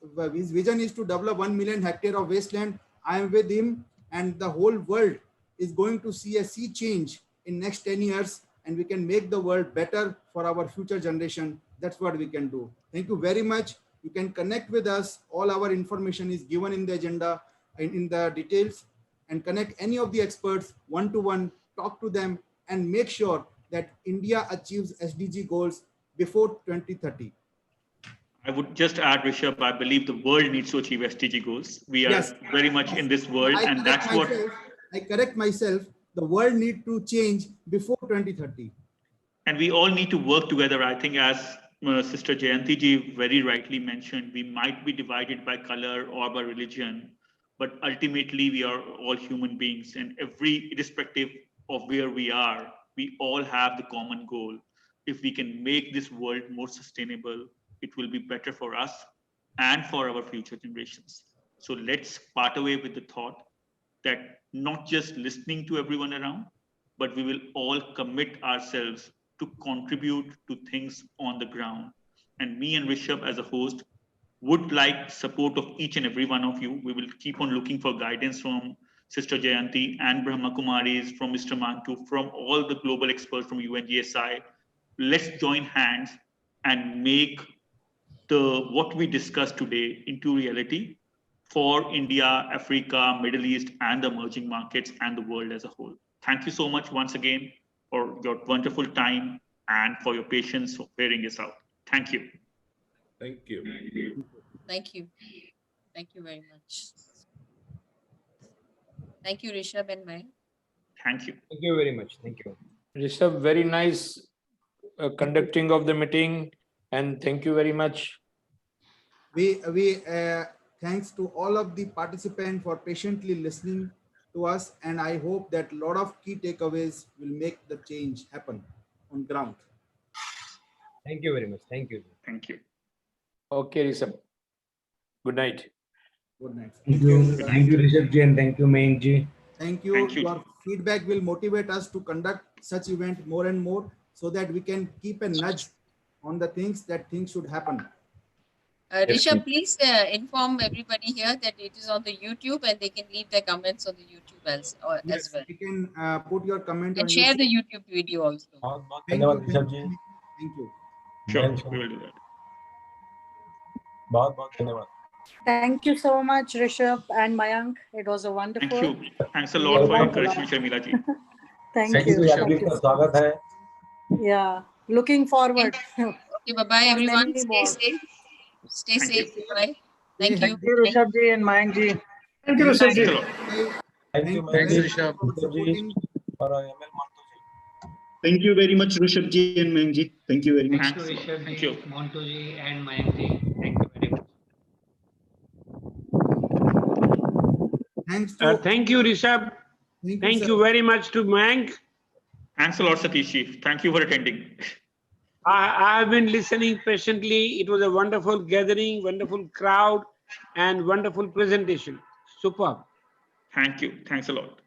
vision is to develop 1 million hectare of wasteland. I am with him, and the whole world is going to see a sea change in next 10 years, and we can make the world better for our future generation. That's what we can do. Thank you very much. You can connect with us. All our information is given in the agenda and in the details, and connect any of the experts one-to-one, talk to them, and make sure that India achieves SDG goals before 2030. I would just add, Rishabh, I believe the world needs to achieve SDG goals. We are very much in this world, and that's what... I correct myself. The world needs to change before 2030. And we all need to work together. I think as Sister Jayanti ji very rightly mentioned, we might be divided by color or by religion, but ultimately we are all human beings, and irrespective of where we are, we all have the common goal. If we can make this world more sustainable, it will be better for us and for our future generations. So let's part away with the thought that not just listening to everyone around, but we will all commit ourselves to contribute to things on the ground. And me and Rishabh as a host would like support of each and every one of you. We will keep on looking for guidance from Sister Jayanti and Brahma Kumaris, from Mr. Mantu, from all the global experts from UNGSII. Let's join hands and make what we discussed today into reality for India, Africa, Middle East, and the emerging markets and the world as a whole. Thank you so much once again for your wonderful time and for your patience for hearing us out. Thank you. Thank you. Thank you. Thank you very much. Thank you, Rishabh and Mayank. Thank you. Thank you very much. Thank you. Rishabh, very nice conducting of the meeting, and thank you very much. Thanks to all of the participants for patiently listening to us, and I hope that a lot of key takeaways will make the change happen on ground. Thank you very much. Thank you. Thank you. Okay, Rishabh. Good night. Good night. Thank you. Thank you, Rishabh ji, and thank you, Mayank ji. Thank you. Thank you. Your feedback will motivate us to conduct such event more and more, so that we can keep a nudge on the things should happen. Rishabh, please inform everybody here that it is on the YouTube, and they can leave their comments on the YouTube as well. You can put your comment and on share YouTube. the YouTube video also. Thank you. Thank you. Sure, we will do that. Thank you so much, Rishabh and Mayank. It was a wonderful. Thank you. Thanks a lot for encouraging Sharmila ji. Thank you. Yeah, looking forward. Okay, bye-bye everyone. Stay safe. Stay safe. Bye. Thank you. Thank you, Rishabh ji and Mayank ji. Thank you, Rishabh ji. Thank you, Thanks, Rishabh. Thank you very much, Rishabh ji and Mayank ji. Thank you very much. Thanks. Thank you, Montu ji and Mayank ji. Thank you very much. Thanks to thank you, Rishabh. Thank you very much to Mayank. Thanks a lot, Satish ji. Thank you for attending. I have been listening patiently. It was a wonderful gathering, wonderful crowd, and wonderful presentation. Superb. Thank you. Thanks a lot.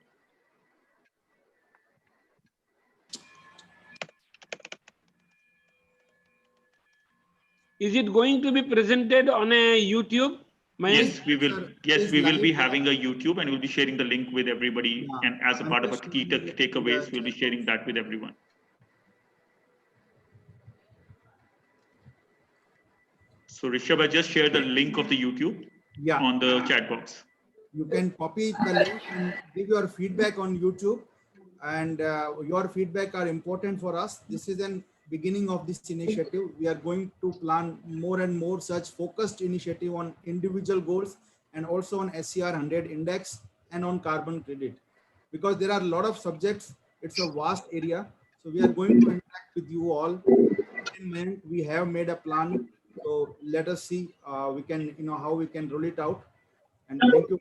Is it going to be presented on a YouTube? Yes, we will. Yes, we will be having a YouTube, and we'll be sharing the link with everybody. Yeah. And as a part of a key takeaways, we'll be sharing that with everyone. So Rishabh, I just shared the link of the YouTube on the chat box. You can copy the link and give your feedback on YouTube. And your feedback are important for us. This is an beginning of this initiative. We are going to plan more and more such focused initiative on individual goals and also on SCR 100 index and on carbon credit, because there are a lot of subjects. It's a vast area. So we are going to interact with you all. We have made a plan. So let us see we can, how we can roll it out. And thank you.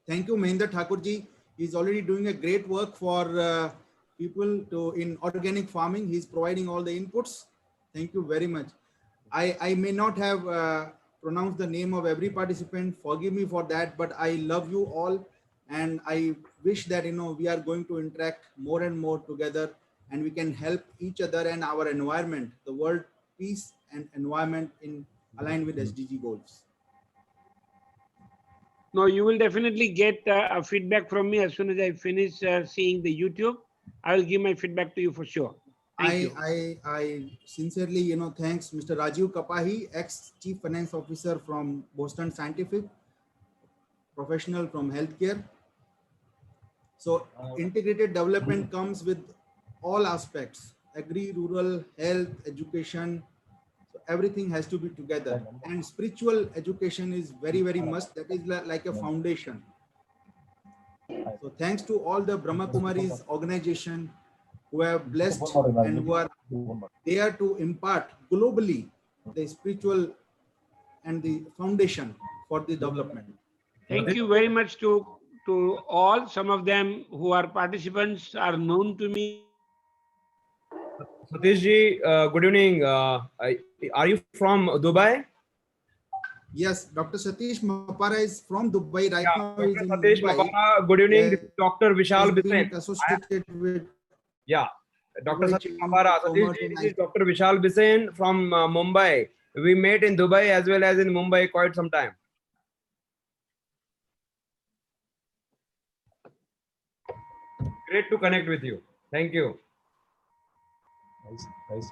Thank you, Mahendra Thakurji. He's already doing a great work for people in organic farming. He's providing all the inputs. Thank you very much. I may not have pronounced the name of every participant. Forgive me for that, but I love you all. And I wish that, we are going to interact more and more together, and we can help each other and our environment, the world peace and environment in aligned with SDG goals. No, you will definitely get a feedback from me as soon as I finish seeing the YouTube. I will give my feedback to you for sure. Thank you. I sincerely, thanks Mr. Rajiv Kapahi, ex-Chief Finance Officer from Boston Scientific, professional from healthcare. So integrated development comes with all aspects, agri, rural, health, education. So everything has to be together, and spiritual education is very, very must. That is like a foundation. So thanks to all the Brahma Kumaris organization who have blessed and who are there to impart globally the spiritual and the foundation for the development. Thank you very much to all. Some of them who are participants are known to me. Satish ji, good evening. Are you from Dubai? Yes, Dr. Satish Mapara is from Dubai right now. Dr. Is in Satish Dubai. Mapara, good evening. This is Dr. Vishal Bisen. Associated with Dr. Satish Mapara. Satish ji, this is Dr. Vishal Bisen from Mumbai. We met in Dubai as well as in Mumbai quite some time. Great to connect with you. Thank you. Nice.